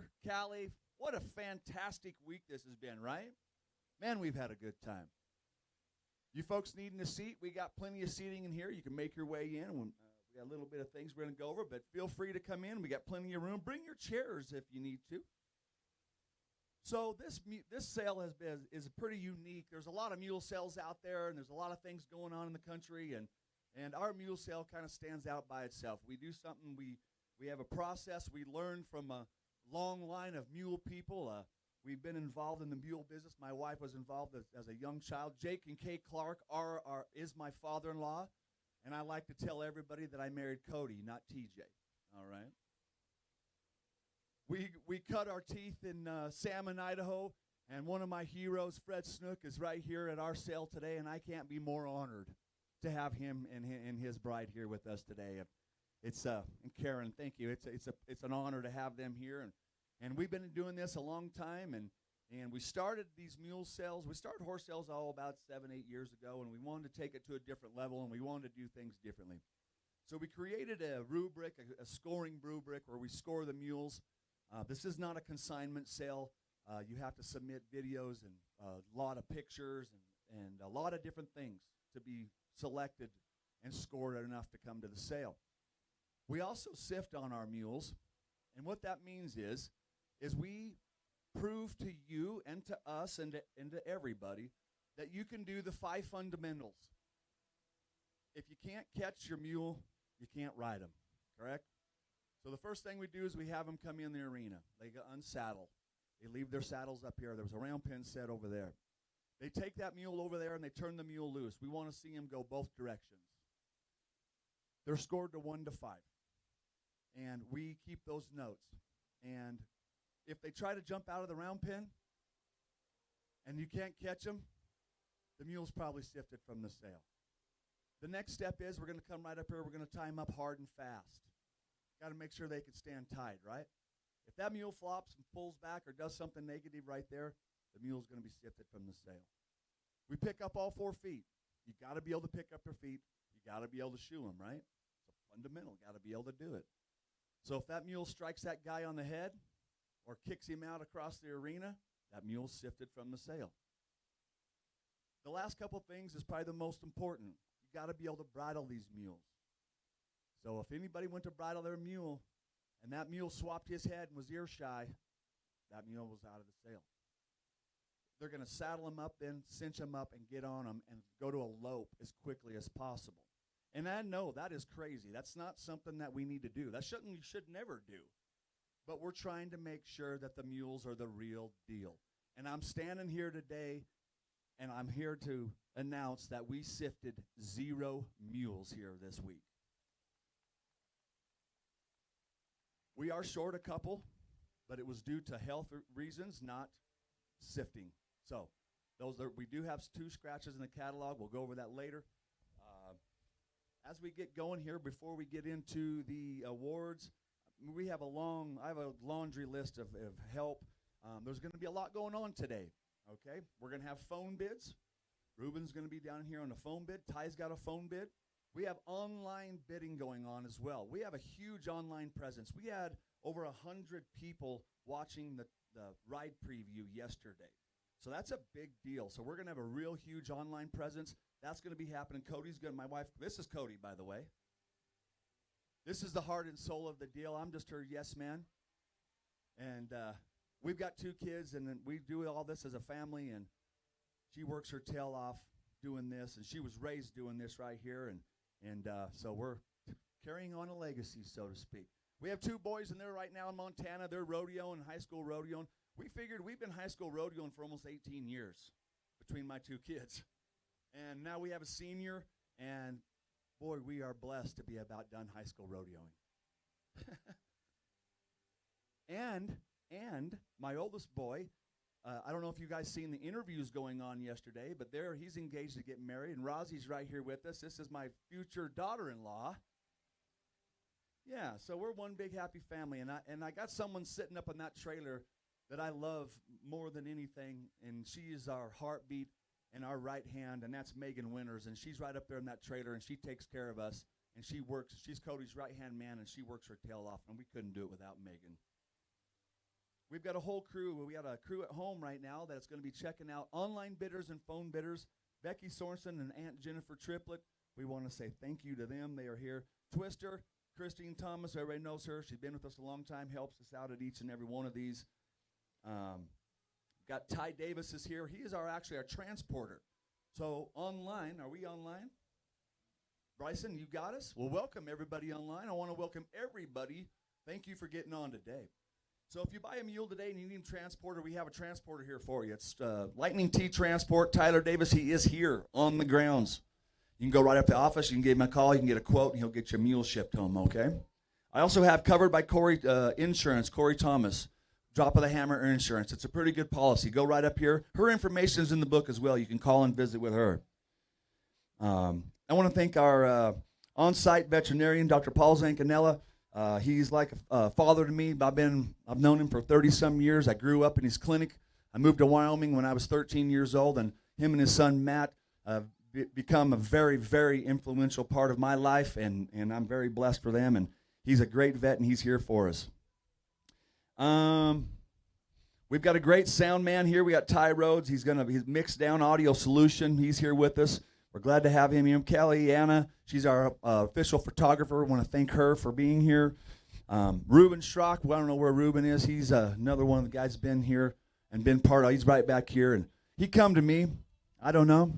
Peter, Callie, what a fantastic week this has been, right? Man, we've had a good time. You folks needing a seat, we got plenty of seating in here. You can make your way in. We got a little bit of things we're going to go over, but feel free to come in. We got plenty of room. Bring your chairs if you need to. So this sale is pretty unique. There's a lot of mule sales out there, and there's a lot of things going on in the country, and our mule sale kind of stands out by itself. We do something, we have a process. We learn from a long line of mule people. We've been involved in the mule business. My wife was involved as a young child. Jake and Kay Clark is my father-in-law, and I like to tell everybody that I married Cody, not TJ. All right. We cut our teeth in Salmon, Idaho, and one of my heroes, Fred Snook, is right here at our sale today, and I can't be more honored to have him and his bride here with us today. It's and Karen, thank you. It's an honor to have them here, and we've been doing this a long time, and we started these mule sales. We started horse sales about 7-8 years ago, and we wanted to take it to a different level, and we wanted to do things differently. So we created a rubric, a scoring rubric, where we score the mules. This is not a consignment sale. You have to submit videos and a lot of pictures and a lot of different things to be selected and scored enough to come to the sale. We also sift on our mules, and what that means is we prove to you and to us and to everybody that you can do the 5 fundamentals. If you can't catch your mule, you can't ride them, correct? So the first thing we do is we have them come in the arena. They go unsaddle. They leave their saddles up here. There was a round pin set over there. They take that mule over there and they turn the mule loose. We want to see him go both directions. They're scored to 1 to 5. And we keep those notes. And if they try to jump out of the round pin and you can't catch them, the mule's probably sifted from the sale. The next step is we're going to come right up here. We're going to tie them up hard and fast. Got to make sure they can stand tied, right? If that mule flops and pulls back or does something negative right there, the mule's going to be sifted from the sale. We pick up all 4 feet. You got to be able to pick up their feet. You got to be able to shoe them, right? It's a fundamental. Got to be able to do it. So if that mule strikes that guy on the head or kicks him out across the arena, that mule's sifted from the sale. The last couple things is probably the most important. You got to be able to bridle these mules. So if anybody went to bridle their mule and that mule swapped his head and was ear shy, that mule was out of the sale. They're going to saddle him up, then cinch him up and get on him and go to a lope as quickly as possible. And I know that is crazy. That's not something that we need to do. That's something you should never do. But we're trying to make sure that the mules are the real deal. And I'm standing here today, and I'm here to announce that we sifted 0 mules here this week. We are short a couple, but it was due to health reasons, not sifting. So we do have 2 scratches in the catalog. We'll go over that later. As we get going here, before we get into the awards, I have a laundry list of help. There's going to be a lot going on today, okay? We're going to have phone bids. Ruben's going to be down here on a phone bid. Ty's got a phone bid. We have online bidding going on as well. We have a huge online presence. We had over 100 people watching the ride preview yesterday. So that's a big deal. So we're going to have a real huge online presence. That's going to be happening. My wife, this is Cody, by the way. This is the heart and soul of the deal. I'm just her yes man. And we've got 2 kids, and we do all this as a family, and she works her tail off doing this, and she was raised doing this right here, and so we're carrying on a legacy, so to speak. We have 2 boys in there right now in Montana. They're rodeoing, high school rodeoing. We figured we've been high school rodeoing for almost 18 years between my 2 kids. And now we have a senior, and boy, we are blessed to be about done high school rodeoing. and my oldest boy, I don't know if you guys seen the interviews going on yesterday, but he's engaged to get married, and Rosie's right here with us. This is my future daughter-in-law. Yeah, so we're one big happy family, and I got someone sitting up in that trailer that I love more than anything, and she is our heartbeat and our right hand, and that's Megan Winters, and she's right up there in that trailer, and she takes care of us, and she's Cody's right-hand man, and she works her tail off, and we couldn't do it without Megan. We've got a whole crew. We got a crew at home right now that's going to be checking out online bidders and phone bidders. Becky Sorensen and Aunt Jennifer Triplett. We want to say thank you to them. They are here. Twister, Christine Thomas, everybody knows her. She's been with us a long time, helps us out at each and every one of these. Got Ty Davis is here. He is actually our transporter. So online, are we online? Bryson, you got us? Well, welcome everybody online. I want to welcome everybody. Thank you for getting on today. So if you buy a mule today and you need a transporter, we have a transporter here for you. It's Lightning T Transport. Tyler Davis, he is here on the grounds. You can go right up to the office. You can give him a call. You can get a quote, and he'll get your mule shipped home, okay? I also have covered by Corey Insurance, Corey Thomas, Drop of the Hammer Insurance. It's a pretty good policy. Go right up here. Her information is in the book as well. You can call and visit with her. I want to thank our on-site veterinarian, Dr. Paul Zancanella. He's like a father to me. I've known him for 30-some years. I grew up in his clinic. I moved to Wyoming when I was 13 years old, and him and his son, Matt, become a very, very influential part of my life, and I'm very blessed for them, and he's a great vet, and he's here for us. We've got a great sound man here. We got Ty Rhodes. He's mixed down audio solution. He's here with us. We're glad to have him here. Kelly Anna, she's our official photographer. I want to thank her for being here. Ruben Schrock, well, I don't know where Ruben is. He's another one of the guys that's been here and been part of. He's right back here, and he come to me. I don't know.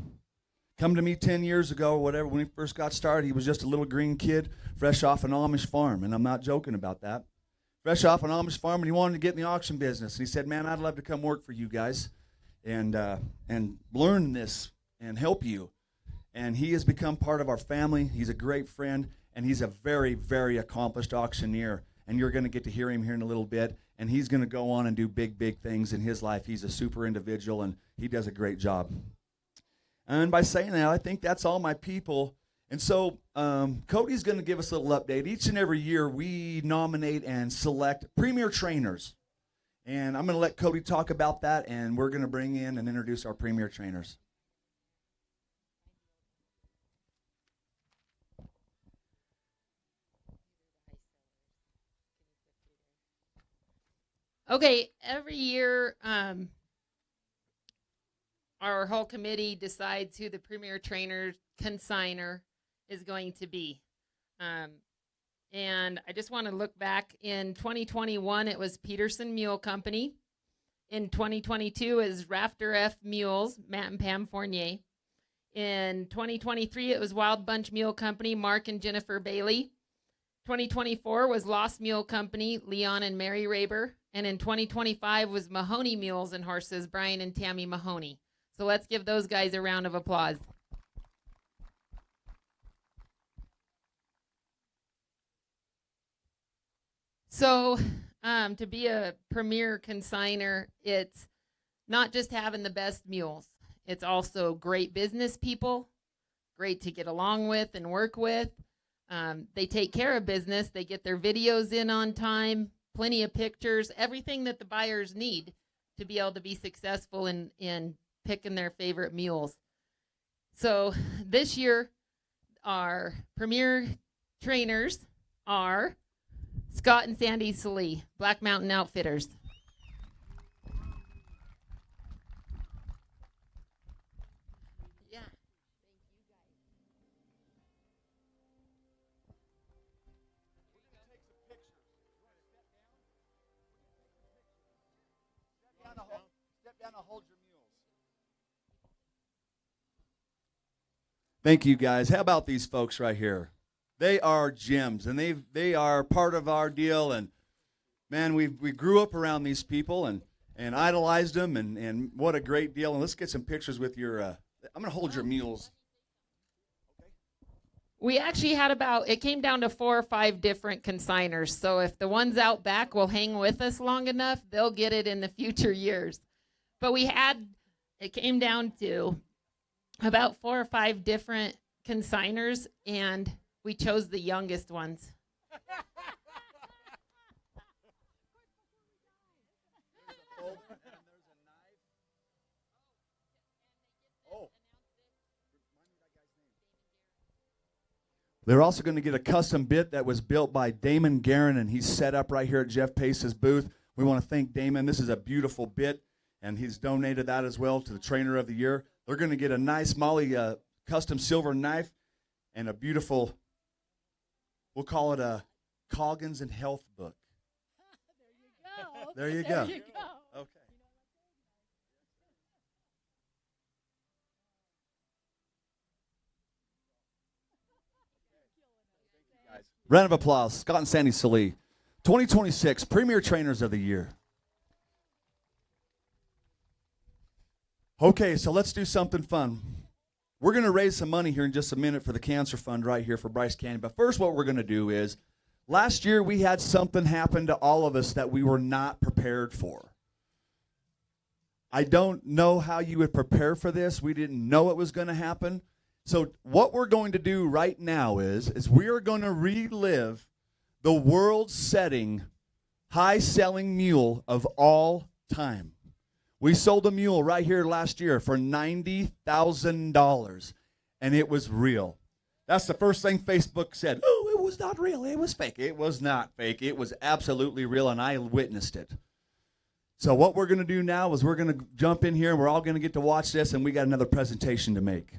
Come to me 10 years ago or whatever. When he first got started, he was just a little green kid fresh off an Amish farm, and I'm not joking about that. Fresh off an Amish farm, and he wanted to get in the auction business. And he said, man, I'd love to come work for you guys and learn this and help you. And he has become part of our family. He's a great friend, and he's a very, very accomplished auctioneer. And you're going to get to hear him here in a little bit. And he's going to go on and do big, big things in his life. He's a super individual, and he does a great job. And by saying that, I think that's all my people. And so Cody's going to give us a little update. Each and every year, we nominate and select premier trainers. And I'm going to let Cody talk about that, and we're going to bring in and introduce our premier trainers. Okay, every year, our whole committee decides who the premier trainer consigner is going to be. And I just want to look back. In 2021, it was Peterson Mule Company. In 2022, it was Rafter F Mules, Matt and Pam Fournier. In 2023, it was Wild Bunch Mule Company, Mark and Jennifer Bailey. 2024 was Lost Mule Company, Leon and Mary Raber. And in 2025 was Mahoney Mules and Horses, Brian and Tammy Mahoney. So let's give those guys a round of applause. So to be a premier consigner, it's not just having the best mules. It's also great business people, great to get along with and work with. They take care of business. They get their videos in on time, plenty of pictures, everything that the buyers need to be able to be successful in picking their favorite mules. So this year, our premier trainers are Scott and Sandy Salee, Black Mountain Outfitters. Yeah. Step down and hold your mules. Thank you, guys. How about these folks right here? They are gems, and they are part of our deal. And man, we grew up around these people and idolized them, and what a great deal. And let's get some pictures with your. I'm gonna hold your mules. We actually had it came down to 4 or 5 different consigners. So if the ones out back will hang with us long enough, they'll get it in the future years. But it came down to about 4 or 5 different consigners, and we chose the youngest ones. They're also going to get a custom bit that was built by Damon Guerin, and he's set up right here at Jeff Pace's booth. We want to thank Damon. This is a beautiful bit, and he's donated that as well to the Trainer of the Year. They're going to get a nice Molly custom silver knife and a beautiful, we'll call it a Coggins and Health book. There you go. Okay. Round of applause, Scott and Sandy Salee. 2026 Premier Trainers of the Year. Okay, so let's do something fun. We're going to raise some money here in just a minute for the Cancer Fund right here for Bryce Canyon. But first what we're going to do is, last year we had something happen to all of us that we were not prepared for. I don't know how you would prepare for this. We didn't know it was going to happen. So what we're going to do right now is we are going to relive the world-setting, high-selling mule of all time. We sold a mule right here last year for $90,000, and it was real. That's the first thing Facebook said. Oh, it was not real. It was fake. It was not fake. It was absolutely real, and I witnessed it. So what we're going to do now is we're going to jump in here, and we're all going to get to watch this, and we got another presentation to make.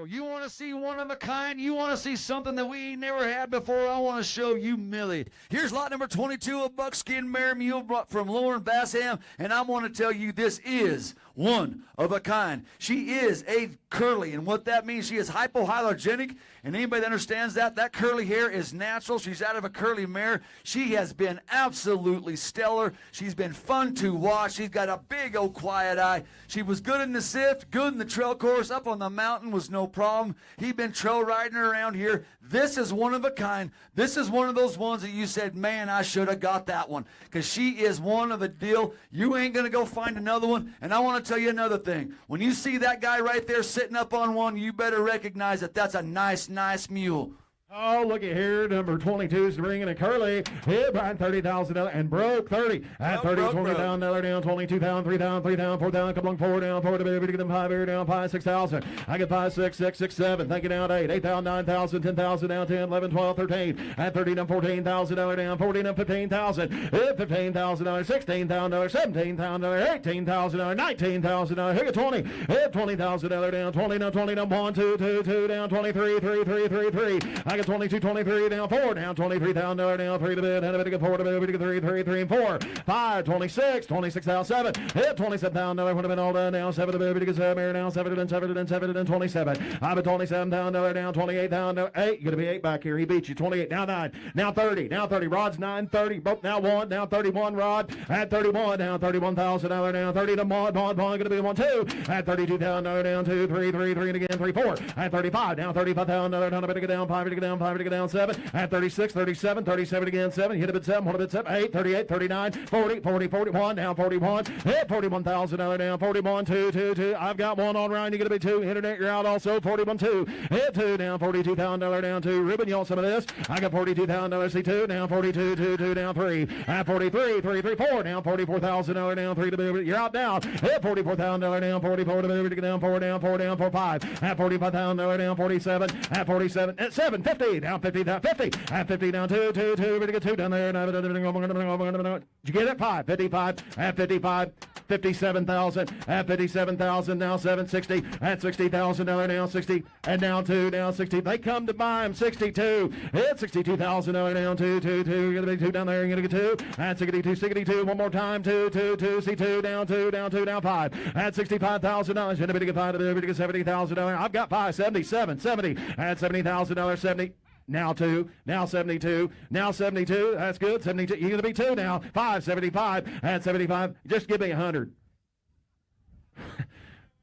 You want to see one of a kind? You want to see something that we ain't never had before? I want to show you Millie. Here's lot number 22 of Buckskin Mare Mule from Lauren Bassham, and I want to tell you this is one of a kind. She is a curly, and what that means, she is hypohyalurogenic, and anybody that understands that curly hair is natural. She's out of a curly mare. She has been absolutely stellar. She's been fun to watch. She's got a big old quiet eye. She was good in the sift, good in the trail course. Up on the mountain was no problem. He'd been trail riding her around here. This is one of a kind. This is one of those ones that you said, man, I should have got that one, because she is one of a deal. You ain't going to go find another one. And I want to tell you another thing. When you see that guy right there sitting up on one, you better recognize that that's a nice mule. Oh, look at here. Number 22 is bringing a curly. Hit by $30,000 and broke 30. At 30, $20 down, down, 22 down, 3 down, 3 down, 4 down, come along, 4 down, 4 to baby, get them 5 here down, 5, 6,000. I get 5, 6, 6, 6, 7. Thank you down 8, 8,000, 9,000, 10,000 down, 10, 11, 12, 13. At 30 down, $14,000 down, 14 down, 15,000. Hit $15,000, $16,000, $17,000, $18,000, $19,000. Here get 20. Hit $20,000 down, 20 down, 20 down, 1, 2, 2, 2 down, 23, 3, 3, 3, 3. I get 22, 23 down, 4 down, $23,000 down, 3 to bid, and a bit of 4 to bid, 3, 3, 3, and 4, 5, 26, 26 down, 7, hit $27,000, would have been all done down, 7 to bid, 7 down, 7 to 7 to 7 to 27. I bet $27,000 down, $28,000, 8, gonna be 8 back here. He beat you. 28 down 9, now 30, now 30. Rod's 9, 30, both now 1, down 31. Rod at 31, down $31,000 down, 30 to Maud, gonna be 1, 2, at $32,000 down, 2, 3, 3, 3, and again 3, 4, at 35, down $35,000 down, a bit to go down, 5 to go down, 5 to go down, 7, at 36, 37, 37 again, 7, hit a bit 7, 1 a bit 7, 8, 38, 39, 40, 40, 41, down 41, hit $41,000 down, 41, 2, 2, 2, I've got one on Ryan, you're going to be 2, internet, you're out also, 41, 2, hit 2, down $42,000 down 2, Ruben, you want some of this? I got $42,000, C2, down 42, 2, 2, down 3, at 43, 3, 3, 4, down $44,000 down 3 to move, you're out down, hit $44,000 down, 44 to move, down 4, down 4, down 4, 5, at $45,000 down 47, at 47, at 7, 50, down 50, down 50, at 50 down 2, 2, 2, ready to get 2 down there. Did you get it? 5, 55, at 55, 57,000, at 57,000, now 760, at $60,000 now 60, and down 2, down 60. They come to buy him 62, hit $62,000 down 2, 2, 2. You're gonna be 2 down there. You're gonna get 2, at 62, 62. One more time, 2, 2, 2. C2 down 2, down 2, down 5, at $65,000. You're gonna get 5, to get $70,000. I've got 5, 77, 70, at $70,000, 70. Now 2, now 72, now 72, that's good, 72, you're going to be 2 now, 5, 75, at 75, just give me 100.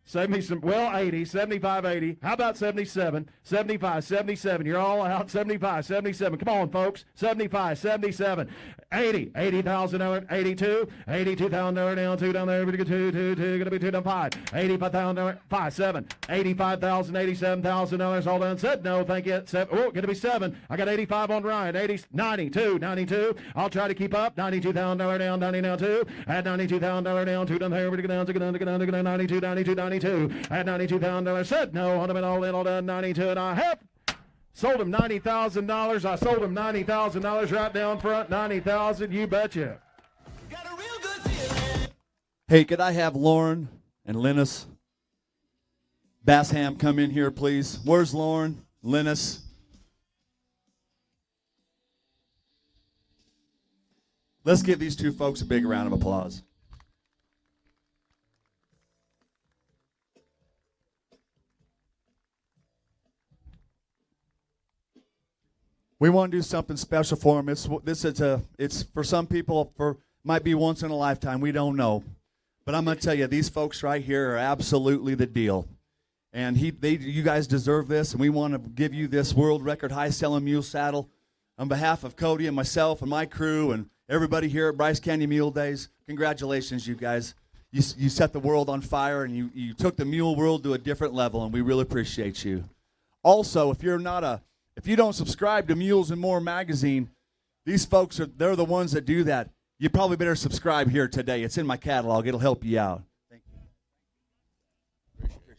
Save me some, well, 80, 75, 80. How about 77, 75, 77. You're all out, 75, 77. Come on, folks, 75, 77. 80, $80,000, 82, $82,000 down, 2 down there, 2, 2, 2, going to be 2 down 5, $85,000, 5, 7, $85,000, $87,000, all done, said no, thank you, 7, oh, going to be 7, I got 85 on Ryan, 80, 92, 92, I'll try to keep up, $92,000 down, 90 now 2, at $92,000 down, 2 down there, down, 92, 92, 92, at $92,000, said no, on them all in, all done, 92, and I have Sold him $90,000. I sold him $90,000 right down front. $90,000, you betcha. Hey, could I have Lauren and Linus Bassham come in here, please? Where's Lauren? Linus? Let's give these two folks a big round of applause. We want to do something special for them. It's for some people, might be once in a lifetime. We don't know. But I'm going to tell you, these folks right here are absolutely the deal. And you guys deserve this, and we want to give you this world record high-selling mule saddle on behalf of Cody and myself and my crew and everybody here at Bryce Canyon Mule Days. Congratulations, you guys. You set the world on fire, and you took the mule world to a different level, and we really appreciate you. Also, if you don't subscribe to Mules and More magazine, these folks they're the ones that do that. You probably better subscribe here today. It's in my catalog. It'll help you out. Thank you. Appreciate it.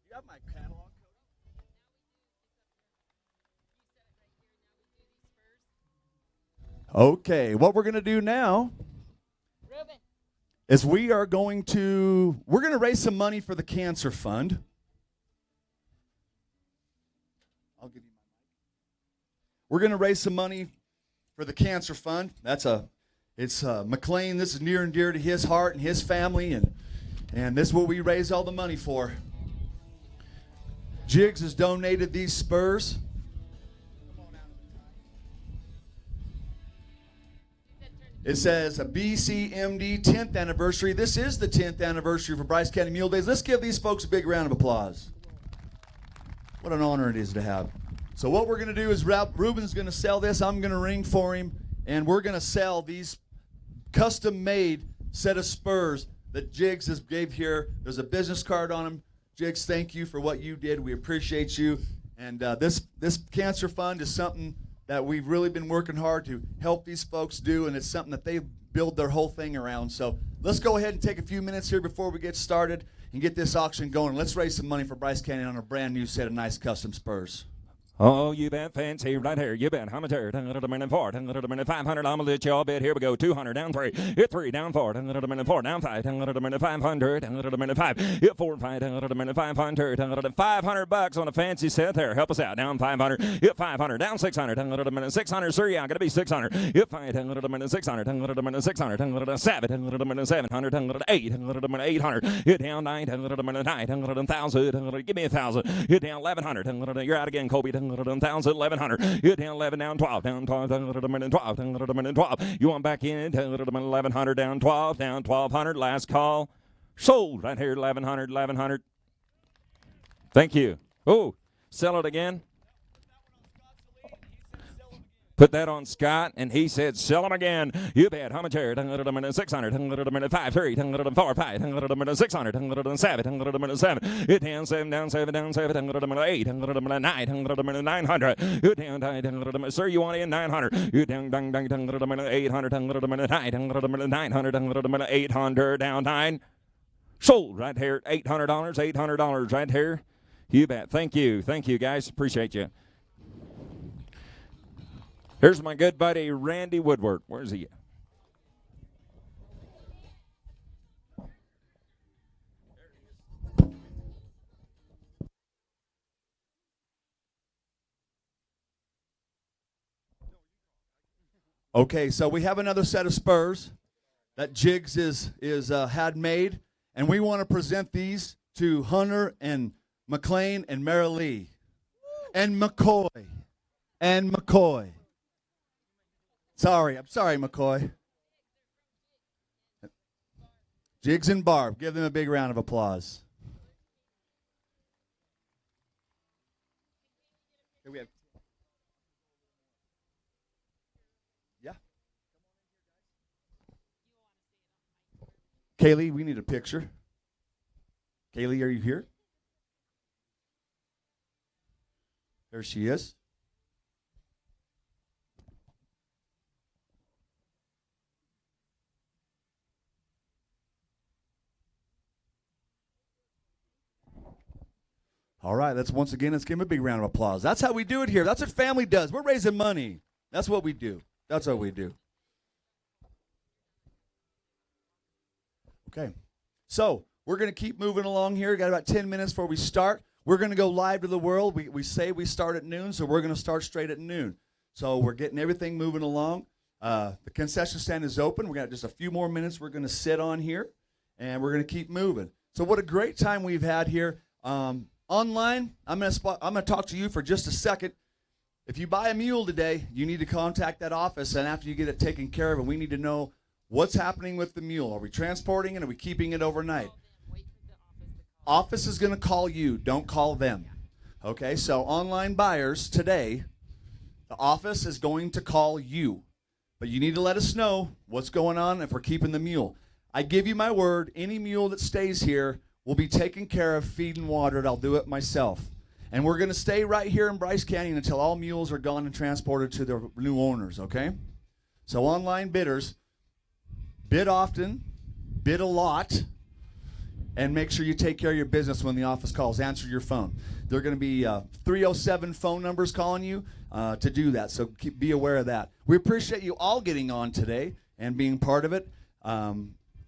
You have my catalog? Okay, what we're going to do now is we're going to raise some money for the Cancer Fund. I'll give you my mic. We're going to raise some money for the Cancer Fund. It's McLean. This is near and dear to his heart and his family, and this is what we raise all the money for. Jiggs has donated these spurs. It says a BCMD 10th anniversary. This is the 10th anniversary for Bryce Canyon Mule Days. Let's give these folks a big round of applause. What an honor it is to have. So what we're going to do is Ruben's going to sell this. I'm going to ring for him, and we're going to sell these custom-made set of spurs that Jiggs has gave here. There's a business card on them. Jiggs, thank you for what you did. We appreciate you. And this Cancer Fund is something that we've really been working hard to help these folks do, and it's something that they build their whole thing around. So let's go ahead and take a few minutes here before we get started and get this auction going. Let's raise some money for Bryce Canyon on a brand new set of nice custom spurs. Oh, you bet, fancy, right here. You bet. How much here? 500. I'm gonna let you all bet. Here we go. 200 down 3. Hit 3 down 4. 4 down 5. 500. 5. Hit 4 5. 500. $500 on a fancy set there. Help us out. Down 500. Hit 500. Down 600. 600. Sir, yeah, gotta be 600. Hit 500. 600. 600. 700. 800. Hit down 900. 900. Give me 1,000. Hit down 1,100. You're out again, Kobe. 1,000, 1,100. Hit down 11, down 12, down 12, 12. You want back in? 1,100, down 12, down 1,200. Last call. Sold right here, 1,100, 1,100. Thank you. Oh, sell it again. Put that on Scott, and he said, sell them again. You bet. How much here? 600, 5, 3, 4, 5, 600, 7, hit down 7, down 7, down 7, 8, 9, 900. Hit down, sir, you want in 900. Hit down, 800, 900, 800, down 9. Sold right here, $800 right here. You bet. Thank you, guys. Appreciate you. Here's my good buddy, Randy Woodward. Where's he at? Okay, so we have another set of spurs that Jiggs had made, and we want to present these to Hunter and McLean and Mary Lee and McCoy and McCoy. I'm sorry, McCoy. Jiggs and Barb, give them a big round of applause. Here we have. Yeah. Kaylee, we need a picture. Kaylee, are you here? There she is. All right, let's give him a big round of applause. That's how we do it here. That's what family does. We're raising money. That's what we do. That's what we do. Okay, so we're going to keep moving along here. Got about 10 minutes before we start. We're going to go live to the world. We say we start at noon, so we're going to start straight at noon. So we're getting everything moving along. The concession stand is open. We got just a few more minutes we're going to sit on here, and we're going to keep moving. So what a great time we've had here. Online, I'm going to talk to you for just a second. If you buy a mule today, you need to contact that office, and after you get it taken care of, and we need to know what's happening with the mule. Are we transporting it? Are we keeping it overnight? Office is going to call you. Don't call them. Okay, so online buyers today, the office is going to call you. But you need to let us know what's going on if we're keeping the mule. I give you my word, any mule that stays here will be taken care of, feed and watered. I'll do it myself. And we're going to stay right here in Bryce Canyon until all mules are gone and transported to their new owners, okay? So online bidders, bid often, bid a lot, and make sure you take care of your business when the office calls. Answer your phone. There are going to be 307 phone numbers calling you to do that, so be aware of that. We appreciate you all getting on today and being part of it.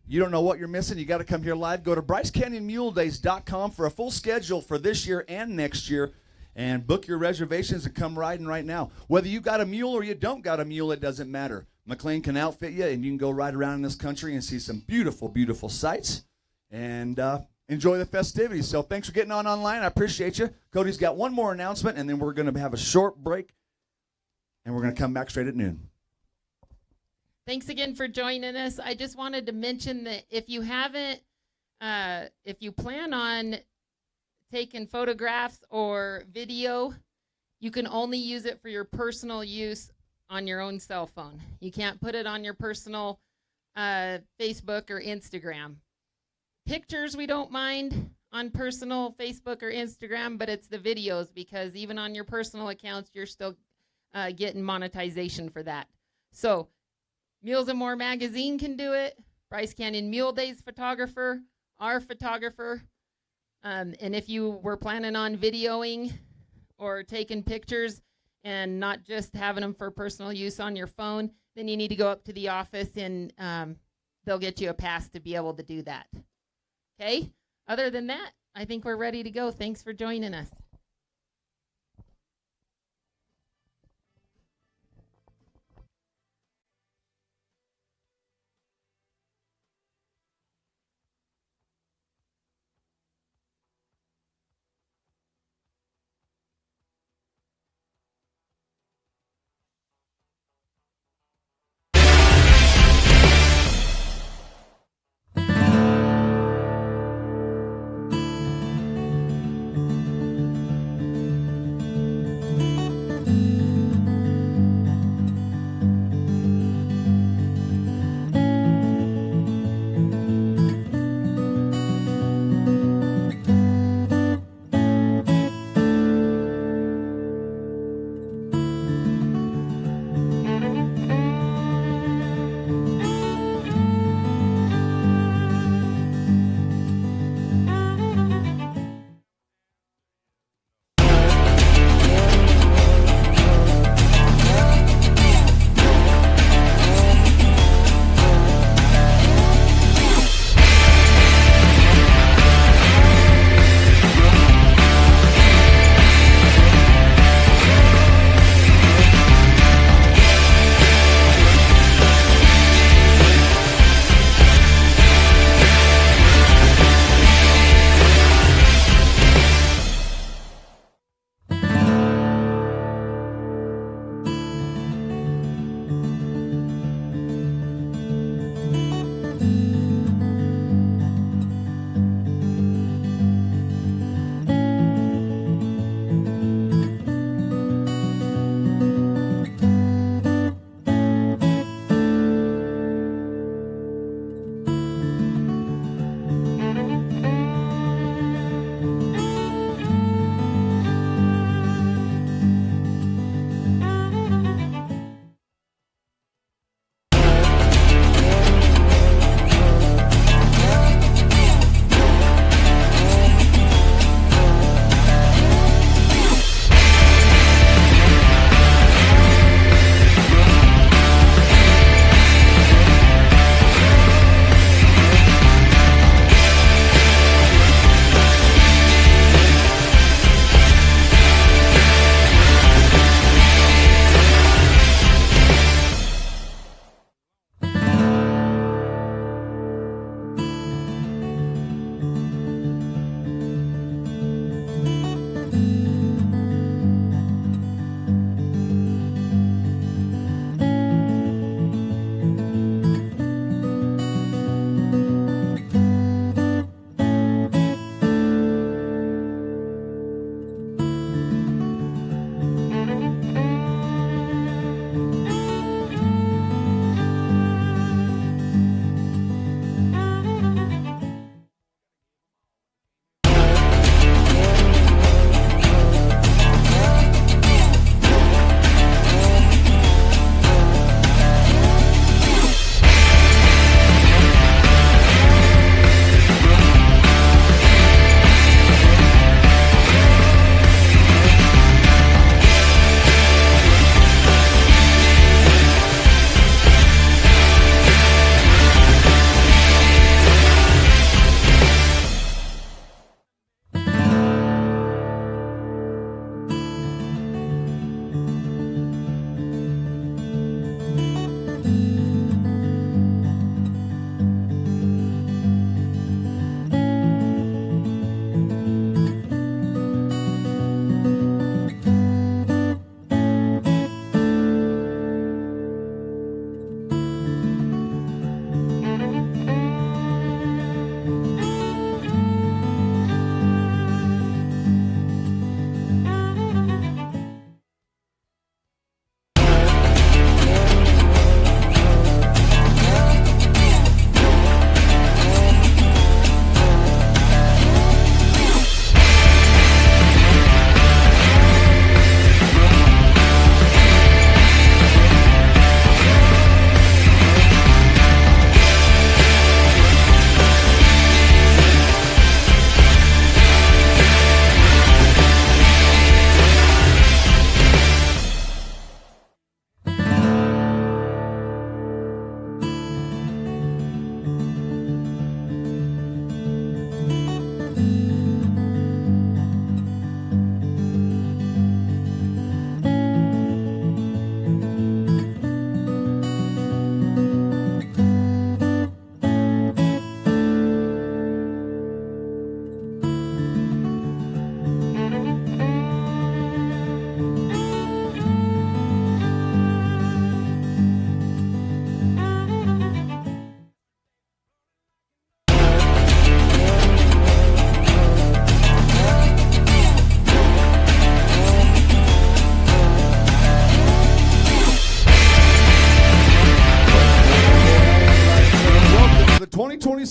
You don't know what you're missing, you got to come here live. Go to BryceCanyonMuleDays.com for a full schedule for this year and next year, and book your reservations and come riding right now. Whether you got a mule or you don't got a mule, it doesn't matter. McLean can outfit you, and you can go ride around in this country and see some beautiful, beautiful sights and enjoy the festivities. So thanks for getting on online. I appreciate you. Cody's got one more announcement, and then we're going to have a short break, and we're going to come back straight at noon. Thanks again for joining us. I just wanted to mention that if you plan on taking photographs or video, you can only use it for your personal use on your own cell phone. You can't put it on your personal Facebook or Instagram. Pictures we don't mind on personal Facebook or Instagram, but it's the videos, because even on your personal accounts, you're still getting monetization for that. So Mules and More magazine can do it. Bryce Canyon Mule Days photographer, our photographer. And if you were planning on videoing or taking pictures and not just having them for personal use on your phone, then you need to go up to the office and they'll get you a pass to be able to do that. Okay? Other than that, I think we're ready to go. Thanks for joining us.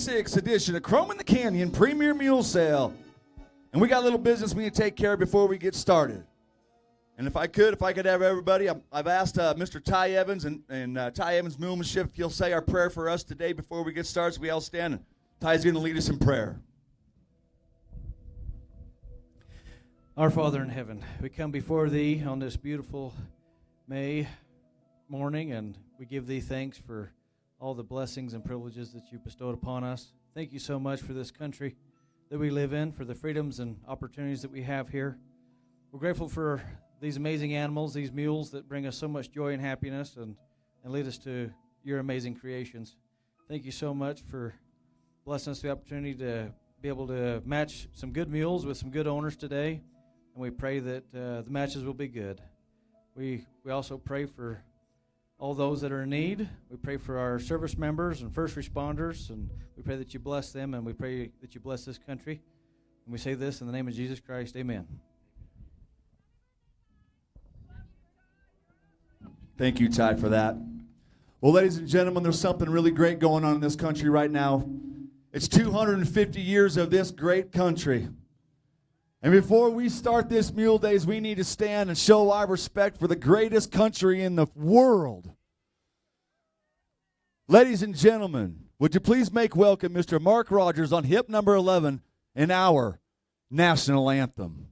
2026 edition of the Canyon Premier Mule Sale. And we got a little business we need to take care of before we get started. And if I could have everybody, I've asked Mr. Ty Evans and Ty Evans Mulemanship if he'll say our prayer for us today before we get started. So we all stand, and Ty's going to lead us in prayer. Our Father in heaven, we come before Thee on this beautiful May morning, and we give Thee thanks for all the blessings and privileges that You bestowed upon us. Thank You so much for this country that we live in, for the freedoms and opportunities that we have here. We're grateful for these amazing animals, these mules that bring us so much joy and happiness and lead us to Your amazing creations. Thank You so much for blessing us the opportunity to be able to match some good mules with some good owners today, and we pray that the matches will be good. We also pray for all those that are in need. We pray for our service members and first responders, and we pray that You bless them, and we pray that You bless this country. And we say this in the name of Jesus Christ. Amen. Thank you, Ty, for that. Well, ladies and gentlemen, there's something really great going on in this country right now. It's 250 years of this great country. And before we start this Mule Days, we need to stand and show our respect for the greatest country in the world. Ladies and gentlemen, would you please make welcome Mr. Mark Rogers on hip number 11 in our national anthem.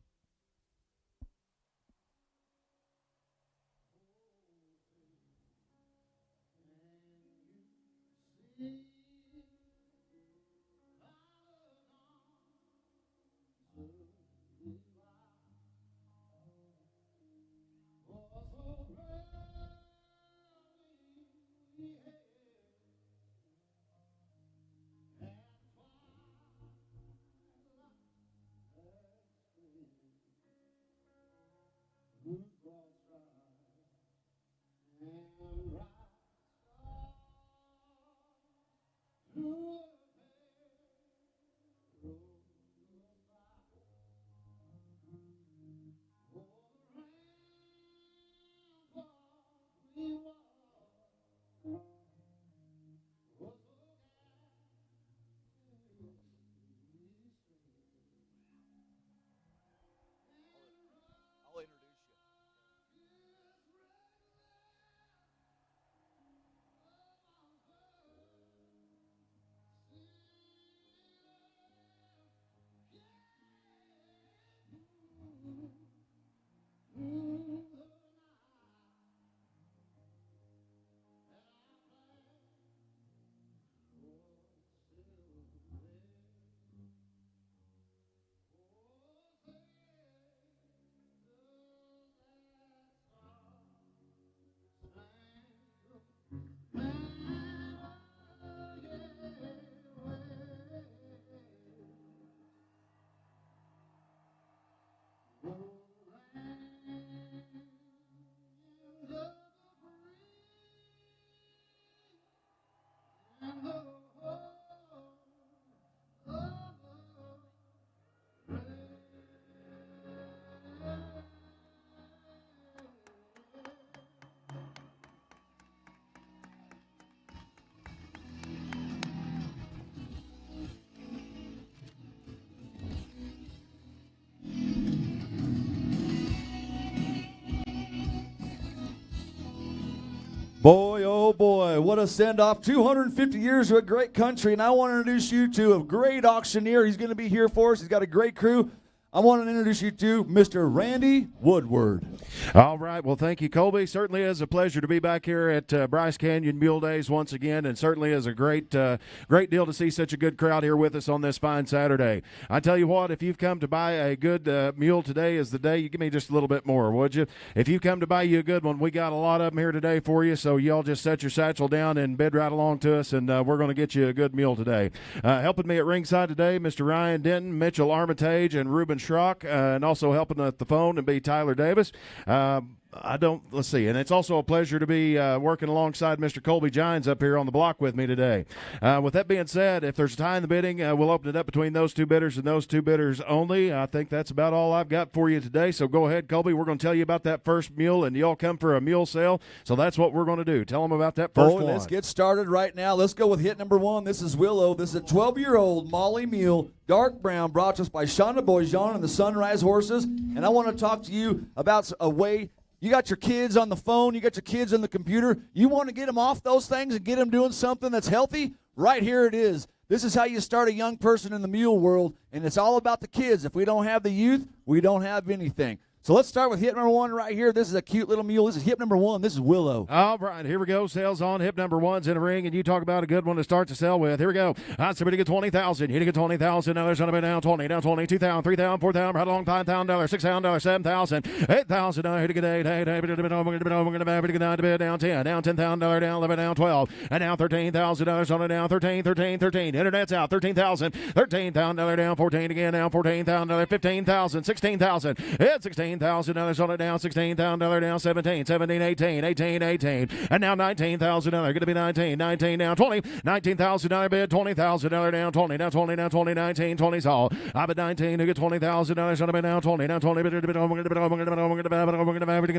Boy, oh boy, what a send-off. 250 years of a great country, and I want to introduce you to a great auctioneer. He's going to be here for us. He's got a great crew. I want to introduce you to Mr. Randy Woodward. All right. Well, thank you, Colby. Certainly is a pleasure to be back here at Bryce Canyon Mule Days once again, and certainly is a great deal to see such a good crowd here with us on this fine Saturday. I tell you what, if you've come to buy a good mule, today is the day. You give me just a little bit more, would you? If you've come to buy you a good one, we got a lot of them here today for you, so y'all just set your satchel down and bid right along to us, and we're going to get you a good mule today. Helping me at ringside today, Mr. Ryan Denton, Mitchell Armitage, and Ruben Schrock, and also helping at the phone and be Tyler Davis. let's see. And it's also a pleasure to be working alongside Mr. Colby Gines up here on the block with me today. With that being said, if there's a tie in the bidding, we'll open it up between those two bidders and those two bidders only. I think that's about all I've got for you today. So go ahead, Colby. We're going to tell you about that first mule, and you all come for a mule sale. So that's what we're going to do. Tell them about that first one. Let's get started right now. Let's go with hit number 1. This is Willow. This is a 12-year-old Molly mule, dark brown, brought to us by Shonda Boyjean and the Sunrise Horses. And I want to talk to you about a way. You got your kids on the phone, you got your kids on the computer. You want to get them off those things and get them doing something that's healthy? Right here it is. This is how you start a young person in the mule world, and it's all about the kids. If we don't have the youth, we don't have anything. So let's start with hip number 1 right here. This is a cute little mule. This is hip number 1. This is Willow. All right, here we go. Sales on. Hip number 1's in the ring, and you talk about a good one to start to sell with. Here we go. That's somebody get 20,000. You get 20,000. Now there's going to be down 20, down 20, 2,000, 3,000, 4,000, right along $5,000, $6,000, 7,000, 8,000. Now here to get 8, down 10, down $10,000, down 11, down 12, and down $13,000 on it, down 13, 13, 13. Internet's out. 13,000, $13,000 down 14 again, down $14,000, 15,000, 16,000. It's 16,000 on it, down $16,000, down 17, 17, 18, 18, 18, and now $19,000. Going to be 19, 19 down 20, $19,000 bid, $20,000 down 20, down 20, down 20, 19, 20's all. I bid 19 to get $20,000 on it, down 20, down 20,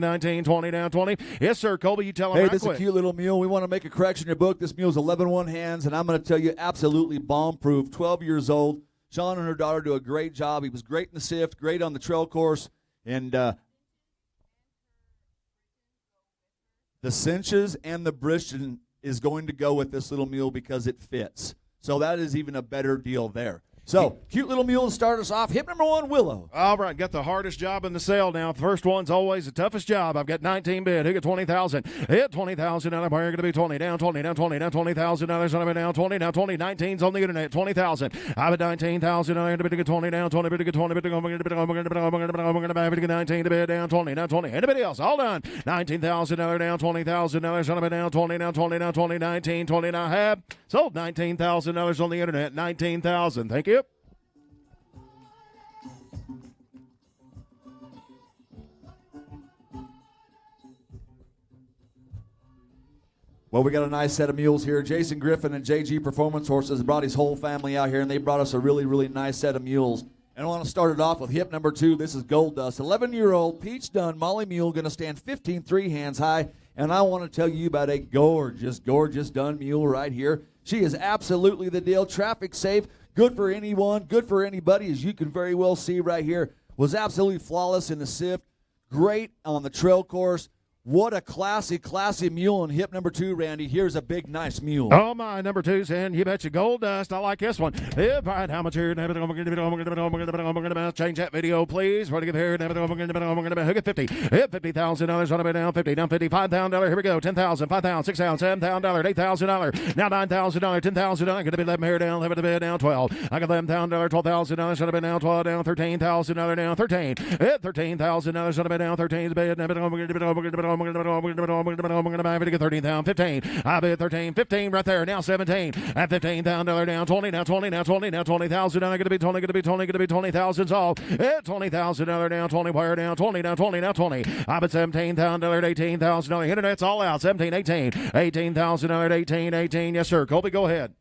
19, 20, down 20. Yes, sir, Colby, you tell him. Hey, right this is a quick. cute little mule. We want to make a correction in your book. This mule's 11-1 hands, and I'm going to tell you, absolutely bomb-proof. 12 years old. Sean and her daughter do a great job. He was great in the sift, great on the trail course. And the cinches and the Bristol is going to go with this little mule because it fits. So that is even a better deal there. So, cute little mule to start us off. Hip number 1, Willow. All right, got the hardest job in the sale now. First one's always the toughest job. I've got 19 bid. Who got 20,000? Hit 20,000. Now we're going to be 20, down 20, down 20, down $20,000. Down 20, down 20. 19's on the internet. 20,000. I have 19,000. I'm going to get 20, down 20, bid to get 20, bid to go. We're going to get 19 to bid, down 20, down 20. Anybody else? All done. $19,000 down, $20,000 down 20, down 20, down 20, 19, 20. Now have sold $19,000 on the internet. 19,000. Thank you. Well, we got a nice set of mules here. Jason Griffin and JG Performance Horses brought his whole family out here, and they brought us a really, really nice set of mules. And I want to start it off with hip number 2. This is Gold Dust. 11-year-old Peach Dunn Molly mule, going to stand 15.3 hands high. And I want to tell you about a gorgeous, gorgeous Dunn mule right here. She is absolutely the deal. Traffic safe, good for anyone, good for anybody, as you can very well see right here. Was absolutely flawless in the sift. Great on the trail course. What a classy, classy mule in hip number 2, Randy. Here's a big, nice mule. Oh, my, number 2's in. You betcha. Gold Dust. I like this one. If I had how much here? Change that video, please. Ready to give here. Hook at 50. Hit $50,000 on a bit, down 50, down $55,000. Here we go. 10,000, 5,000, 6,000, $7,000, $8,000. Now $9,000, $10,000. Going to be 11 here, down 11 to bid, down 12. I got $11,000, $12,000 on a bit, down 12, down $13,000, down 13. Hit $13,000 on a bit, down 13 to bid. I'm going to buy it to 13 down 15. I bid 13, 15 right there. Now 17 at $15,000 down 20. Now 20. Now 20. Now 20,000. Now going to be 20. Going to be 20. Going to be 20,000 all. At $20,000 down 20. Wire down 20. Now 20. Now 20. I bid $17,000, $18,000. Internet's all out. 17, 18, $18,000, 18, 18. Yes, sir. Colby, go ahead.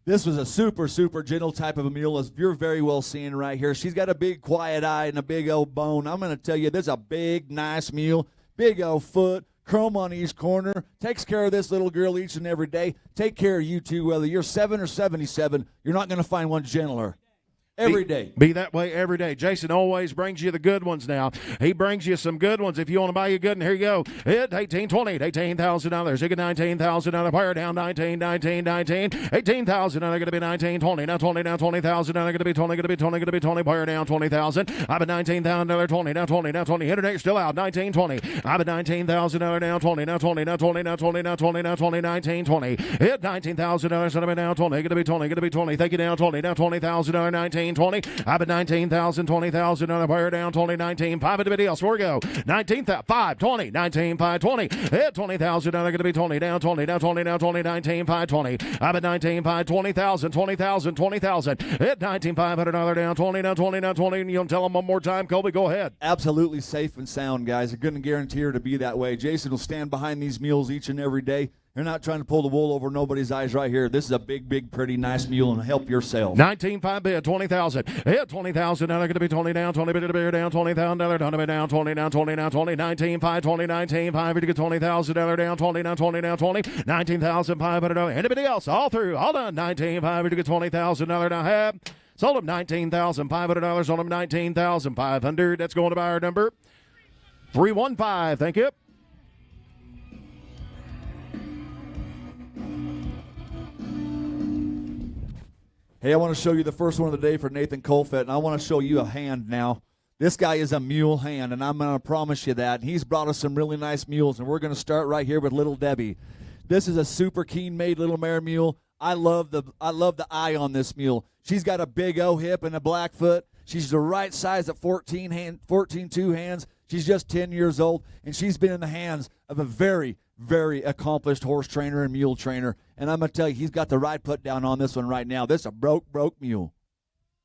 This was a super, super gentle type of a mule, as you're very well seeing right here. She's got a big quiet eye and a big old bone. I'm going to tell you, this is a big, nice mule. Big old foot, chrome on each corner, takes care of this little girl each and every day. Take care of you too, whether you're 7 or 77. You're not going to find one gentler. Every day. Be that way every day. Jason always brings you the good ones now. He brings you some good ones. If you want to buy you good, and here you go. Hit 18, 20, $18,000. You get $19,000. Wire down 19, 19, 19, $18,000. Now they're going to be 19, 20. Now 20, now $20,000. Now they're going to be 20, going to be 20, going to be 20. Wire down 20,000. I've been $19,000, 20, now 20, now 20. Internet still out, 19, 20. I've been $19,000, now 20, now 20, now 20, now 20, now 20, now 20, 19, 20. Hit $19,000. Now 20, going to be 20, going to be 20. Thank you, now 20, now $20,000, 19. 19, 20. I've been 19,000, 20,000, another player down, 20, 19, 5 at the else. We're go. 19, 5, 20, 19, 5, 20. Hit 20,000, now they're going to be 20, down, 20, down, 20, down, 20, 19, 5, 20. I've been 19, 5, 20,000, 20,000, 20,000. Hit 19, 500, another down, 20, down, 20, down, 20. And you'll tell them one more time, Colby, go ahead. Absolutely safe and sound, guys. I couldn't guarantee her to be that way. Jason will stand behind these mules each and every day. They're not trying to pull the wool over nobody's eyes right here. This is a big, big, pretty, nice mule, and help yourself. 19, 5 bid, 20,000. Hit 20,000, now they're going to be 20 down, 20 bid, down, 20,000, down, 20 down, 20 down, 20 down, 20, 19, 5, 20, 19, 5, to get 20,000, down, 20 down, 20 down, 20, 19,500. Anybody else? All through, all done. 19, 5, to get 20,000, now have. Sold them $19,500 on them, 19,500. That's going to buyer number 315. Thank you. Hey, I want to show you the first one of the day for Nathan Colfett, and I want to show you a hand now. This guy is a mule hand, and I'm going to promise you that. He's brought us some really nice mules, and we're going to start right here with Little Debbie. This is a super keen-made little mare mule. I love the eye on this mule. She's got a big O hip and a black foot. She's the right size at 14-2 hands. She's just 10 years old, and she's been in the hands of a very, very accomplished horse trainer and mule trainer. And I'm going to tell you, he's got the right put down on this one right now. This is a broke mule.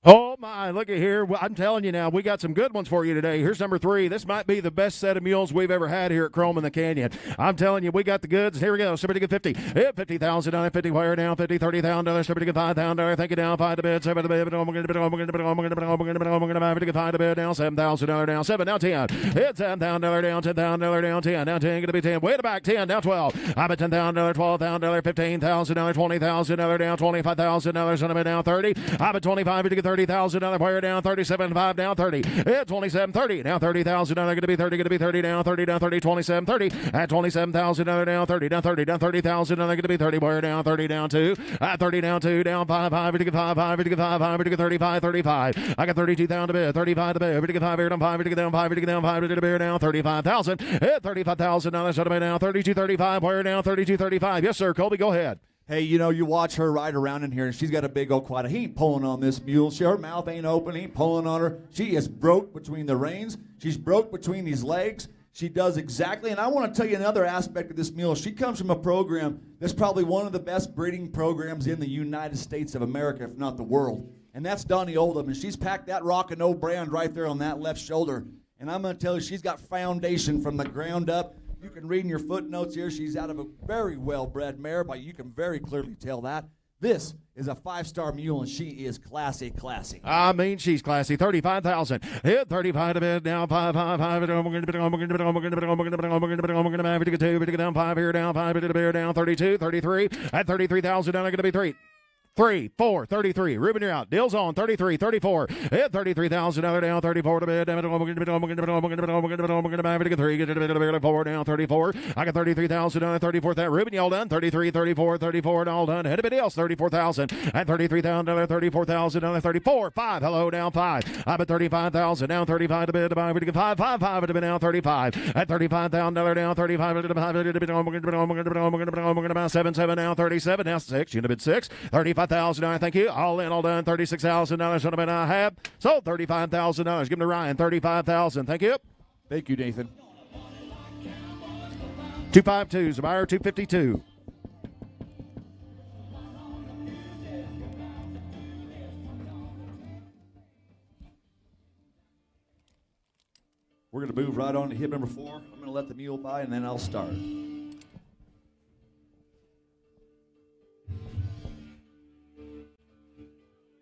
Oh, my, look at here. Well, I'm telling you now, we got some good ones for you today. Here's number 3. This might be the best set of mules we've ever had here at Chrome in the Canyon. I'm telling you, we got the goods. Here we go. Somebody get 50. Hit 50,000 on it. 50 wire down. 50, $30,000. Somebody get $5,000. Thank you down. 5 to bid. 7 to bid. I'm going to get 5 to bid down. $7,000 down. 7 down 10. Hit $10,000 down. $10,000 down. 10 down 10. Going to be 10. Way to back 10 down 12. I'm at $10,000. $12,000. $15,000. $20,000 down. $25,000 on a bid down 30. I'm at 25 to get $30,000 player down, 37.5 down 30. Hit 27.30 down 30,000. Going to be 30. Going to be 30 down 30 down 30. 27.30 at 27,000 down 30 down 30 down 30,000. Going to be 30 player down 30 down 2 at 30 down 2 down 5 to get 5 to get 5 to get 35 35. I got 32,000 to bid 35 to bid to get 5 down 5 to get down 5 to get down 5 to get a beer down 35,000. Hit 35,000 down 32 35 player down 32 35. Yes sir, Colby, go ahead. Hey, you know, you watch her ride around in here, and she's got a big old quad. He ain't pulling on this mule. Her mouth ain't open. He ain't pulling on her. She is broke between the reins. She's broke between these legs. She does exactly. And I want to tell you another aspect of this mule. She comes from a program that's probably one of the best breeding programs in the United States of America, if not the world. And that's Donnie Oldham. And she's packed that Rock and No brand right there on that left shoulder. And I'm going to tell you, she's got foundation from the ground up. You can read in your footnotes here, she's out of a very well-bred mare, but you can very clearly tell that. This is a 5-star mule, and she is classy. I mean, she's classy. 35,000. Hit 35 to bid down 5 down 5 here down 5 to the bear down 32 33 at 33,000 down. Going to be 3 4 33. Ruben, you're out. Deal's on 33 34. Hit 33,000 down 34 to bid. 3 4 down 34. I got 33,000 down 34. That Ruben, y'all done 33 34 34 and all done. Anybody else 34,000 at 33,000 34,000 down 34 5. Hello down 5. I'm at 35,000 down 35 to bid. 5 to bid down 35 at 35,000 down 35 to 7 down 37 now 6. You bid 6 35,000. Thank you. All in, all done. $36,000 on a bid I have. Sold $35,000. Give him to Ryan. 35,000. Thank you. Thank you, Nathan. 252 is a buyer. 252. We're going to move right on to hip number 4. I'm going to let the mule by, and then I'll start.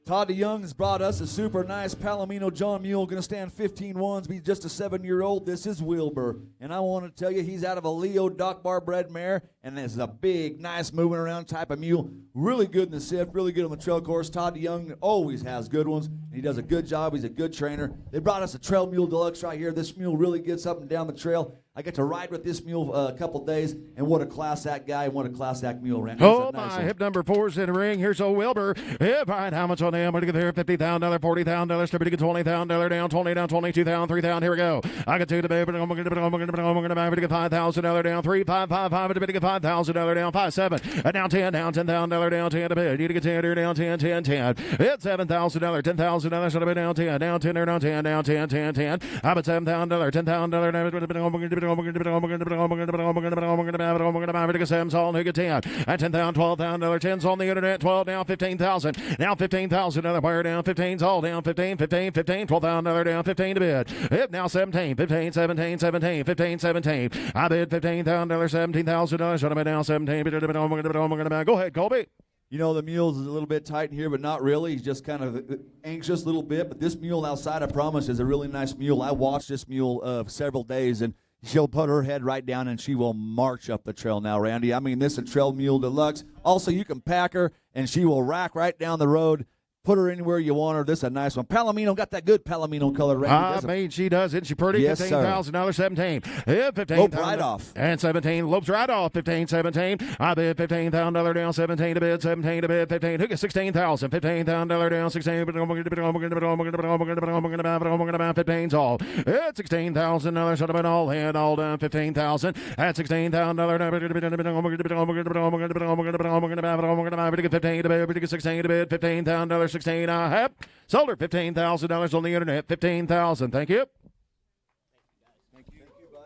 Todd DeYoung has brought us a super nice Palomino John mule, going to stand 15-1s, be just a 7-year-old. This is Wilbur, and I want to tell you he's out of a Leo Dock Bar bred mare, and this is a big, nice, moving around type of mule. Really good in the sift, really good on the trail course. Todd DeYoung always has good ones, and he does a good job. He's a good trainer. They brought us a Trail Mule Deluxe right here. This mule really gets up and down the trail. I got to ride with this mule a couple days, and what a class act guy and what a class act mule, Randy. Oh, It's a nice my. one. Hip number 4's in the ring. Here's old Wilbur. Hip, all right, how much on them? We're going to get there. $50,000, $40,000, step to get $20,000 down, 20 down, 22,000, 3,000. Here we go. I got two to be, but I'm going to get $5,000 down, 3, 5, 5, 5, to get $5,000 down, 5, 7, down 10, down $10,000 down, 10 to bid. You get 10 here, down 10, 10, 10. It's $7,000, $10,000, should have been down 10, down 10, down 10, down 10, 10, 10. I'm at $7,000, $10,000, Sam's all new, get 10. At $10,000, $12,000, 10's on the internet, 12 down, 15,000. Now 15,000, another player down, 15's all down, 15, 15, 15, $12,000 down, 15 to bid. Hip now 17, 15, 17, 17, 15, 17. I bid $15,000, $17,000, should have been down 17. Go ahead, Colby. You know, the mule's a little bit tight in here, but not really. He's just kind of anxious a little bit. But this mule outside, I promise, is a really nice mule. I watched this mule several days, and she'll put her head right down, and she will march up the trail now, Randy. I mean, this is a trail mule deluxe. Also, you can pack her, and she will rack right down the road. Put her anywhere you want her. This is a nice one. Palomino, got that good Palomino color, Randy. I mean, she does. Isn't she pretty? Yes, sir. $15,000, 17. Yeah, 15. Lope right off. And 17. Lopes right off. 15, 17. I bid $15,000 down, 17 to bid, 17 to bid, 15. Who gets $16,000? $15,000 down, 16. 15's all. It's $16,000. Should have been all in, all done. 15,000. At $16,000. 15 to bid, 16 to bid, $15,000. 16. I have sold her $15,000 on the internet. 15,000. Thank you. Thank you, bud.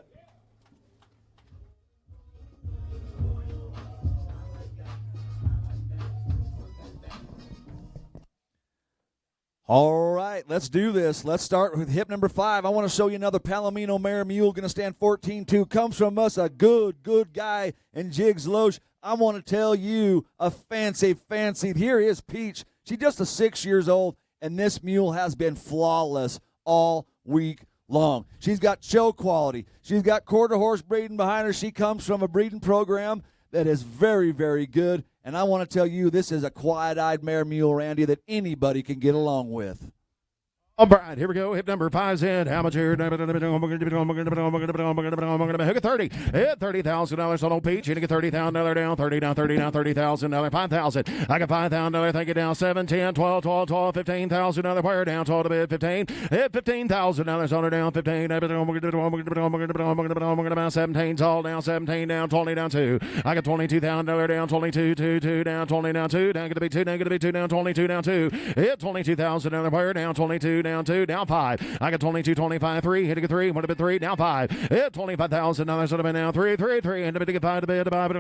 All right, let's do this. Let's start with hip number 5. I want to show you another Palomino mare mule. Going to stand 14-2. Comes from us, a good guy in Jigs Loesch. I want to tell you a fancy. Here is Peach. She's just 6 years old, and this mule has been flawless all week long. She's got show quality. She's got quarter horse breeding behind her. She comes from a breeding program that is very, very good. And I want to tell you, this is a quiet-eyed mare mule, Randy, that anybody can get along with. All right, here we go. Hip number 5's in. How much here? Hook at 30. Hit $30,000 on old Peach. You get $30,000 down, 30 down, $30,000, 5,000. I got $5,000. Thank you down, 7, 10, 12, 12, 12, $15,000. Another player down, 12 to bid, 15. Hit $15,000 on her down, 15. 17's all down, 17 down, 20 down, 2. I got $22,000 down, 22, 2, 2 down, 20 down, 2. Down, get to be 2, down, get to be 2 down, 22 down, 2. Hit $22,000. Another player down, 22 down, 2, down 5. I got 22, 25, 3, hitting a 3, would have been 3, down 5. Hit $25,000, should have been down 3, 3, 3, and to get 5 to bid, 5,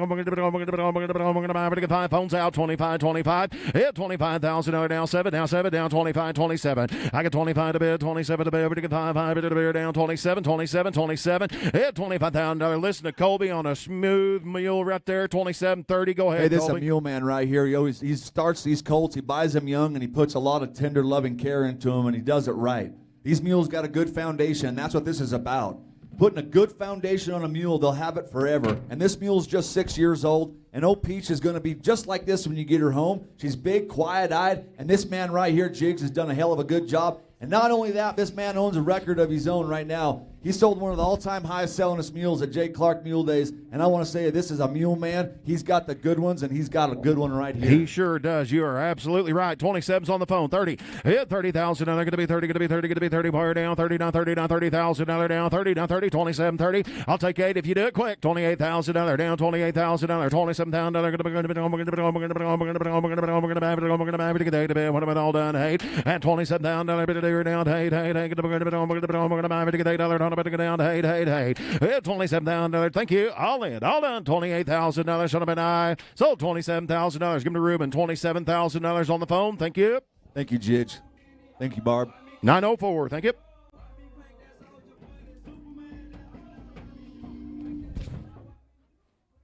5, phones out, 25, 25. Hit $25,000 down 7, down 25, 27. I got 25 to bid, 27 to bid, get 5, 5 to bid, down 27, 27, 27. Hit $25,000. Listen to Colby on a smooth mule right there, 27, 30. Go ahead, Hey, this is Colby. a mule man right here. He starts these colts, he buys them young, and he puts a lot of tender, loving care into them, and he does it right. These mules got a good foundation, and that's what this is about. Putting a good foundation on a mule, they'll have it forever. And this mule's just 6 years old, and old Peach is going to be just like this when you get her home. She's big, quiet-eyed, and this man right here, Jigs, has done a hell of a good job. And not only that, this man owns a record of his own right now. He sold one of the all-time highest sellingest mules at J. Clark Mule Days. And I want to say this is a mule man. He's got the good ones, and he's got a good one right here. He sure does. You are absolutely right. 27's on the phone. 30. Hit $30,000. They're going to be 30, going to be 30, going to be 30. Bar down, 30 down, 30 down, $30,000 down, 30 down, 30, 27, 30. I'll take 8 if you do it quick. $28,000 down, $28,000, $27,000. What about all done? 8 and $27,000 down, 8, 8, 8, $8 down to 8, 8, 8. Hit $27,000. Thank you. All in. All done. $28,000. Should have been I. Sold $27,000. Give him to Ruben. $27,000 on the phone. Thank you. Thank you, Jidge. Thank you, Barb. 904. Thank you.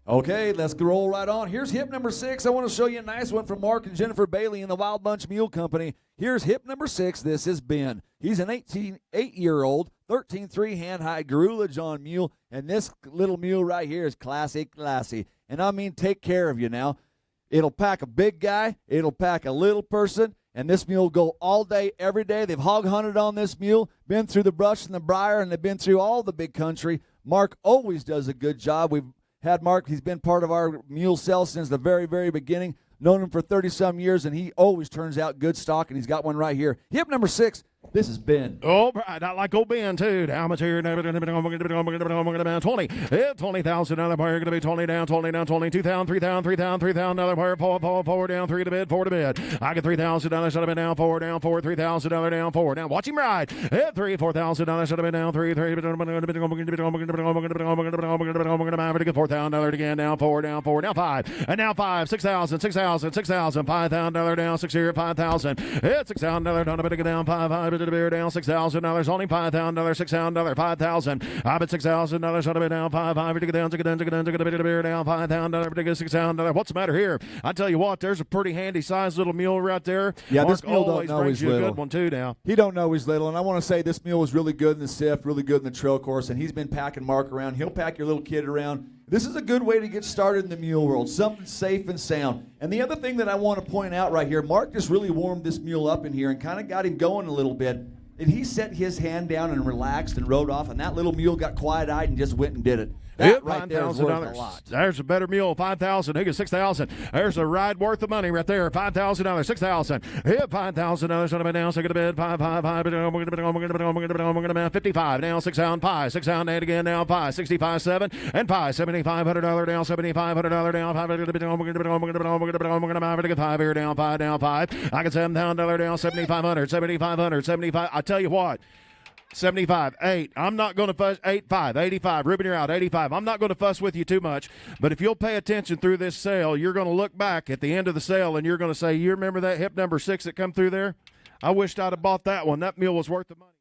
Okay, let's roll right on. Here's hip number 6. I want to show you a nice one from Mark and Jennifer Bailey in the Wild Bunch Mule Company. Here's hip number 6. This is Ben. He's an 8-year-old, 13-3 hand-high Garula John mule, and this little mule right here is classy. And I mean, take care of you now. It'll pack a big guy. It'll pack a little person. And this mule will go all day, every day. They've hog hunted on this mule, been through the brush and the briar, and they've been through all the big country. Mark always does a good job. We've had Mark. He's been part of our mule sale since the very, very beginning. Known him for 30-some years, and he always turns out good stock, and he's got one right here. Hip number 6, this is Ben. All right, I like old Ben too. How much here? 20. Yeah, 20,000. Another player going to be 20 down, 20 down, 22 down, 3 down, 3 down, 3 down. Another player, 4 down, 3 to bid, 4 to bid. I get $3,000. Should have been down, 4 down, 4, $3,000 down, 4. Now watch him ride. Yeah, $4,000. Should have been down, 3, 3. $4,000 again, down, 4, down, 4, now 5, and now 5, 6,000, 6,000, 6,000, $5,000 down, 6 here, 5,000. Yeah, $6,000 down, a bit down, 5 to the beer down, $6,000, only $5,000, $6,000, 5,000. I bet $6,000 should have been down, 5 to get down, to the beer down, $5,000, to get $6,000. What's the matter here? I tell you what, there's a pretty handy sized little mule right there. Yeah, Mark this mule don't always know brings he's you a little. good one too now. He don't know he's little, and I want to say this mule was really good in the sift, really good in the trail course, and he's been packing Mark around. He'll pack your little kid around. This is a good way to get started in the mule world, something safe and sound. And the other thing that I want to point out right here, Mark just really warmed this mule up in here and kind of got him going a little bit. And he set his hand down and relaxed and rode off, and that little mule got quiet-eyed and just went and did it. That right there is worth a lot. There's a better mule, 5,000. He gets 6,000. There's a ride worth of money right there, $5,000, 6,000. Yeah, $5,000. Should have been down, 6 to bid, 5, 55 now, 6,000, 5, 6,000, 8 again now, 5, 65, 7, and 5, $7,500 down, $7,500 down, 5 here down, 5 down, 5. I get $7,000 down, 7,500, 7,500, 75. I tell you what. 75, 8. I'm not going to fuss. 85, 85. Ruben, you're out. 85. I'm not going to fuss with you too much, but if you'll pay attention through this sale, you're going to look back at the end of the sale and you're going to say, you remember that hip number 6 that come through there? I wished I'd have bought that one. That mule was worth the money.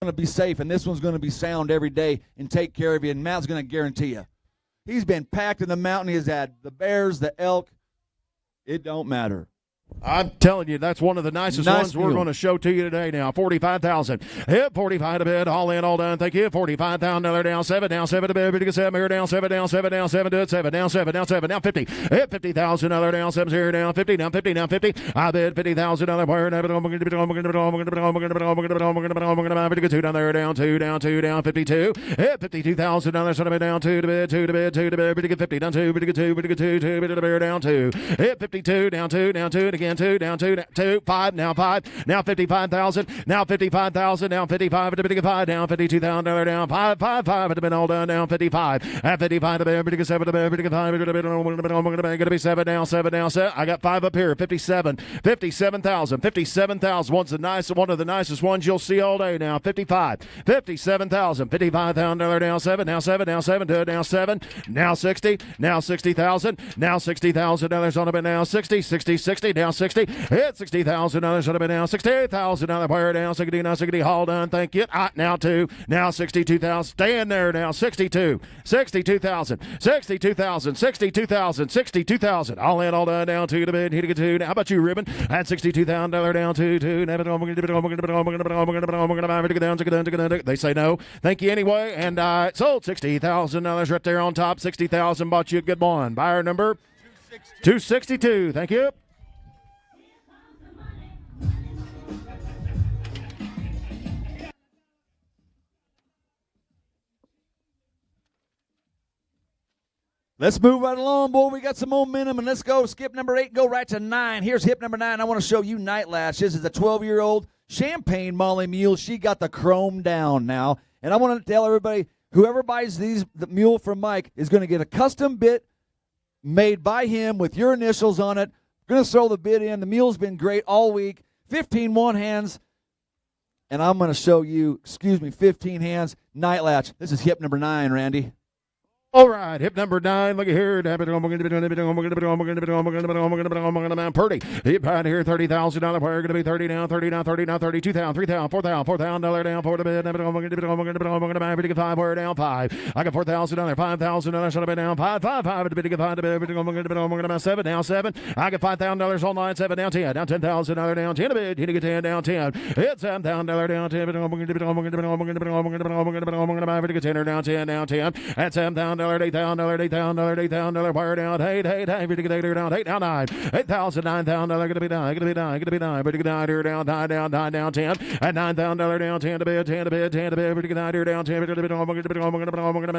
going to be safe, and this one's going to be sound every day and take care of you, and Matt's going to guarantee you. He's been packed in the mountain. He's had the bears, the elk. It don't matter. I'm telling you, that's one of the nicest ones we're going to show to you today now. 45,000. Hit 45 to bid. All in, all done. Thank you. 45,000. Down 7 to bid. Bid to 7 here. Down 7 to it. 7 down 50. Hit 50,000. Down 7 here. Down 50. Down 50. Down 50. I bid 50,000. Where? Down there. Down 2. Down 52. Hit 52,000. Down 2 to bid. 2 to bid. 50. Down 2. 2 down 2. Hit 52. Down 2 again. 2 down 2 5 now 55,000 now 55,000 down 55 at the beginning of 5 down 52,000 down 5 at the been all done down 55 at 55 to the 7 to the 5 going to be 7 down 7 I got 5 up here 57,000 one's one of the nicest ones you'll see all day now 57,000 down 7 now 7 to down 7 now 60,000 now 60,000 dollars on a bit now 60 down 60 hit 60,000 dollars on a bit now 68,000 dollars wire down 60 now 60 all done thank you now 2 now 62,000 staying there now 62,000 all in all done down 2 to bid hit 2 how about you Ribbon at 62,000 down 2 they say no thank you anyway and sold $60,000 right there on top 60,000 bought you a good one buyer number 262 thank you. Let's move right along, boy. We got some momentum, and let's go. Skip number 8, go right to 9. Here's hip number 9. I want to show you Night Latch. This is a 12-year-old Champagne Molly mule. She got the chrome down now. And I want to tell everybody, whoever buys the mule from Mike is going to get a custom bit made by him with your initials on it. Going to throw the bid in. The mule's been great all week. 15 one-hands. And I'm going to show you, 15 hands, Night Latch. This is hip number 9, Randy. All right, hip number 9. Look at here. Purdy. Hip right here, $30,000. Where going to be 30 down, 32,000, 3,000, 4,000, $4,000 down for the bid. 5 where down 5. I got $4,000, $5,000 on the bid down 5 at the bid. 7 down 7. I got $5,000 online. 7 down 10. Down $10,000 down 10 a bid. Hitting 10 down 10. Hit $7,000 down 10. Down 10 down 10. At $7,000. $8,000 wire down 8 down 8 down 9 $8,000 $9,000 gonna be 9 but you can here down 9 down 10 at $9,000 down 10 to bid but you can here down 10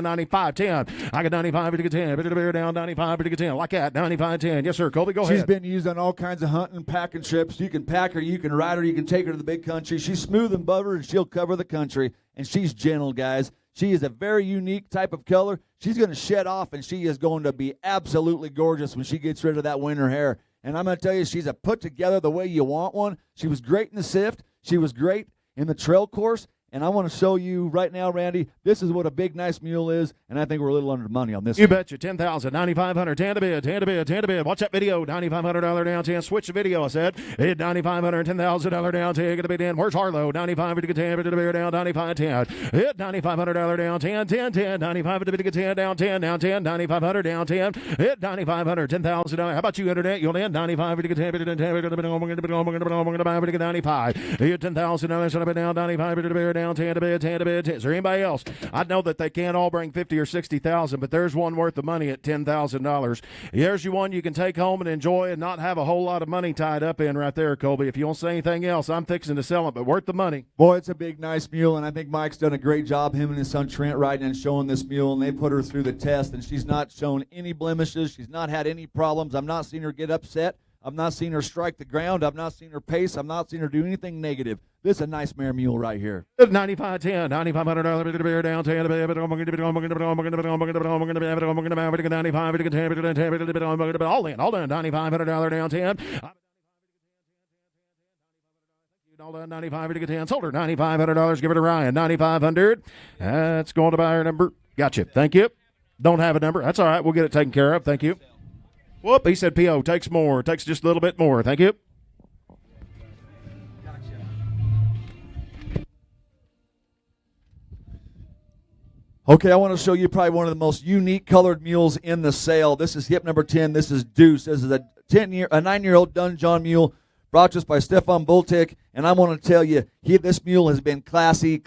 95 10 I got 95 but you can 10 but you down 95 but you can 10 like that 95 10 yes sir Colby go ahead. She's been used on all kinds of hunting and packing trips. You can pack her, you can ride her, you can take her to the big country. She's smooth and butter and she'll cover the country, and she's gentle, guys. She is a very unique type of color. She's going to shed off, and she is going to be absolutely gorgeous when she gets rid of that winter hair. And I'm going to tell you, she's a put together the way you want one. She was great in the sift. She was great in the trail course. And I want to show you right now, Randy, this is what a big, nice mule is, and I think we're a little under money on this. You betcha. 10,000, 9,500, 10 to bid. Watch that video. $9,500 down 10. Switch the video, I said. Hit $9,500, $10,000 down 10. Going to be 10. Where's Harlow? 95 to get 10. To the beer down 95 10. Hit $9,500 down 10. 95 to get 10 down 10. Down 10. 9,500 down 10. Hit $9,500, $10,000. How about you, internet? You'll end 95 to get 10. 95. Hit $10,000 down 95 to the beer down 10 to bid. Is there anybody else? I know that they can't all bring 50 or 60,000, but there's one worth of money at $10,000. Here's you one you can take home and enjoy and not have a whole lot of money tied up in right there, Colby. If you don't say anything else, I'm fixing to sell it, but worth the money. Boy, it's a big, nice mule, and I think Mike's done a great job, him and his son Trent, riding and showing this mule, and they put her through the test, and she's not shown any blemishes. She's not had any problems. I've not seen her get upset. I've not seen her strike the ground. I've not seen her pace. I've not seen her do anything negative. This is a nice mare mule right here. 95 10, $9,500 beer down 10 all in, all done, $9,500 down 10. All done, 95 to get 10. Sold her $9,500. Give it to Ryan. 9,500. That's going to buyer number. Gotcha. Thank you. Don't have a number. That's all right. We'll get it taken care of. Thank you. Whoop, he said P.O. takes more. Takes just a little bit more. Thank you. Okay, I want to show you probably one of the most unique colored mules in the sale. This is hip number 10. This is Deuce. This is a 9-year-old Dun John mule brought to us by Stefan Bultic. And I want to tell you, this mule has been classy,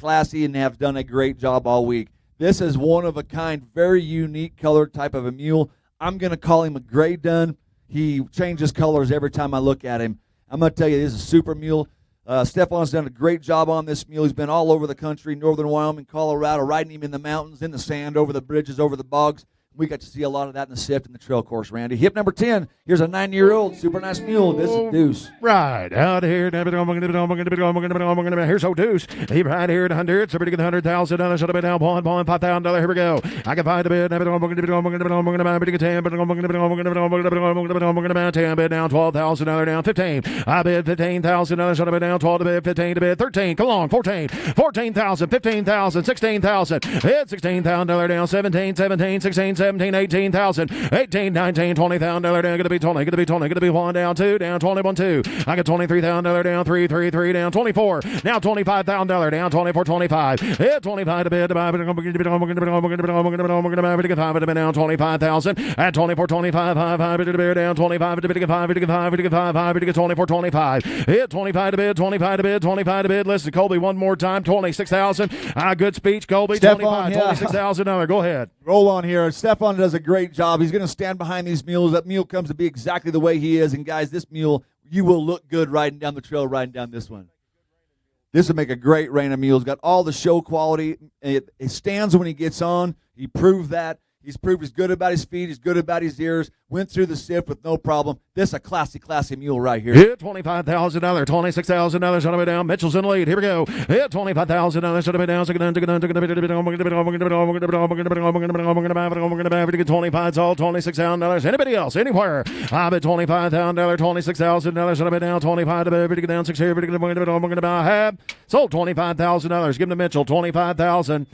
and have done a great job all week. This is one of a kind, very unique colored type of a mule. I'm going to call him a gray dun. He changes colors every time I look at him. I'm going to tell you, this is a super mule. Stefan's done a great job on this mule. He's been all over the country, northern Wyoming, Colorado, riding him in the mountains, in the sand, over the bridges, over the bogs. We got to see a lot of that in the Sift and the trail course, Randy. Hip number 10, here's a 9-year-old, super nice mule. This is Deuce. Right out here. Here's old Deuce. He right here at 100. Somebody get $100,000. Should have been down $5,000. Here we go. I can find a bid. 10 bid down $12,000 down 15. I bid $15,000. Should have been down 12 to bid 15 to bid 13. Come on, 14. 14,000, 15,000, 16,000. Hit $16,000 down 17, 16, 17, 18,000, 18, 19, $20,000 down, gonna be 20, gonna be 1 down 2, down 21, 2. I got $23,000 down 3, down 24. Now $25,000 down 24, 25. Hit 25 to bid, down 25,000 at 24, 25, 5 to bid down 25 to bid 5 to 5 to 5 to 24, 25. Hit 25 to bid, 25 to bid, 25 to bid. Listen, Colby, one more time, 26,000. Good speech, Colby. Stefan, 25, $26,000. Go ahead. Roll on here. Stefan does a great job. He's going to stand behind these mules. That mule comes to be exactly the way he is. And, guys, this mule, you will look good riding down the trail, riding down this one. This would make a great rein of mules. Got all the show quality. It stands when he gets on. He proved that. He's proved he's good about his feet. He's good about his ears. Went through the Sift with no problem. This is a classy mule right here. Hit $25,000, $26,000 should have been down. Mitchell's in the lead. Here we go. Hit $25,000 should have been down. 25 all $26,000. Anybody else? Anywhere? I bet $25,000, $26,000 should have been down. 25 to bid down 6 here. Sold $25,000. Give him to Mitchell. 25,000.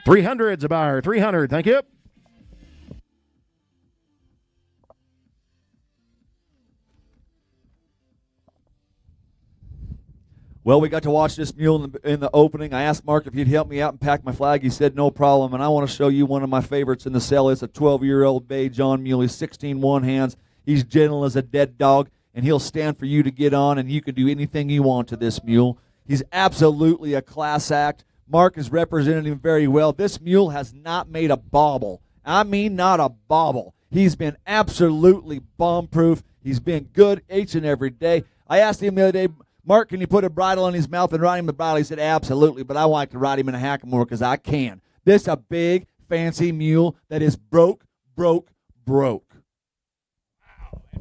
300's a buyer. 300. Thank you. Well, we got to watch this mule in the opening. I asked Mark if he'd help me out and pack my flag. He said no problem, and I want to show you one of my favorites in the sale. It's a 12-year-old bay John mule. He's 16 one hands. He's gentle as a dead dog, and he'll stand for you to get on, and you can do anything you want to this mule. He's absolutely a class act. Mark has represented him very well. This mule has not made a bobble. I mean, not a bobble. He's been absolutely bomb-proof. He's been good each and every day. I asked him the other day, Mark, can you put a bridle on his mouth and ride him the bridle? He said, absolutely, but I like to ride him in a hackamore because I can. This is a big, fancy mule that is broke.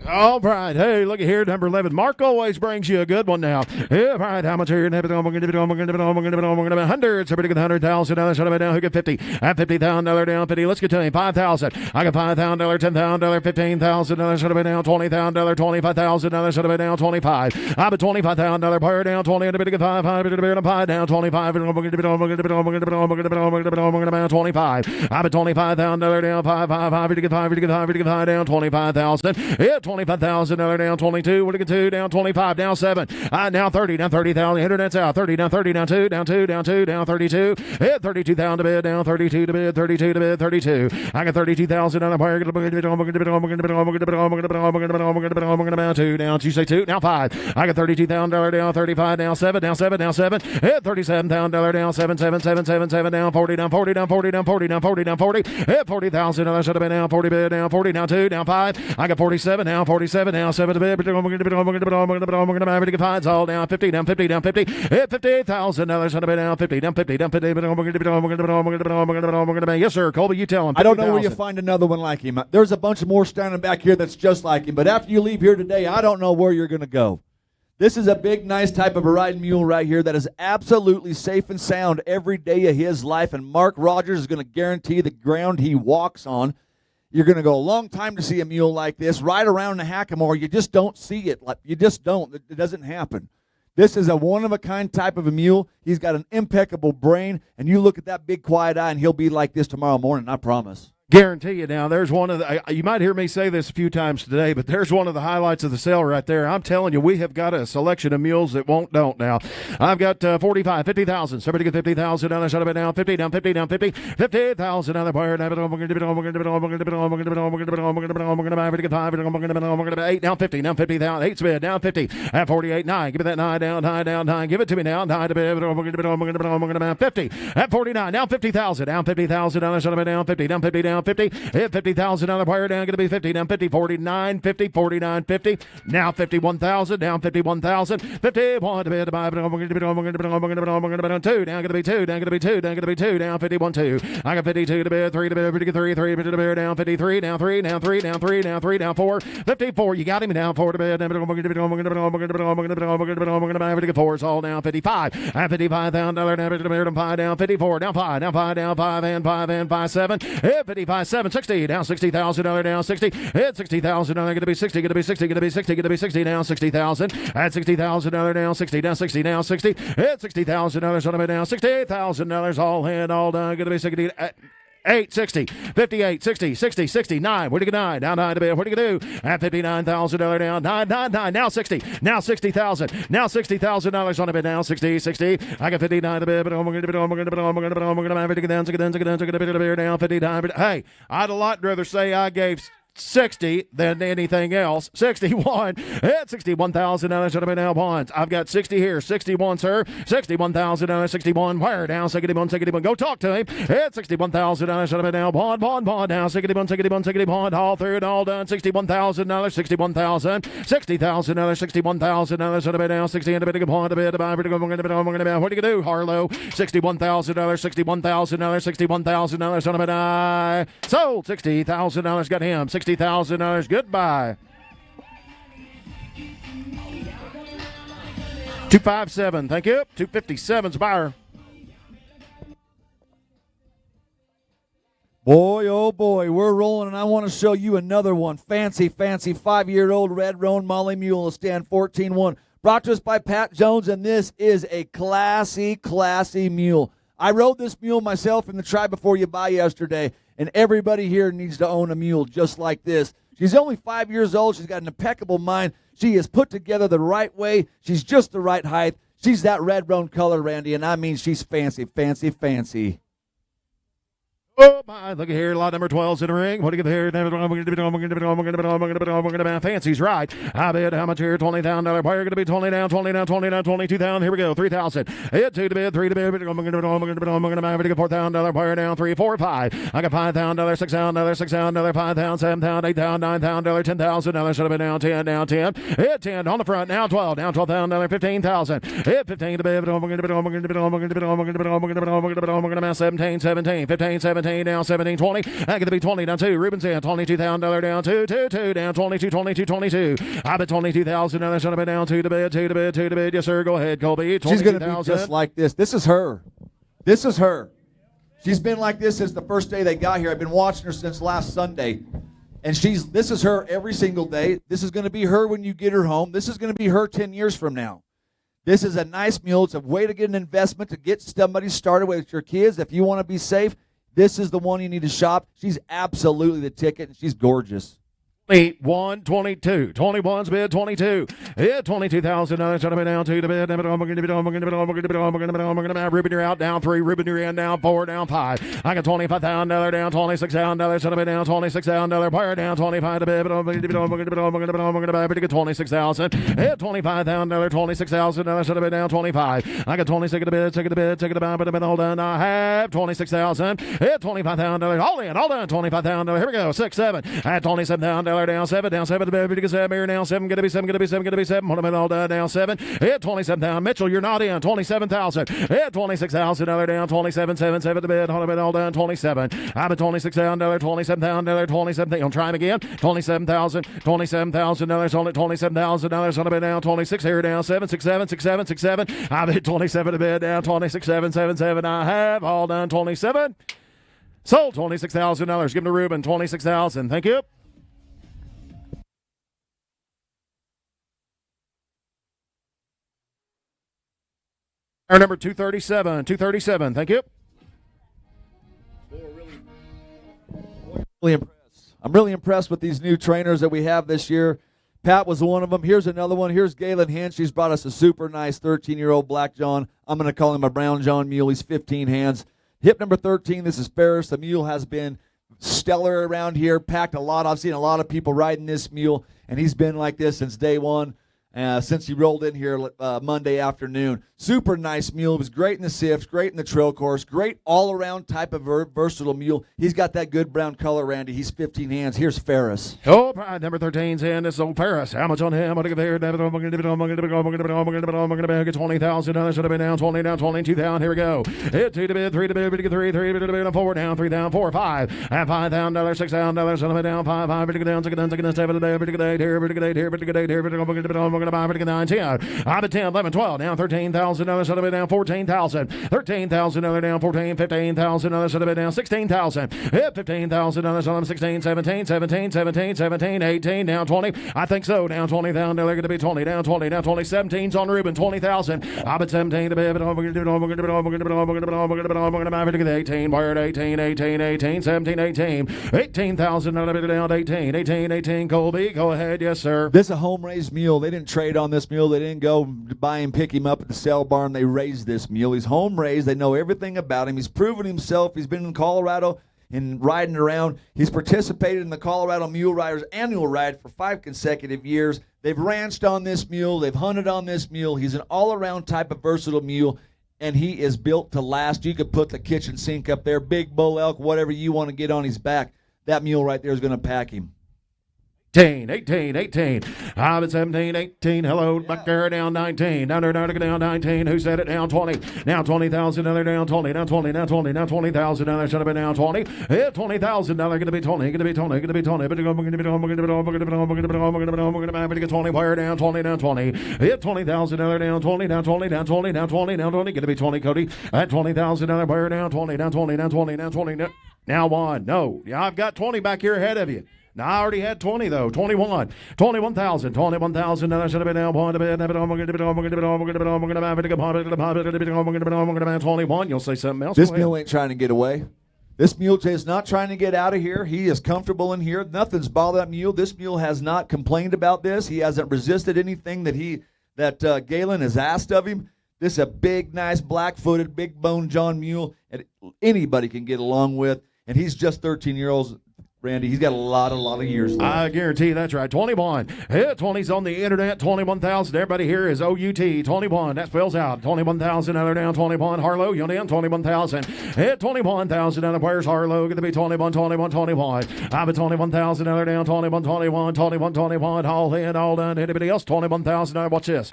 All right. Hey, look at here, number 11. Mark always brings you a good one now. Yeah, all right. How much here? $100. Somebody get $100,000. Shut up down. Who get 50? At $50,000 down 50. Let's get to him. 5,000. I got $5,000, $10,000, $15,000. Shut up down. $20,000, $25,000. Shut up down. 25. I bet $25,000 player down 20. And a bit of 5 down 25. 25. I bet $25,000 down 5 down 25,000. Yeah. $25,000 down 22. What do you get 2 down 25 down 7. Now 30 down 30,000. Hit that's out. 30 down 30 down 2 down 2 down 2 down 32. Hit 32,000 to bid down 32 to bid 32 to bid 32. I got 32,000 on a player. 2 down. You say 2 now 5. I got $32,000 down 35 down 7 down 7 down 7. Hit $37,000 down 7 7 7 7 7 down 40 down 40 down 40 down 40 down 40 down 40. Hit $40,000 should have been down 40 bid down 40 down 2 down 5. I got 47 now 47 now 7 to bid. It's all down 50 down 50 down 50. Hit $58,000 should have been down 50 down 50 down 50. Yes, sir. Colby, you tell him. I don't know where you find another one like him. There's a bunch of more standing back here that's just like him. But after you leave here today, I don't know where you're going to go. This is a big, nice type of a riding mule right here that is absolutely safe and sound every day of his life. And Mark Rogers is going to guarantee the ground he walks on. You're going to go a long time to see a mule like this ride around in a hackamore. You just don't see it. You just don't. It doesn't happen. This is a one-of-a-kind type of a mule. He's got an impeccable brain, and you look at that big, quiet eye, and he'll be like this tomorrow morning, I promise. Guarantee you now, there's one of the, you might hear me say this a few times today, but there's one of the highlights of the sale right there. I'm telling you, we have got a selection of mules that don't now. I've got 45, 50,000. Somebody get 50,000 down. Shut up down 50, down 50, down 50, 50,000 down the buyer. We're going to get 8 down 50, down 50,000. 8 bid down 50 at 48, 9. Give me that 9 down, 9 down, 9. Give it to me now. 9 to bid. 50 at 49, down 50,000, down 50,000 down. Shut up down 50, down 50, down 50, hit 50,000 on the wire, down, going to be 50, down 50, 49, 50, 49, 50, now 51,000, down 51,000, 51 to bid, we're going to be 2, down, going to be 2, down, going to be 2, down, going to be 2, down 51, 2, I got 52 to bid, 3 to bid, 53, 3 to bid, down 53, down 3, down 3, down 3, down 3, down 4, 54, you got him, down 4 to bid, 4 is all down 55, at 55,000, down 5, down 54, down 5, down 5, down 5, and 5, and 5, 7, hit 55, 7, 60, down 60,000, down 60, hit 60,000, going to be 60, going to be 60, going to be 60, going to be 60, down 60,000, at 60,000, down 60, down 60, down 60, hit 60,000, down $60,000, all in, all done, going to be 60, 8, 60, 58, 60, 60, 69. Where'd you get 9? Down 9 to bid. What'd you do? At $59,000 down. 9, 9, 9. Now 60. Now 60,000. Now $60,000 on a bid. Now 60, 60. I got 59 to bid, but I'm going to down 59. Hey, I'd a lot rather say I gave 60 than anything else. 61 at $61,000 should have been now bonds. I've got 60 here. 61, sir. $61,000. 61. Where down? 61. Go talk to him. At $61,000 should have been now bond. Now 61. All through and all done. $61,000. 61,000. $60,000. $61,000 should have been now 60 and a bit of bond. What do you do, Harlow? $61,000. $61,000. $61,000 should have been sold. $60,000 got him. $60,000. Goodbye. 257. Thank you. 257's buyer. Boy, oh boy, we're rolling, and I want to show you another one. Fancy 5-year-old red roan Molly mule, a stand 14-1. Brought to us by Pat Jones, and this is a classy mule. I rode this mule myself in the Try Before You Buy yesterday, and everybody here needs to own a mule just like this. She's only 5 years old. She's got an impeccable mind. She is put together the right way. She's just the right height. She's that red roan color, Randy, and I mean she's fancy. Oh, my. Look at here. Lot number 12's in the ring. What do you get here? Fancy's right. I bid how much here? $20,000. Buyer going to be 20 down, 20 down, 20 down, 22,000. Here we go. 3,000. Hit 2 to bid, 3 to bid. $4,000. Buyer down, 3, 4, 5. I got $5,000, $6,000, $6,000, $5,000, $7,000, $8,000, $9,000, $10,000. Should have been down 10, down 10. Hit 10 on the front. Now 12, down $12,000, $15,000. Hit 15 to bid. 17, 17, 15, 17. Down 17, 20. That going to be 20 down 2. Ruben's in. $22,000 down 2, 2, 2 down 22, 22, 22. I bet $22,000 should have been down 2 to bid, 2 to bid, 2 to bid. Yes, sir. Go ahead, Colby. She's going to be just like this. This is her. She's been like this since the first day they got here. I've been watching her since last Sunday. And this is her every single day. This is going to be her when you get her home. This is going to be her 10 years from now. This is a nice mule. It's a way to get an investment, to get somebody started with your kids. If you want to be safe, this is the one you need to shop. She's absolutely the ticket, and she's gorgeous. 8, 1, 22. 21's bid, 22. Hit $22,000. Should have been down 2 to bid. Ruben, you're out, down 3. Ruben, you're in, down 4, down 5. I got $25,000 down, $26,000. Should have been down $26,000. Buyer down 25 to bid. $26,000. Hit $25,000. $26,000. Should have been down 25. I got 26 to bid. Take it to bid. All done. I have $26,000. Hit $25,000. All in, all done. $25,000. Here we go. 6, 7. At $27,000. Down 7 to bid. 7 here now. 7 going to be 7. One of them all done. Down 7. Hit $27,000. Mitchell, you're not in. $27,000. Hit $26,000 down. 27, 7 to bid. One of them all done. 27. I'm at $26,000. $27,000. 27. I'll try him again. $27,000. $27,000 on it. $27,000 on a bid down. 26 here down. 7, 6, 7, 6, 7, 6, 7. I'm at 27 to bid down. 26, 7, 7, 7. I have all done. 27. Sold $26,000. Give him to Ruben. 26,000. Thank you. Our number 237. 237. Thank you. Boy, I'm really impressed with these new trainers that we have this year. Pat was one of them. Here's another one. Here's Galen Hinch. She's brought us a super nice 13-year-old Black John. I'm going to call him a Brown John Mule. He's 15 hands. Hip number 13, this is Ferris. The mule has been stellar around here, packed a lot. I've seen a lot of people riding this mule, and he's been like this since day one, since he rolled in here Monday afternoon. Super nice mule. It was great in the sifts, great in the trail course, great all-around type of versatile mule. He's got that good brown color, Randy. He's 15 hands. Here's Ferris. Oh, pride number 13's in. This is old Ferris. How much on him? I'm going to give here. I'm going to get $20,000. Should have been down 20, down 22 down. Here we go. Hit 2 to bid, 3 to bid, 3 to bid, 4 down, 3 down, 4, 5. At $5,000, $6,000. Should have been down 5, 5, down, 6, down, 7, 7, here, buy 9, 10. I'm at 10, 11, 12, down $13,000. Should have been down 14,000. $13,000 down 14, $15,000. Should have been down 16,000. Hit $15,000. 16, 17, 17, 17, 17, 18, down 20. I think so. Down $20,000. They're going to be 20, down 20, down 20. 17's on Ruben, 20,000. I'm at 17 to bid. We're going to buy 18. Wired 18, 18, 18, 17, 18. $18,000 down 18, 18, 18. Colby, go ahead. Yes, sir. This is a home-raised mule. They didn't trade on this mule. They didn't go buy him, pick him up at the sale barn. They raised this mule. He's home-raised. They know everything about him. He's proven himself. He's been in Colorado and riding around. He's participated in the Colorado Mule Riders annual ride for 5 consecutive years. They've ranched on this mule. They've hunted on this mule. He's an all-around type of versatile mule, and he is built to last. You could put the kitchen sink up there, big bull elk, whatever you want to get on his back. That mule right there is going to pack him. 18, 18, 18. I'm at 17, 18. Hello, back there down 19. Down there, down 19. Who said it? Down 20. Now 20,000. Down 20. Down 20. Down 20. Down 20,000. Should have been down 20. Hit 20,000. Now they're going to be 20. Going to be 20. Going to be 20. But we're going to be 20. Wire down 20. Down 20. Hit 20,000. Down 20. Down 20. Down 20. Down 20. Down 20. Going to be 20. Cody at 20,000. Wire down 20. Down 20. Down 20. Down 20. Now 1. No. Yeah, I've got 20 back here ahead of you. Now, I already had 20, though. 21. 21,000. 21,000. I should have been down 1 to bid. 21. You'll say something else. This mule ain't trying to get away. This mule is not trying to get out of here. He is comfortable in here. Nothing's bothered that mule. This mule has not complained about this. He hasn't resisted anything that Galen has asked of him. This is a big, nice, black-footed, big-boned John mule that anybody can get along with, and he's just 13-year-olds. Randy, he's got a lot of years left. I guarantee that's right. 21. Hit 20's on the internet. 21,000. Everybody here is OUT. 21. That spells out. 21,000. Now they're down 21. Harlow, you're down 21,000. Hit 21,000. Now where's Harlow? Going to be 21, 21, 21. I'm at 21,000. Now they're down 21, 21, 21, 21. All in, all done. Anybody else? 21,000. Now watch this.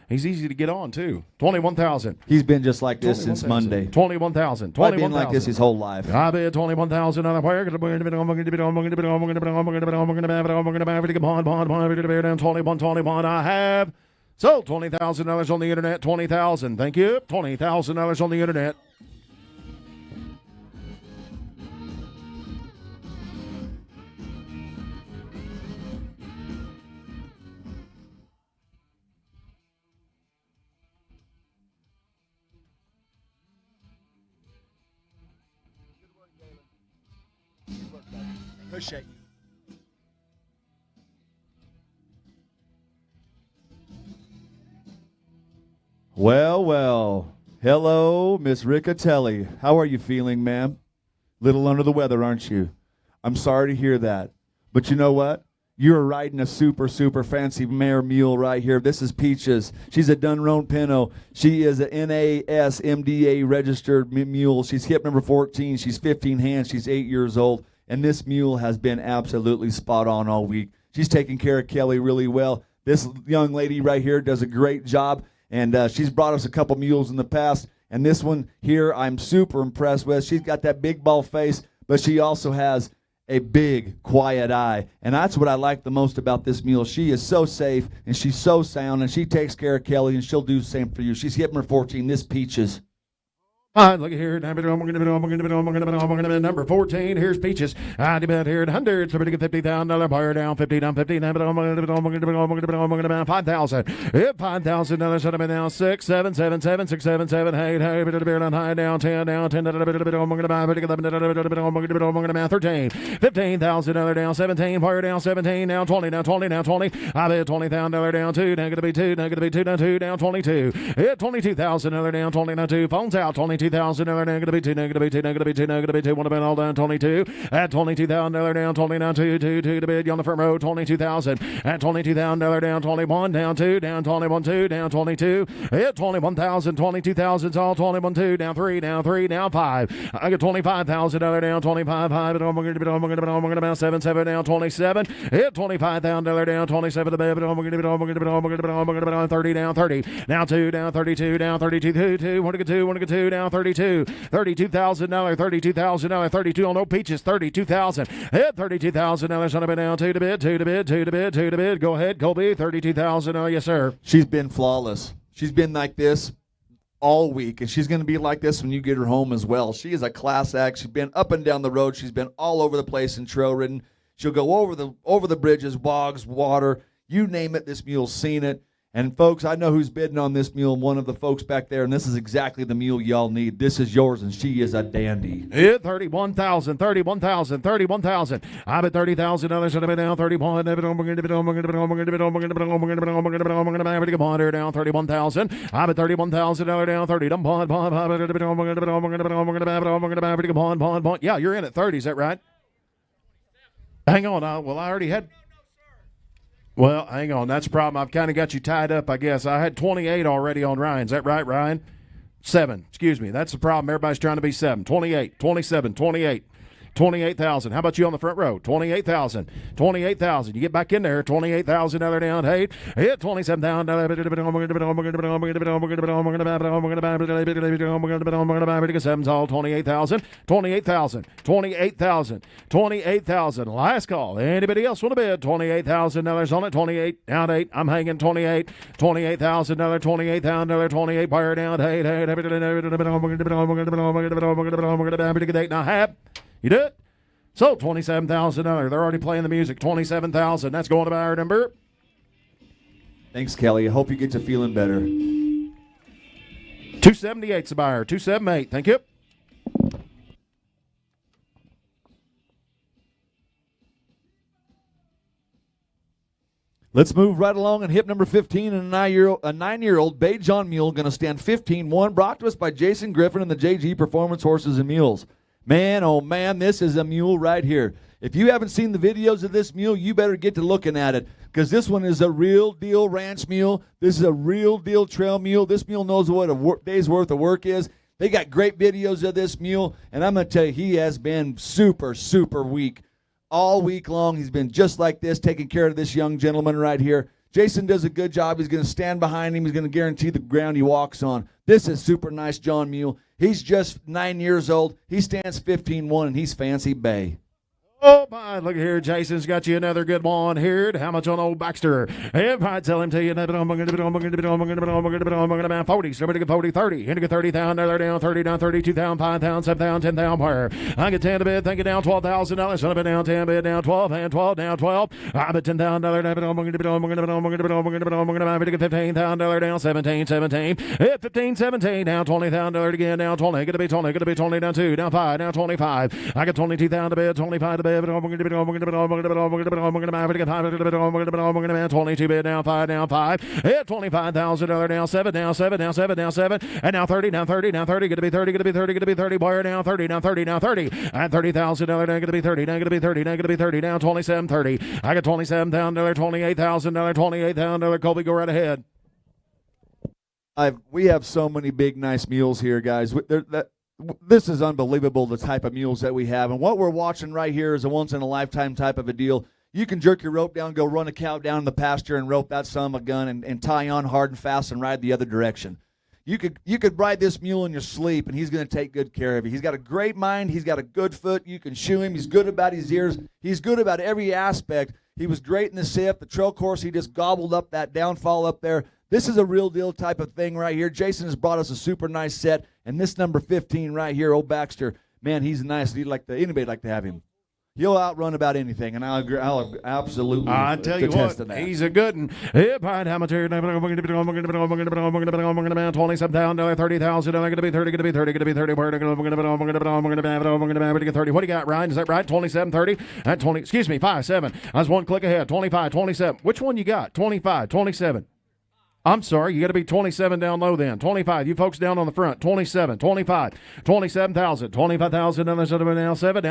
He's easy to get on, too. 21,000. He's been just like this since Monday. 21,000. I've been like this his whole life. I bid 21,000 on the wire. Down 21, 21. I have sold $20,000 on the internet. 20,000. Thank you. $20,000 on the internet. Appreciate you. Well. Hello, Miss Riccatelli. How are you feeling, ma'am? Little under the weather, aren't you? I'm sorry to hear that. But you know what? You're riding a super fancy mare mule right here. This is Peaches. She's a Dunroan Pinto. She is a NAS MDA registered mule. She's hip number 14. She's 15 hands. She's 8 years old. And this mule has been absolutely spot on all week. She's taking care of Kelly really well. This young lady right here does a great job, and she's brought us a couple mules in the past. And this one here I'm super impressed with. She's got that big ball face, but she also has a big, quiet eye. And that's what I like the most about this mule. She is so safe, and she's so sound, and she takes care of Kelly, and she'll do the same for you. She's hip number 14. This Peaches. Look here. Number 14. Here's Peaches. I debate here at hundreds. Somebody get $50,000 buyer down. 50 down. 50. 5,000. $5,000. Shut up down. 6, 7, 7, 7, 6, 7, 7, 8, 8, bit of beer on high down. 10 down. 10. 13. $15,000 down. 17. Buyer down. 17 down. 20 down. 20 down. 20. I bet $20,000 down. 2. Negative 2. Negative 2 down. 2 down. 22. $22,000 down. 20 down. 2. Phones out. 22,000 negative 2, negative 2, negative 2, negative 2. One about all down 22. At $22,000 down 20 down 2 to the bid on the front row 22,000. At $22,000 down 21 down 2 down 21 2 down 22. At 21,000 22,000's all 21 2 down 3 down 3 down 5. I got $25,000 down 25 5. I'm going to be 7 7 down 27. At $25,000 down 27 the bid. I'm going to be 30 down 30. Now 2 down 32 down 32 2 want to get 2 down 32. $32,000, $32,000, 32 on no peaches, $32,000. Hit $32,000. Son of a down 2 to bid, 2 to bid, 2 to bid, 2 to bid. Go ahead, Colby. $32,000. Yes, sir. She's been flawless. She's been like this all week, and she's going to be like this when you get her home as well. She is a class act. She's been up and down the road. She's been all over the place and trail ridden. She'll go over the bridges, bogs, water, you name it. This mule's seen it. And, folks, I know who's bidding on this mule, one of the folks back there, and this is exactly the mule y'all need. This is yours, and she is a dandy. Hit 31,000, 31,000, 31,000. I bet $30,000 should have been down 31. Down 31,000. I bet $31,000 down 30. Yeah, you're in at 30. Is that right? Hang on. Well, I already had. Well, hang on. That's a problem. I've kind of got you tied up, I guess. I had 28 already on Ryan. Is that right, Ryan? 7. Excuse me. That's the problem. Everybody's trying to be 7. 28, 27, 28. 28,000. How about you on the front row? 28,000. 28,000. You get back in there. $28,000 down. Hey, hit $27,000. Seven's all 28,000. 28,000. 28,000. 28,000. Last call. Anybody else want to bid? $28,000 on it. 28 down 8. I'm hanging 28. $28,000. $28,000. 28 buyer down 8. Now have. You do it? So $27,000. They're already playing the music. $27,000. That's going to buyer number. Thanks, Kelly. I hope you get to feeling better. 278's the buyer. 278. Thank you. Let's move right along and hip number 15 and a 9-year-old Bay John mule going to stand 15-1, brought to us by Jason Griffin and the JG Performance Horses and Mules. Man, oh man, this is a mule right here. If you haven't seen the videos of this mule, you better get to looking at it, because this one is a real deal ranch mule. This is a real deal trail mule. This mule knows what a day's worth of work is. They got great videos of this mule, and I'm going to tell you, he has been super, super weak. All week long, he's been just like this, taking care of this young gentleman right here. Jason does a good job. He's going to stand behind him. He's going to guarantee the ground he walks on. This is super nice John Mule. He's just 9 years old. He stands 15-1, and he's Fancy Bay. Oh, my. Look here. Jason's got you another good one here. How much on old Baxter? If I tell him to you, 40, somebody get 40, 30. Into get 30,000, down 30, down 32,000, 5,000, 7,000, 10,000 where? I get 10 to bid, think it down $12,000. Son of it down 10 bid, down 12, and 12, down 12. I bet $10,000, get $15,000 down 17, 17. Hit 15, 17, down $20,000 again, down 20. Gonna be 20, gonna be 20, down 2, down 5, down 25. I get 22,000 to bid, 25 to bid. 22 bid down 5 down 5. Hit $25,000 down 7 down 7 down 7 down 7 and now 30 down 30 down 30 gonna be 30 gonna be 30 gonna be 30 buyer down 30 down 30 down 30 and $30,000 down gonna be 30 down gonna be 30 down gonna be 30 down 27 30. I got $27,000 $28,000 $28,000. Colby, go right ahead. We have so many big nice mules here, guys. This is unbelievable, the type of mules that we have. And what we're watching right here is a once-in-a-lifetime type of a deal. You can jerk your rope down, go run a cow down in the pasture and rope that son of a gun and tie on hard and fast and ride the other direction. You could ride this mule in your sleep, and he's going to take good care of you. He's got a great mind. He's got a good foot. You can shoe him. He's good about his ears. He's good about every aspect. He was great in the SIF. The trail course, he just gobbled up that downfall up there. This is a real deal type of thing right here. Jason has brought us a super nice set, and this number 15 right here, old Baxter, man, he's nice. Anybody'd like to have him. He'll outrun about anything, and I'll absolutely I tell you attest what, to that. he's a good one. Hip high, how much here? 27 down, $30,000. Going to be 30. Going to be 30. Going to be 30. We're going to 30. What do you got, Ryan? Is that right? 27, 30. At 20. Excuse me, 5, 7. I was one click ahead. 25, 27. Which one you got? 25, 27. I'm sorry, you got to be 27 down low then. 25, you folks down on the front. 27, 25, 27,000, 25,000, now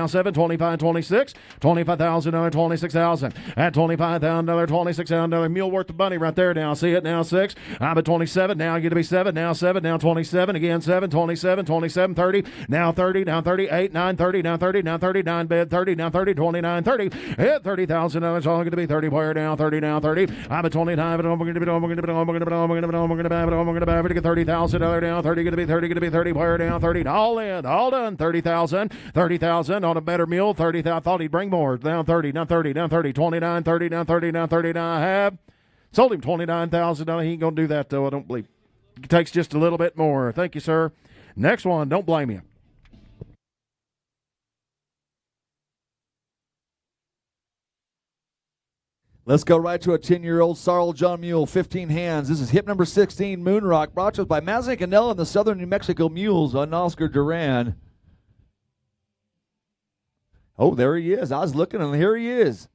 7, 25, 26, 25,000, 26,000. At 25,000, $26,000 mule worth of money right there now. See it now, 6. I'm at 27, now you got to be 7, now 7, now 27, again 7, 27, 27, 30, now 30, now 38, 9, 30, now 30, now 39, bed 30, now 30, 29, 30. At $30,000, all going to be 30, where now 30, now 30. I'm at 29, I'm going to be $30,000 down, 30 going to be 30, where down 30, all in, all done, 30,000 on a better mule, 30,000. I thought he'd bring more, down 30, down 30, down 30, 29, 30, down 30, down 30, now I have sold him $29,000. He ain't gonna do that though, I don't believe. It takes just a little bit more. Thank you, sir. Next one, don't blame you. Let's go right to a 10-year-old Sarl John Mule, 15 hands. This is hip number 16, Moonrock, brought to us by Mazza Canella and the Southern New Mexico Mules on Oscar Duran. Oh, there he is. I was looking, and here he is.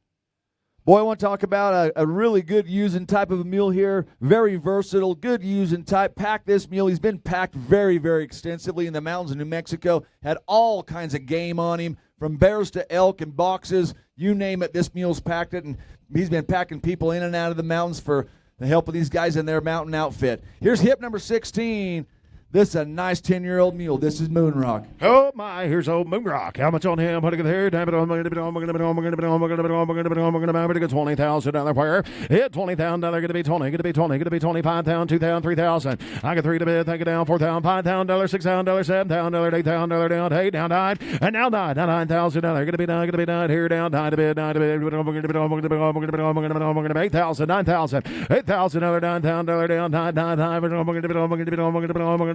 Boy, I want to talk about a really good using type of a mule here. Very versatile, good using type. Pack this mule. He's been packed very, very extensively in the mountains of New Mexico. Had all kinds of game on him, from bears to elk and boxes. You name it, this mule's packed it, and he's been packing people in and out of the mountains for the help of these guys in their mountain outfit. Here's hip number 16. This is a nice 10-year-old mule. This is Moonrock. Oh my, here's old Moonrock. How much on him? What do you get here? Damn it, I'm going to be $20,000 where? Hit $20,000, going to be 20, going to be 20, going to be 25,000, 2,000, 3,000. I got 3 to bid, take it down, 4,000, $5,000, $6,000, $7,000, $8,000 down, 8 down 9, and now 9, now $9,000. Going to be 9, going to be 9 here down, 9 to bid, 9 to bid. $8,000, 9,000, $8,000, $9,000 down, 9, 9, 9.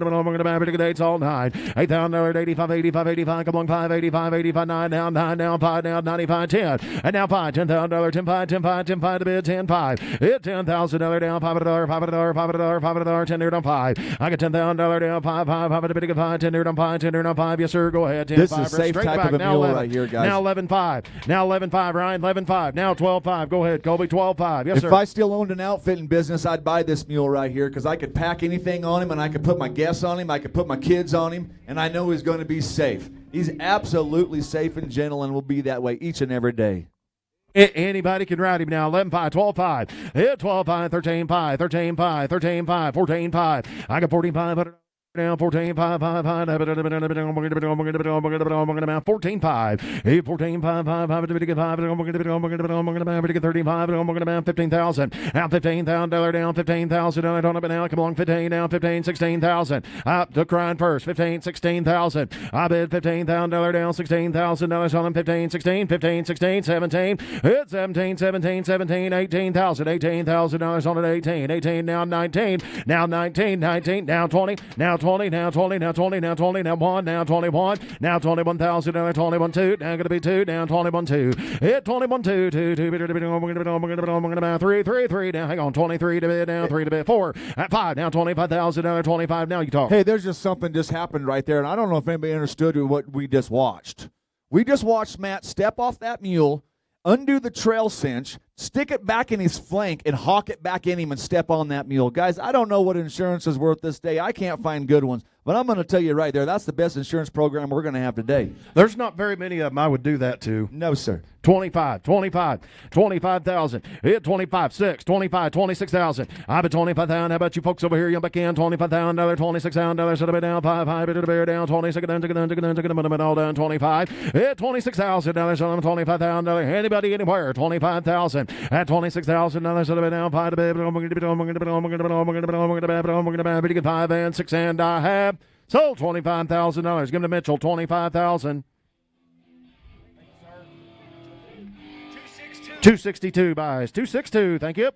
Dates all 9. $8,000, 85, 85, 85. Come on, 5, 85, 85, 9 down, 9 down, 5 down, 95, 10. And now 5, $10,000, 10, 5, 10, 5, 10, 5 to bid, 10, 5. Hit $10,000 down, $5, $5, $5, $5, $5, 10 down, 5. I got $10,000 down, 5, 5, 5 to bid, 5, 10 down, 5, 10 down, 5. Yes, sir, go ahead. 10, this 5. is safe Straight type back. of a Now mule 11. right here, guys. Now 11.5. Now 11.5, Ryan. 11.5. Now 12.5. Go ahead, Colby. 12.5. Yes, sir. If I still owned an outfitting business, I'd buy this mule right here because I could pack anything on him, and I could put my guests on him, I could put my kids on him, and I know he's going to be safe. He's absolutely safe and gentle and will be that way each and every day. Anybody can ride him now. 11.5, 12.5. Hit 12.5, 13.5, 13.5, 13.5, 14.5. I got 14.5. Down 14, 5, 5, 5, 14, 5, 14, 5, 5, 35, 15,000, now $15,000 down, $15,000 on up and now, come on, 15 down, 15, 16,000, up to crying first, 15, 16,000, I bid $15,000 down, $16,000 on him, 15, 16, 15, 16, 17, hit 17, 17, 17, $18,000, $18,000 on it, 18, 18, now 19, now 19, 19, now 20, now 20, now 20, now 20, now 20, now 1, now 21, now 21,000, now 21, 2, now going to be 2, down 21, 2, hit 21, 2, 2, 2, 3, 3, 3, now hang on, 23 to bid, now 3 to bid, 4, at 5, now 25,000, now 25, now you talk. Hey, there's just something just happened right there, and I don't know if anybody understood what we just watched. We just watched Matt step off that mule, undo the trail cinch, stick it back in his flank, and hawk it back in him and step on that mule. Guys, I don't know what insurance is worth this day. I can't find good ones. But I'm going to tell you right there, that's the best insurance program we're going to have today. There's not very many of them I would do that to. No, sir. 25, 25, 25,000. Hit 25, 6, 25, 26,000. I bet 25,000. How about you folks over here? You back in $25,000, $26,000. Should have been down 5, 5, bit bear down 26, all down 25. Hit $26,000 on them, $25,000. Anybody anywhere? 25,000 at $26,000. Should have been down 5 to bid. 5 and 6 and I have sold $25,000. Give him to Mitchell 25,000. 262 buys. 262. Thank you.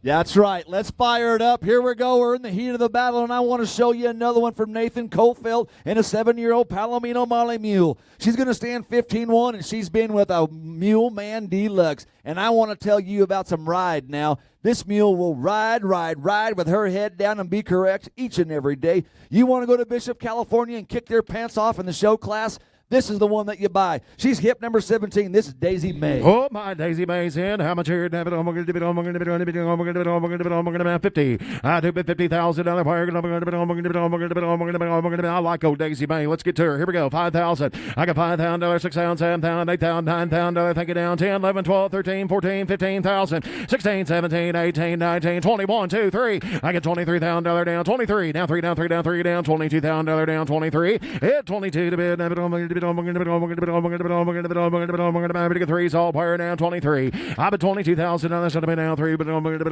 That's right. Let's fire it up. Here we go. We're in the heat of the battle, and I want to show you another one from Nathan Cofield and a 7-year-old Palomino Molly Mule. She's going to stand 15-1, and she's been with a Mule Man Deluxe. And I want to tell you about some ride now. This mule will ride with her head down and be correct each and every day. You want to go to Bishop, California and kick their pants off in the show class? This is the one that you buy. She's hip number 17. This is Daisy May. Oh, my Daisy May's in. How much here? I'm going to give it. I'm going to give it. I'm going to give it. I'm going to give it. I'm going to give it. I'm going to give it. 50. I do bet $50,000. I'm going to give it. I'm going to give it. I'm going to give it. I'm going to give it. I'm going to give it. I like old Daisy May. Let's get to her. Here we go. 5,000. I got $5,000, $6,000, $7,000, $8,000, $9,000. Thank you down. 10, 11, 12, 13, 14, 15,000, 16, 17, 18, 19, 21, 2, 3. I get $23,000 down. 23. Down 3, down 3, down 3, down. $22,000 down. 23. Hit 22 to bid. I'm going to give it. I'm going to give it. I'm going to give it. I'm going to get threes all fire down 23. I bet $22,000 should have been down 3, but I'm going to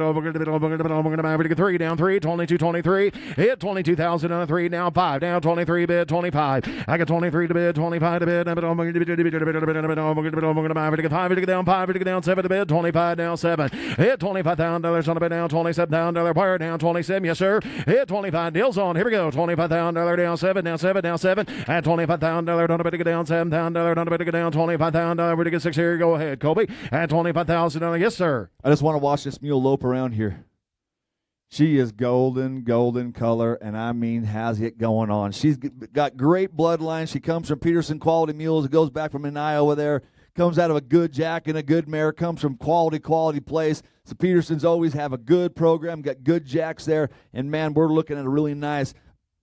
get 3 down 3, 22, 23. Hit $22,000 on 3 down 5 down 23 bid 25. I got 23 to bid 25 to bid. I'm going to get 5 to get down 5 to get down 7 to bid 25 down 7. Hit $25,000 on a bid down $27,000 fire down 27. Yes sir. Hit 25 deals on. Here we go. $25,000 down 7 down 7 down 7. At $25,000 on a bid to get down $7,000. On a bid to get down $25,000. We're to get 6 here. Go ahead, Kobe. At $25,000. Yes, sir. I just want to watch this mule lope around here. She is golden color, and I mean has it going on. She's got great bloodline. She comes from Peterson Quality Mules. It goes back from in Iowa there. Comes out of a good jack and a good mare. Comes from quality place. So Petersons always have a good program. Got good jacks there. And, man, we're looking at a really nice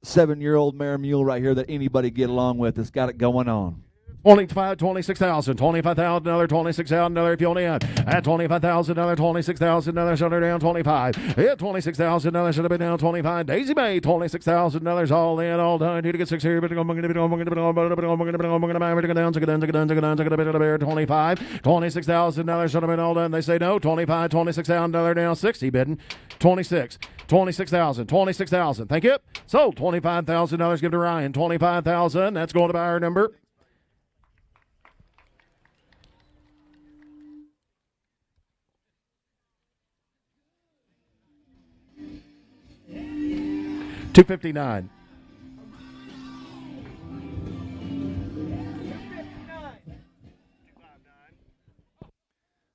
7-year-old mare mule right here that anybody get along with. It's got it going on. $26,000, $26,000 if you only had at $25,000, $26,000 under down 25. Hit $26,000 should have been down 25. Daisy May, $26,000 all in, all done. Need to get 6 here, but I'm going to give it. I'm going to give it. I'm going to give it. I'm going to give it. I'm going to give it. I'm going to give it. I'm going to give it. 25. $26,000 should have been all done. They say no. 25. $26,000 down 60 bidding. 26. 26,000. 26,000. Thank you. Sold. $25,000. Give to Ryan. 25,000. That's going to buyer number. $259.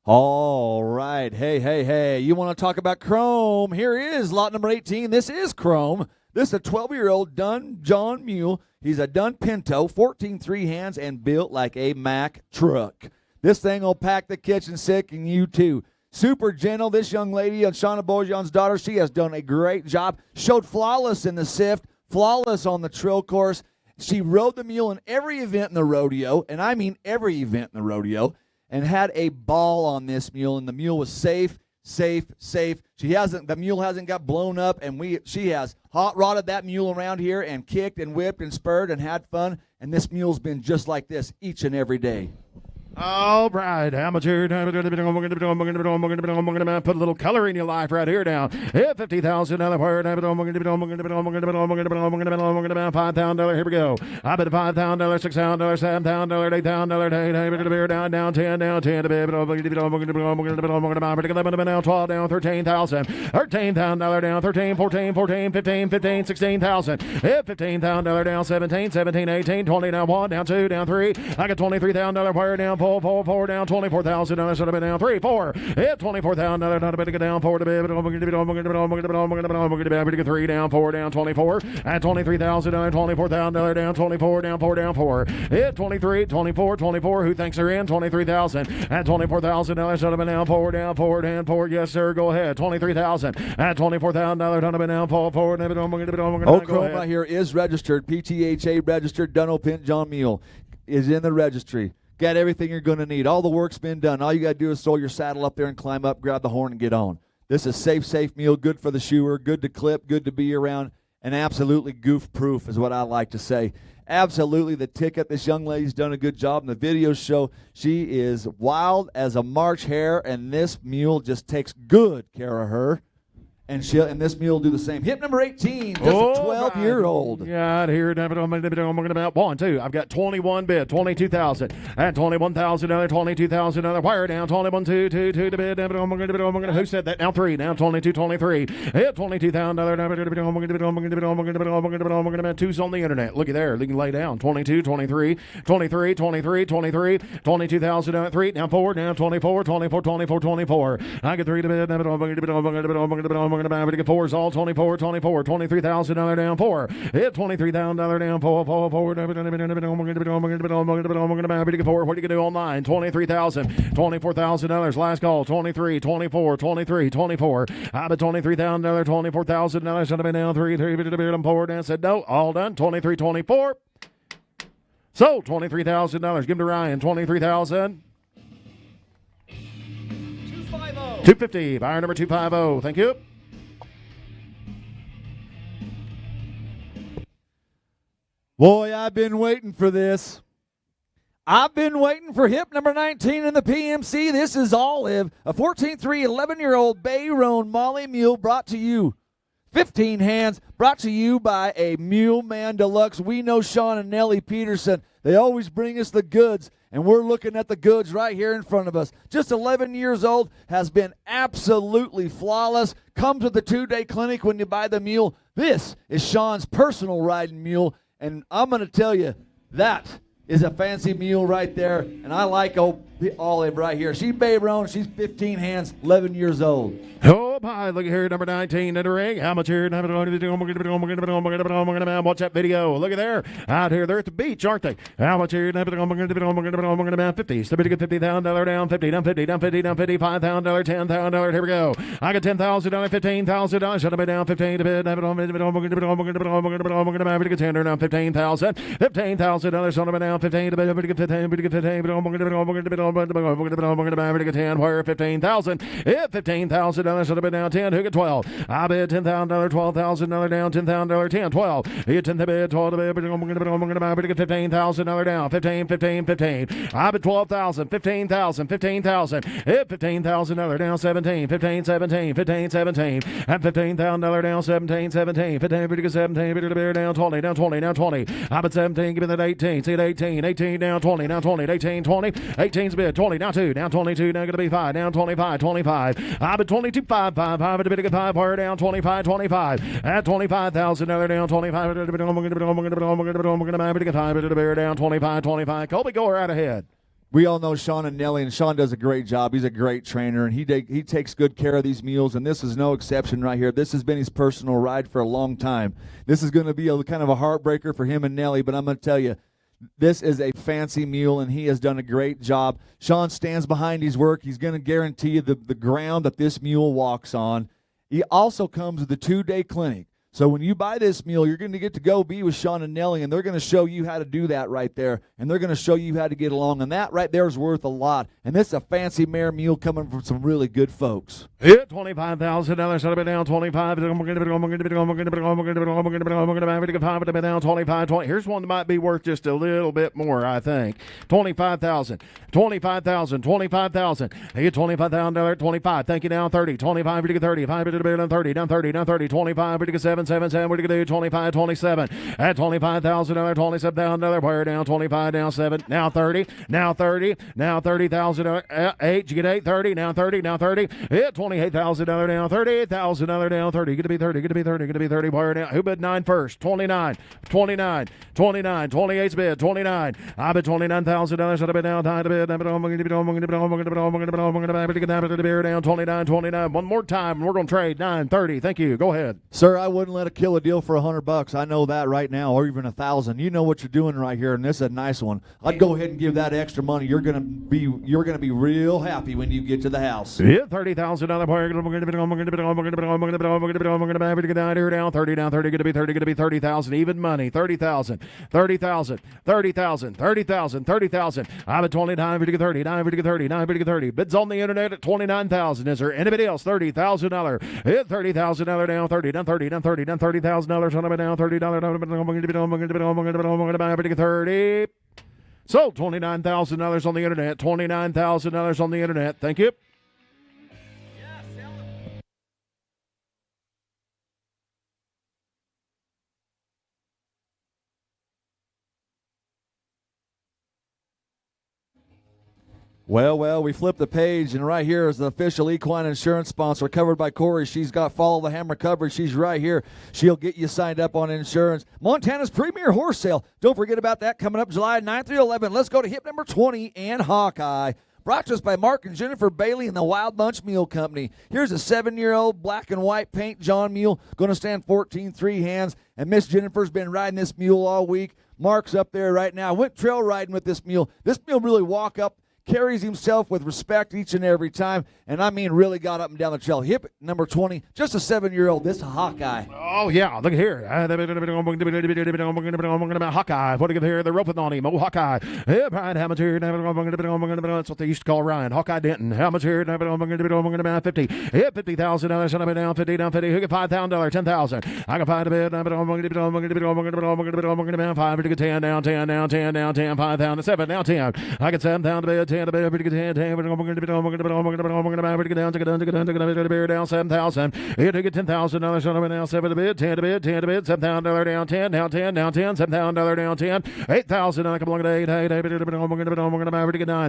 All right. Hey. You want to talk about Chrome? Here is lot number 18. This is Chrome. This is a 12-year-old Dun John Mule. He's a Dun Pinto, 14 3 hands, and built like a Mack truck. This thing will pack the kitchen sick, and you too. Super gentle. This young lady, Shauna Bojan's daughter, she has done a great job. Showed flawless in the sift, flawless on the trill course. She rode the mule in every event in the rodeo, and I mean every event in the rodeo, and had a ball on this mule, and the mule was safe. The mule hasn't got blown up, and she has hot rodded that mule around here and kicked and whipped and spurred and had fun, and this mule's been just like this each and every day. All right, amateur. I'm going to put a little color in your life right here now. Hit $50,000. $5,000. Here we go. I bet $5,000, $6,000, $7,000, $8,000, down 10, down 10. $11, down 12, down 13,000. $13,000 down 13, 14, 14, 15, 15, 16,000. Hit $15,000 down 17, 17, 18, 20 down 1, down 2, down 3. I got $23,000 fire down 4 down $24,000 should have been down 3 4. Hit $24,000 not a bit to get down 4 to bid. I'm going to get 3 down 4 down 24 at $23,000 $24,000 down 24 down 4 down 4. Hit 23 24 24. Who thinks they're in? 23,000 at $24,000 should have been down 4 down 4 down 4. Yes sir, go ahead. 23,000 at $24,000 should have been down 4 4. Chrome right here is registered, PTHA registered. Dunno Pint John Mule is in the registry. Got everything you're going to need. All the work's been done. All you got to do is throw your saddle up there and climb up, grab the horn, and get on. This is safe mule, good for the shoer, good to clip, good to be around, and absolutely goof-proof is what I like to say. Absolutely the ticket. This young lady's done a good job. In the videos show she is wild as a March hare, and this mule just takes good care of her. and this mule will do the same. Hip number 18, just a 12-year-old. Yeah, here, about 1, 2. I've got 21 bid, 22,000, and 21,000, another 22,000, another wire down, 21, 2 to bid. Who said that? Now 3, now 22, 23. Hit 22,000. Two's on the internet. Looky there, you can lay down. 22, 23, 23, 23, 23, 22,000, 3, now 4, now 24, 24, 24, 24. I get 3 to bid. Fours all 24, 24, 23,000 down 4. Hit $23,000 down 4. What do you do online? 23,000, 24,000 last call. 23, 24, 23, 24. I bet $23,000, 24,000 should have been down 3, 4. Dan said no, all done. 23, 24. So $23,000. Give him to Ryan. 23,000. 250. Buyer number 250. Thank you. Boy, I've been waiting for this. I've been waiting for hip number 19 in the PMC. This is Olive, a 14-3, 11-year-old Bay Roan Molly mule brought to you. 15 hands, brought to you by a Mule Man Deluxe. We know Sean and Nellie Peterson. They always bring us the goods, and we're looking at the goods right here in front of us. Just 11 years old, has been absolutely flawless. Come to the 2-day clinic when you buy the mule. This is Sean's personal riding mule, and I'm going to tell you, that is a fancy mule right there, and I like old Olive right here. She's Bay Roan. She's 15 hands, 11 years old. Oh, my. Look here, number 19 in the ring. How much here? Watch that video. Look at there. Out here, they're at the beach, aren't they? How much here? 50. Somebody get $50,000 down, 50, down 50, down 50, down 50, $5,000, $10,000. Here we go. I got $10,000, $15,000. Should have been down 15 to bid. Get tender down 15,000. $15,000. Should have been down 15 to bid. Get 15. Get 10. Where 15,000? Hit 15,000. Should have been down 10. Who get 12? I bid $10,000, $12,000 down, $10,000, 10, 12. Hit 10 to bid, 12 to bid. Get $15,000 down, 15, 15, 15. I bid 12,000, 15,000, 15,000. Hit $15,000 down, 17, 15, 17, 15, 17. And $15,000 down, 17, 17, 15, bid 17, bid down 20, down 20, down 20. I bid 17, give me that 18. See it 18, 18 down 20, down 20, 18, 20. 18's bid 20, down 2, down 22, now going to be 5, down 25, 25. I bid 22, 5, 5, 5, at a bid 5, wire down 25, 25. At $25,000 down 25, down 25, 25. Colby, go right ahead. We all know Sean and Nellie, and Sean does a great job. He's a great trainer, and he takes good care of these mules, and this is no exception right here. This has been his personal ride for a long time. This is going to be a kind of a heartbreaker for him and Nellie, but I'm going to tell you, this is a fancy mule, and he has done a great job. Sean stands behind his work. He's going to guarantee you the ground that this mule walks on. He also comes with the 2-day clinic. So when you buy this mule, you're going to get to go be with Sean and Nellie, and they're going to show you how to do that right there, and they're going to show you how to get along, and that right there is worth a lot. And this is a fancy mare mule coming from some really good folks. Hit $25,000. Should have been down 25. Down 25. 20. Here's one that might be worth just a little bit more, I think. 25,000. 25,000. 25,000. Hit $25,000. 25. Thank you. Down 30. 25. 30. 5 down 30. Down 30. Down 30. 25. 7. 7. 7. What do you do? 25. 27. At $25,000. 27,000. Wire down 25. Down 7. Now 30. Now 30. Now 30,000. 8. You get 8. 30. Now 30. Now 30. Hit $28,000 down. $38,000 down. 30. Get to be 30. Get to be 30. Get to be 30. Wire down. Who bid 9 first? 29. 29. 29. 28's bid. 29. I bid $29,000. Should have been down. Time to bid. Down 29. 29. One more time. We're going to trade 9:30. Thank you. Go ahead. Sir, I wouldn't let a kill a deal for $100. I know that right now, or even 1,000. You know what you're doing right here, and this is a nice one. I'd go ahead and give that extra money. You're gonna be real happy when you get to the house. Yeah, $30,000. Down 30. Down 30. Going to be 30. Going to be 30,000. Even money. 30,000. 30,000. 30,000. 30,000. 30,000. I'm at 29. 30. 9. 30. 9. 30. Bids on the internet at 29,000. Is there anybody else? $30,000. Hit $30,000 down 30. Down 30. Down 30. Down $30,000. Down $30. 30. Sold $29,000 on the internet. $29,000 on the internet. Thank you. Well, we flipped the page, and right here is the official equine insurance sponsor, covered by Corey. She's got Follow the Hammer coverage. She's right here. She'll get you signed up on insurance. Montana's Premier Horse Sale. Don't forget about that, coming up July 9th through 11th. Let's go to hip number 20 and Hawkeye. Brought to us by Mark and Jennifer Bailey and the Wild Bunch Mule Company. Here's a 7-year-old black and white paint John mule, going to stand 14-3 hands. And Miss Jennifer's been riding this mule all week. Mark's up there right now. Went trail riding with this mule. This mule really walk up, carries himself with respect each and every time, and I mean really got up and down the trail. Hip number 20, just a 7-year-old. This is Hawkeye. Oh, yeah, look here. Hawkeye. What do you get here? They're roping on him. Oh, Hawkeye. Hey, Brian, how much here? That's what they used to call Ryan. Hawkeye Denton. How much here? 50. Yeah, $50,000. Down 50, down 50. Who get $5,000? 10,000. I can find a bit. 5, 10, down 10, down 10, down 10, 5,000, 7, down 10. I get 7,000 to bid. 10 to bid, pretty good 10, 10, down 7,000. Here to get $10,000 now 7 to bid, 10 to bid, 10 to bid, $7,000 down 10, down 10, down 10, $7,000 down 10, 8,000. I come along to 8, 8, 9,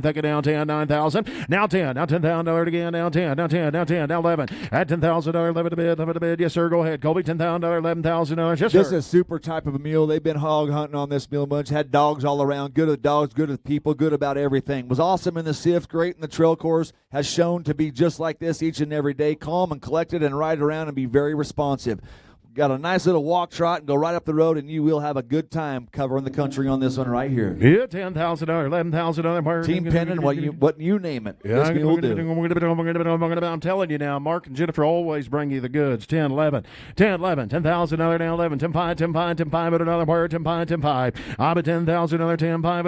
take it down 10, 9,000, now 10, now $10,000 again, down 10, down 10, down 10, down 11, at $10,000, 11 to bid, 11 to bid, yes sir, go ahead, Colby, $10,000, $11,000, yes sir. This is a super type of a mule. They've been hog hunting on this mule bunch, had dogs all around, good with dogs, good with people, good about everything. Was awesome in the sift, great in the trail course, has shown to be just like this each and every day, calm and collected and ride around and be very responsive. Got a nice little walk trot and go right up the road, and you will have a good time covering the country on this one right here. Yeah, $10,000, $11,000. Team Pendant, what you name it. Yeah, this mule will do. I'm telling you now, Mark and Jennifer always bring you the goods. 10, 11, 10, 11, $10,000 down 11, 10, 5, 10, 5, 10, 5, $1 word, 10, 5, 10, 5. I'm at $10,000, 10, 5,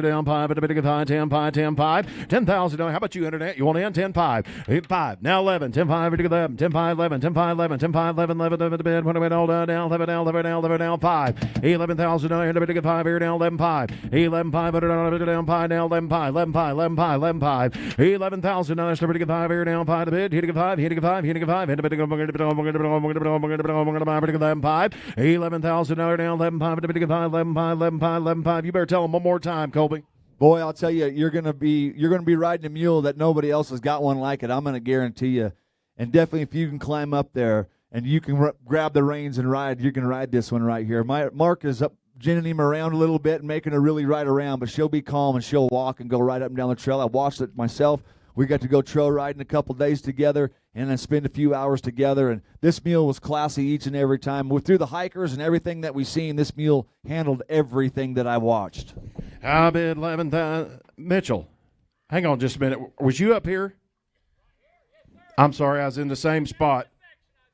down 5, 10, 5, 10, 5, $10,000. How about you, Internet? You want in? 10, 5, 8, 5. Now 11, 10, 5, 11, 10, 5, 11, 10, 5, 11, 10, 5, 11, 11, to bed. When I went all down, 11 down, 11 down, 11 down, 5. $11,000 to bid, 5 here down, 11, 5. 11, 5, down, 5 down, 11, 5, 11, 5, 11, 5, 11, 5. $11,000 to bid, 5 here down, 5 to bid, hitting 5, hitting 5, hitting 5, hitting 5, 11, 5. $11,000 down, 11, 5 to bid, 5, 11, 5, 11, 5, 11, 5. You better tell them one more time, Colby. Boy, I'll tell you, you're gonna be riding a mule that nobody else has got one like it. I'm gonna guarantee you. And definitely, if you can climb up there and you can grab the reins and ride, you can ride this one right here. Mark is up, ginning him around a little bit and making her really ride around, but she'll be calm and she'll walk and go right up and down the trail. I watched it myself. We got to go trail riding a couple days together and then spend a few hours together, and this mule was classy each and every time. Through the hikers and everything that we seen, this mule handled everything that I watched. I bid 11,000. Mitchell, hang on just a minute. Was you up here? I'm sorry, I was in the same spot.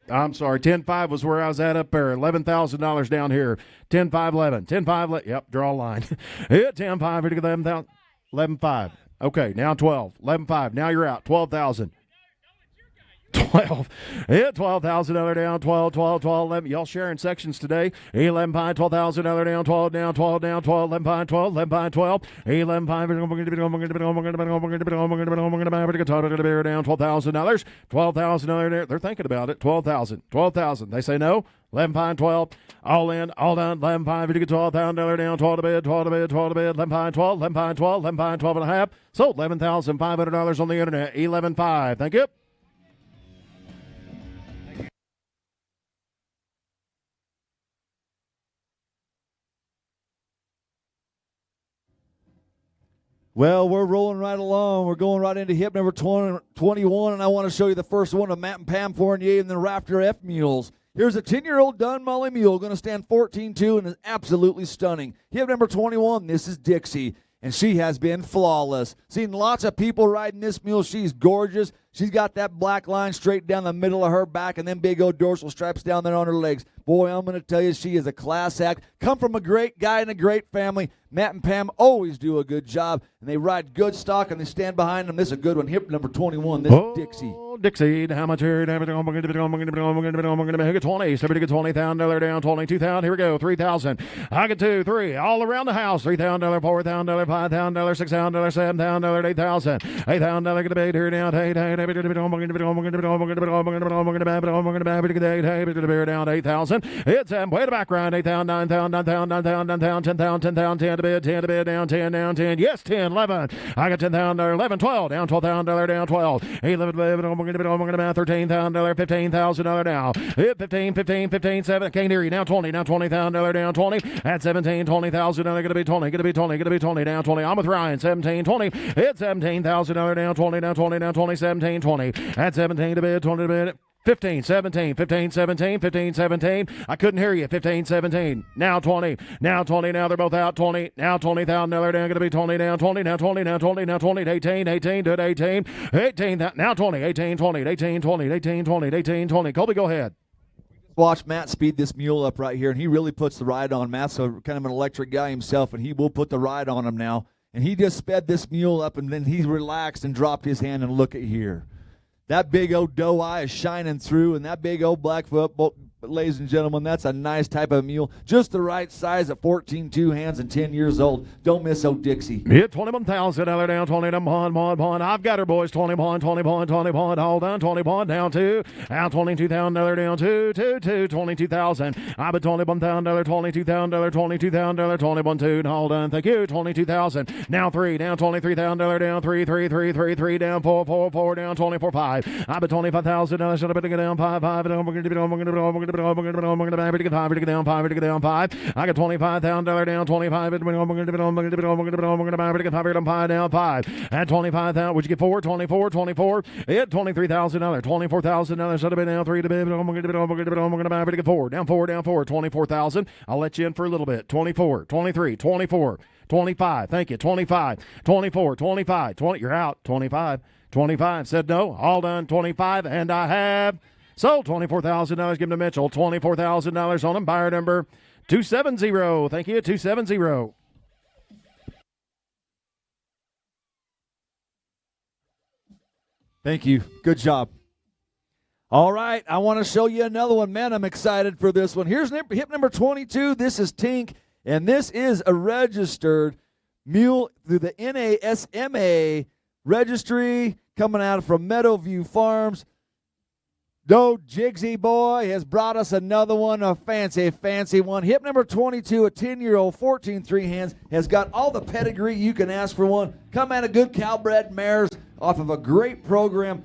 I'm sorry. 10-5 was where I was at up there. $11,000 down here. 10-5, 11. 10-5, yep, draw a line. Yeah, 10-5, 11,000. 11-5. Okay, now 12. 11-5. Now you're out. 12,000. 12. Yeah, $12,000 down, 12, 12, 12, 11. Y'all sharing sections today. 11 pine, $12,000 down, 12 down, 12 down, 12, 11 pine, 12, 11 pine, 12. 11 pine, down, $12,000. $12,000. They're thinking about it. 12,000. 12,000. They say no. 11 pine, 12. All in, all done. 11 pine, $12,000 down, 12 to bid, 12 to bid, 12 to bid. 11 pine, 12, 11 pine, 12, 11 pine, 12 and a half. Sold $11,500 on the internet. 11.5. Thank you. Well, we're rolling right along. We're going right into hip number 21, and I want to show you the first one of Matt and Pam Fournier and the Raptor F Mules. Here's a 10-year-old Dun Molly mule, going to stand 14-2 and is absolutely stunning. Hip number 21, this is Dixie, and she has been flawless. Seen lots of people riding this mule. She's gorgeous. She's got that black line straight down the middle of her back and then big old dorsal stripes down there on her legs. Boy, I'm going to tell you, she is a class act. Come from a great guy and a great family. Matt and Pam always do a good job, and they ride good stock, and they stand behind them. This is a good one. Hip number 21, this is Dixie. Dixie, how much here? 20. Somebody get $20,000 down, 22,000. Here we go, 3,000. I get 2, 3, all around the house. $3,000, $4,000, $5,000, $6,000, $7,000, $8,000. $8,000 get a bait here down. down 8,000. It's way to back round 8,000, 9,000, 9,000, 9,000, 9,000, 10,000, 10,000, 10 to bid, 10 to bid, down 10, down 10. Yes, 10, 11. I got $10,000, 11, 12, down $12,000, down 12. 11, 13,000, 15,000 now. 15, 15, 15, 7. Can't hear you. Now 20, now $20,000, down 20. At 17, 20,000. Going to be 20, going to be 20, going to be 20, down 20. I'm with Ryan. 17, 20. It's $17,000, down 20, down 20, down 20, 17, 20. At 17 to bid, 20 to bid. 15, 17, 15, 17, 15, 17. I couldn't hear you. 15, 17. Now 20. Now 20. Now they're both out. 20. Now $20,000 down. Going to be 20. Down 20. Now 20. Now 20. Now 20. 18. 18. Do it. 18. 18. Now 20. 18. 20. 18. 20. 18. 20. 18. 20. Colby, go ahead. Watch Matt speed this mule up right here, and he really puts the ride on. Matt's kind of an electric guy himself, and he will put the ride on him now. And he just sped this mule up, and then he relaxed and dropped his hand, and look at here. That big old doe eye is shining through, and that big old Blackfoot, ladies and gentlemen, that's a nice type of mule. Just the right size at 14 two hands and 10 years old. Don't miss old Dixie. Yeah, $21,000 down, 20 to one. I've got her, boys. 20 point. Hold on, 20 point down 2. Now $22,000 down 2, 2, 2, 22,000. I bet $21,000, $22,000, $22,000, 21 2. Hold on, thank you. 22,000. Now 3, down $23,000 down 3, 3, 3, 3, 3 down 4, 4, 4 down 24 5. I bet $25,000. Should have been down 5, 5. I'm going to get down 5. I got $25,000 down 25. I'm going to down 5. At 25,000, would you get 4? 24. At $23,000, $24,000 should have been down 3 to bid. I'm going to get 4. Down 4. 24,000. I'll let you in for a little bit. 24, 23, 24, 25. Thank you. 25, 24, 25, 20. You're out. 25. Said no. All done. 25, and I have. Sold $24,000. Give him to Mitchell. $24,000 on him. Buyer number 270. Thank you. 270. Thank you. Good job. All right, I want to show you another one. Man, I'm excited for this one. Here's hip number 22. This is Tink, and this is a registered mule through the NASMA registry coming out from Meadowview Farms. Jigsy boy has brought us another one, a fancy one. Hip number 22, a 10-year-old, 14 3 hands, has got all the pedigree you can ask for one. Come out of good Calbred mares off of a great program.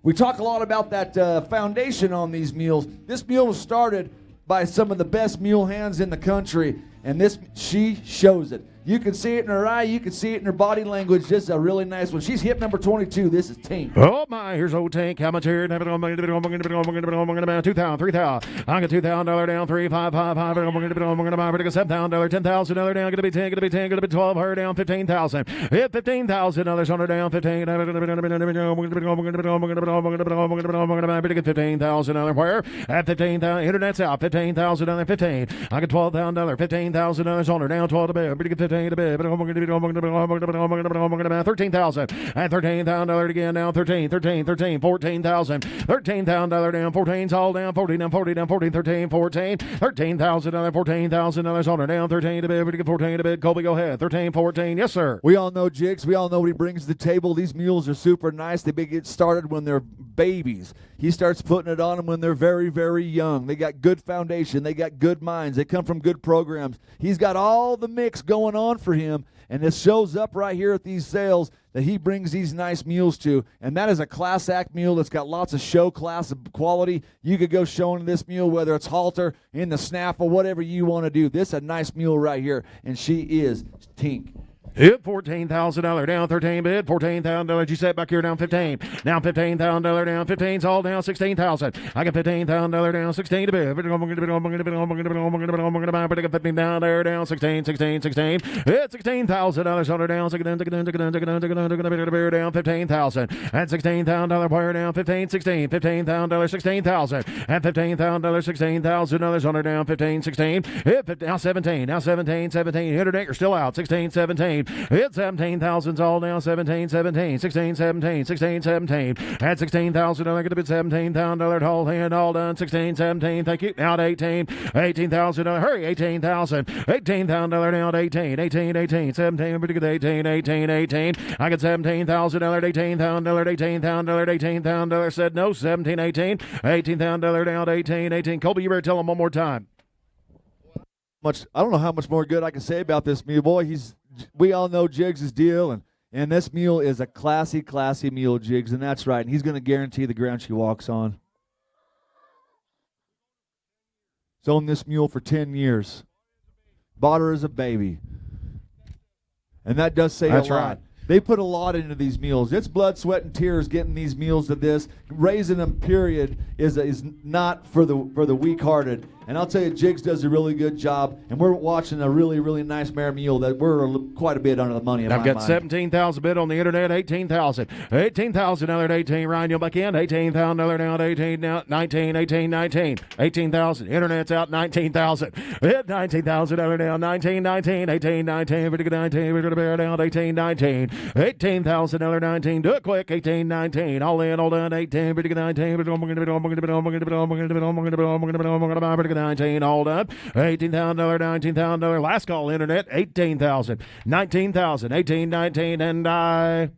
We talk a lot about that foundation on these mules. This mule was started by some of the best mule hands in the country, and she shows it. You can see it in her eye. You can see it in her body language. Just a really nice one. She's hip number 22. This is Tink. Oh, my. Here's old Tink. How much here? 2,000, 3,000. I got $2,000 down, 3, 5, 5, 5. I'm going to $7,000, $10,000 down. Going to be 10, going to be 10, going to be 12. Her down, 15,000. Hit $15,000 on her down, 15. $15,000 where? At 15,000. Internet's out. $15,000, 15. I got $12,000, $15,000 on her down, 12 to bed. 15 to bid. $13,000 and $13,000 again down 13, 14,000. $13,000 down 14's all down 40 down 40 down 14, 13, 14. $13,000, $14,000 on her down 13 to bid. 14 to bid. Colby, go ahead. 13, 14. Yes, sir. We all know Jigs. We all know what he brings to the table. These mules are super nice. They get started when they're babies. He starts putting it on them when they're very, very young. They got good foundation. They got good minds. They come from good programs. He's got all the mix going on for him, and this shows up right here at these sales that he brings these nice mules to, and that is a class act mule that's got lots of show class quality. You could go showing this mule, whether it's halter, in the snaffle, whatever you want to do. This is a nice mule right here, and she is Tink. Hit $14,000 down 13 bid. $14,000. You set back here down 15. Now $15,000 down 15's all down 16,000. I got $15,000 down 16 to bid. $15 down there down 16. Hit $16,000 on her down. Down 15,000. And $16,000 wire down 15, 16. $15,000, 16,000. And $15,000, $16,000 on her down 15, 16. Hit now 17. Now 17. Internet, you're still out. 16, 17. It's 17,000's all down. 17, 17, 16, 17, 16, 17. At 16,000, I'm going to bid $17,000 whole hand, all done. 16, 17, thank you. Now to 18, 18,000. Hurry, 18,000. $18,000 down to 18, 18, 18, 17, pretty good. 18, 18, 18. I got $17,000, $18,000, $18,000, $18,000. Said no. 17, 18, $18,000 down to 18, 18. Colby, you better tell him one more time. I don't know how much more good I can say about this mule. Boy, we all know Jiggs' deal, and this mule is a classy mule, Jiggs, and that's right. And he's going to guarantee the ground she walks on. He's owned this mule for 10 years. Bought her as a baby. And that does say a lot. Right. They put a lot into these mules. It's blood, sweat, and tears getting these mules to this. Raising them, period, is not for the weak-hearted. And I'll tell you, Jiggs does a really good job. And we're watching a really, really nice mare mule that we're quite a bit under the money in I've my got mind. 17,000 bid on the internet, 18,000. 18,000 down at 18. Ryan, you'll back in. 18,000 down at 18. Now 19, 18, 19. 18,000. Internet's out, 19,000. Hit 19,000 down, 19, 19, 18, 19. Pretty good 19. We're going to bear down 18, 19. 18,000 19. Do it quick. 18, 19. All in, all done. 18. Pretty good 19. We're going to bid on. We're going to bid on. We're going to bid on. We're going to bid on. We're going to bid on. We're going to bid on. We're going to buy. Pretty good 19. All done. $18,000, $19,000. Last call internet. 18,000. 19,000. 18, 19, and did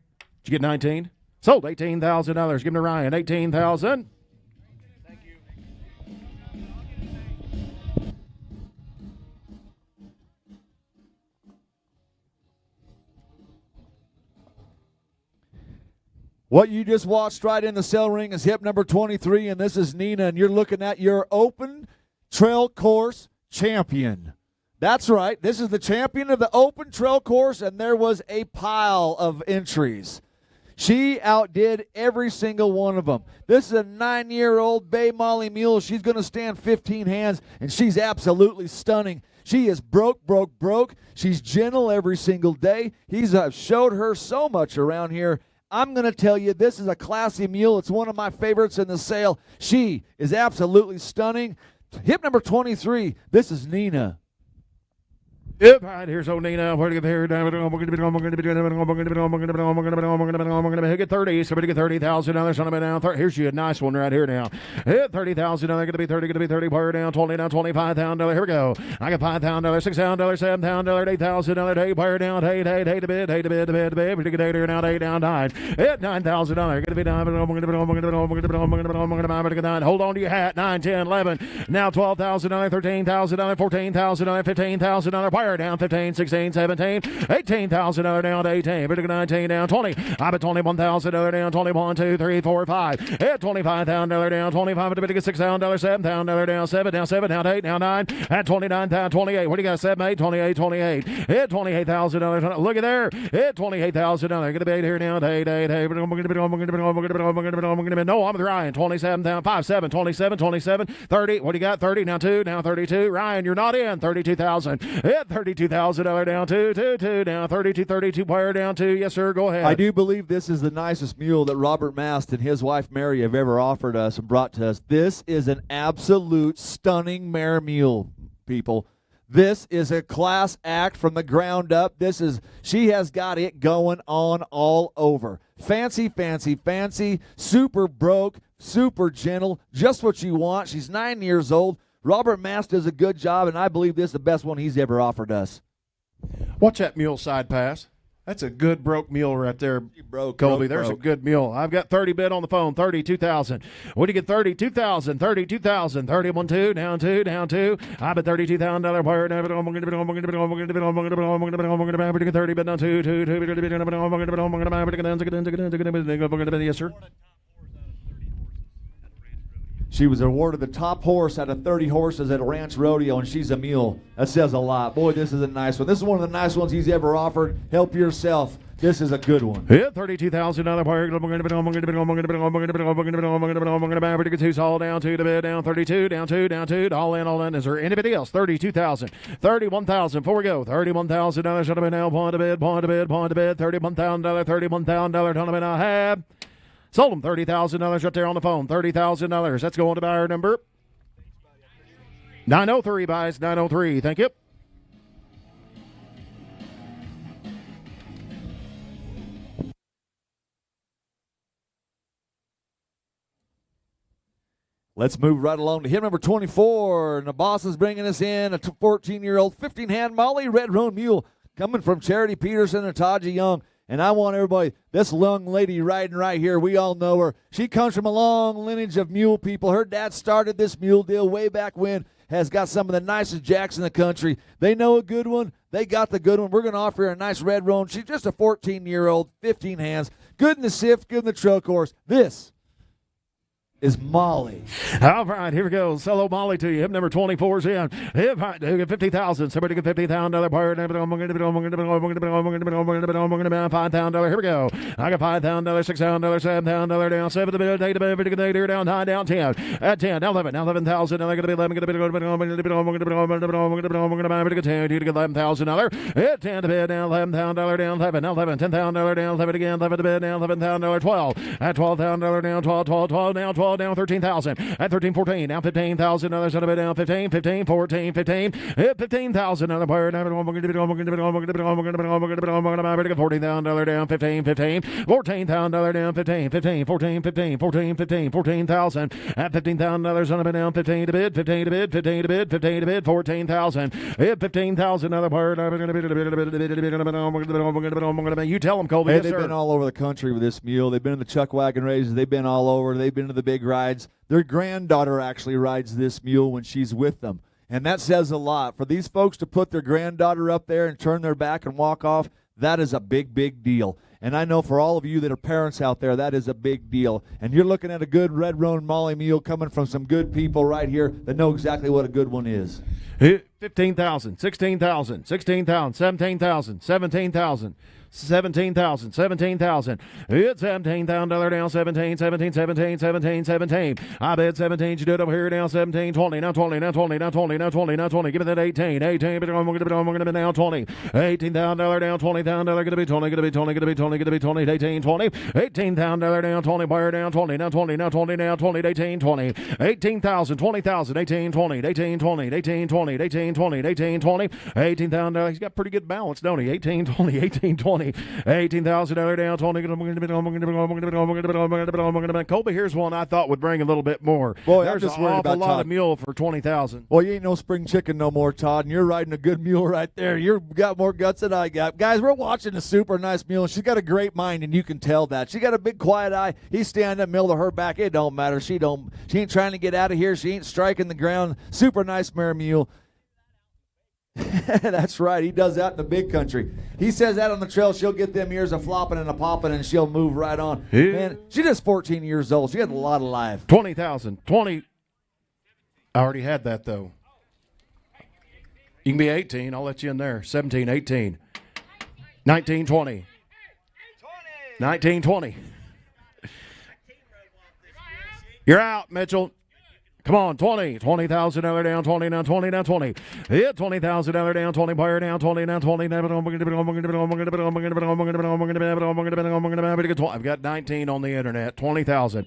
you get 19? Sold. $18,000. Give him to Ryan. 18,000. What you just watched right in the sale ring is hip number 23, and this is Nina, and you're looking at your open trail course champion. That's right. This is the champion of the open trail course, and there was a pile of entries. She outdid every single one of them. This is a 9-year-old Bay Molly mule. She's going to stand 15 hands, and she's absolutely stunning. She is broke. She's gentle every single day. He's showed her so much around here. I'm going to tell you, this is a classy mule. It's one of my favorites in the sale. She is absolutely stunning. Hip number 23, this is Nina. Yep, all right, here's old Nina. We're going to get here. We're going to get 30. Somebody get $30,000 on them now. Here's you a nice one right here now. Hit $30,000. Going to be 30. Going to be 30. Wire down 20. Down $25,000. Here we go. I got $5,000, $6,000, $7,000, $8,000. Hey, wire down. Hey to bid. Hey to bid. Pretty good here now. 8 down 9. Hit $9,000. Going to be 9. Hold on to your hat. 9, 10, 11. Now $12,000, $13,000, $14,000, $15,000. Wire down 15, 16, 17, $18,000 down to 18, pretty good 19 down 20. I bet $21,000 down 21, 2, 3, 4, 5. Hit $25,000 down 25, pretty good $6,000, $7,000 down 7 down 8 down 9. At 29 down 28. What do you got? 7, 8, 28, 28. Hit $28,000. Look at there. Hit $28,000. Going to be 8 here now. 8. We're going to be no. I'm with Ryan. 27 down 5, 7, 27, 27, 30. What do you got? 30 now 2 now 32. Ryan, you're not in. 32,000. Hit $32,000 down 2 down 32 wire down 2. Yes sir, go ahead. I do believe this is the nicest mule that Robert Mast and his wife Mary have ever offered us and brought to us. This is an absolute stunning mare mule, people. This is a class act from the ground up. She has got it going on all over. Fancy, super broke, super gentle, just what you want. She's 9 years old. Robert Mast does a good job, and I believe this is the best one he's ever offered us. Watch that mule side pass. That's a good broke mule right there, Colby. There's a good mule. I've got 30 bid on the phone, 32,000. What do you get? 32,000, 32,000, 31, 2, down 2, down 2. I bet $32,000 wire. I'm going to bid on. We're going to get 30 bid on 2, 2, 2. We're going to bid on. We're going to bid. Yes, sir. She was awarded the top horse out of 30 horses at a ranch rodeo, and she's a mule. That says a lot. Boy, this is a nice one. This is one of the nice ones he's ever offered. Help yourself. This is a good one. Yeah, $32,000 wire. We're going to bid on. We're going to bid on. We're going to bid on. We're going to bid on. We're going to bid on. We're going to bid on. We're going to buy. Pretty good 2. All down 2 to bid. Down 32. Down 2. Down 2. All in. Is there anybody else? 32,000. 31,000. Before we go. $31,000. Shut up now. Point to bid. $31,000. $31,000. Don't I have. Sold him $30,000 right there on the phone. $30,000. That's going to buyer number 903. Buys 903. Thank you. Let's move right along to hip number 24. And the boss is bringing us in a 14-year-old 15-hand Molly Red Roan Mule coming from Charity Peterson and Taji Young. And I want everybody, this young lady riding right here, we all know her. She comes from a long lineage of mule people. Her dad started this mule deal way back when, has got some of the nicest jacks in the country. They know a good one. They got the good one. We're going to offer her a nice red roan. She's just a 14-year-old, 15 hands. Good in the sift, good in the trail course. This is Molly. All right, here we go. Solo Molly to you. Hip number 24's in. Hip 50,000. Somebody get $50,000 part. $5,000. Here we go. I got $5,000, $6,000, $7,000 down. 7 to bid, 8 to bid, down 9, down 10. At 10, now 11. Now 11,000. Now going to be 11. Going to be $11,000. At 10 to bid, down $11,000 down 11. Now 11. $10,000 down 11 again. 11 to bid, down $11,000. 12. At $12,000 down 12. 12 down 12. Down 13,000 at 13, 14, down 15,000, another son of it down 15, 15, 14, 15, hit 15,000, another player down $14,000 down 15, 15, $14,000 down 15, 15, 14, 15, 14, 15, 14,000 at $15,000, son of it down 15 to bid, 15 to bid, 15 to bid, 15 to bid, 14,000, hit 15,000, another player. You tell them, Colby. Hey, Yes, they've sir. been all over the country with this mule. They've been in the chuck wagon races. They've been all over. They've been to the big rides. Their granddaughter actually rides this mule when she's with them. And that says a lot. For these folks to put their granddaughter up there and turn their back and walk off, that is a big, big deal. And I know for all of you that are parents out there, that is a big deal. And you're looking at a good Red Roan Molly mule coming from some good people right here that know exactly what a good one is. 15,000, 16,000, 16,000, 17,000, 17,000. 17,000, 17,000. It's $17,000 down 17, 17, 17, 17, 17. I bet 17. You do it over here down 17, 20, now 20, now 20, now 20, now 20, now 20. Give me that 18, 18. But I'm going to be down 20. $18,000 down, $20,000 going to be 20, going to be 20, going to be 20, going to be 20, 18, 20. $18,000 down 20, buyer down 20, now 20, now 20, now 20, 18, 20. 18,000, 20,000, 18, 20, 18, 20, 18, 20, 18, 20, 18, 20. $18,000. He's got pretty good balance, don't he? 18, 20, 18, 20. $18,000 down, 20. Colby, here's one I thought would bring a little bit more. Boy, there's I'm just an worried awful about lot Todd. of mule for 20,000. Well, you ain't no spring chicken no more, Todd, and you're riding a good mule right there. You've got more guts than I got. Guys, we're watching a super nice mule, and she's got a great mind, and you can tell that. She got a big quiet eye. He's standing up middle of her back. It don't matter. She ain't trying to get out of here. She ain't striking the ground. Super nice mare mule. That's right. He does that in the big country. He says that on the trail, she'll get them ears a flopping and a popping, and she'll move right on. Yeah. Man, she's just 14 years old. She had a lot of life. 20,000. 20. I already had that, though. You can be 18. I'll let you in there. 17, 18. 19, 20. 19, 20. You're out, Mitchell. Come on, 20. $20,000 down, 20, now 20, now 20. Yeah, $20,000 down, 20, buyer down, 20, now 20. I've got 19 on the internet. 20,000.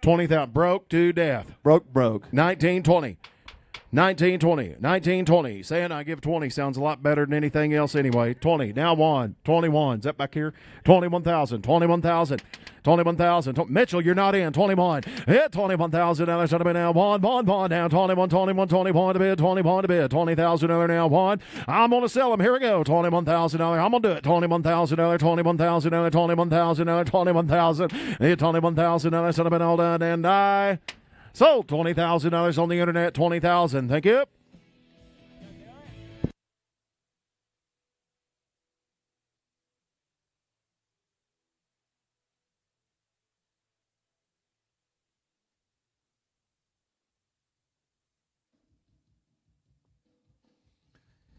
20,000. Broke to death. Broke. 19, 20. 19, 20. 19, 20. Saying I give 20 sounds a lot better than anything else anyway. 20. Now 1. 21. Is that back here? 21,000. 21,000. 21,000. Mitchell, you're not in. 21. Hit $21,000. Should have been now 1 down. 21, 21, 21 to bid. 21 to bid. $20,000 now 1. I'm going to sell them. Here we go. $21,000. I'm going to do it. $21,000. $21,000. $21,000. $21,000. Hit $21,000. Should have been all done and die. Sold $20,000 on the internet. 20,000. Thank you.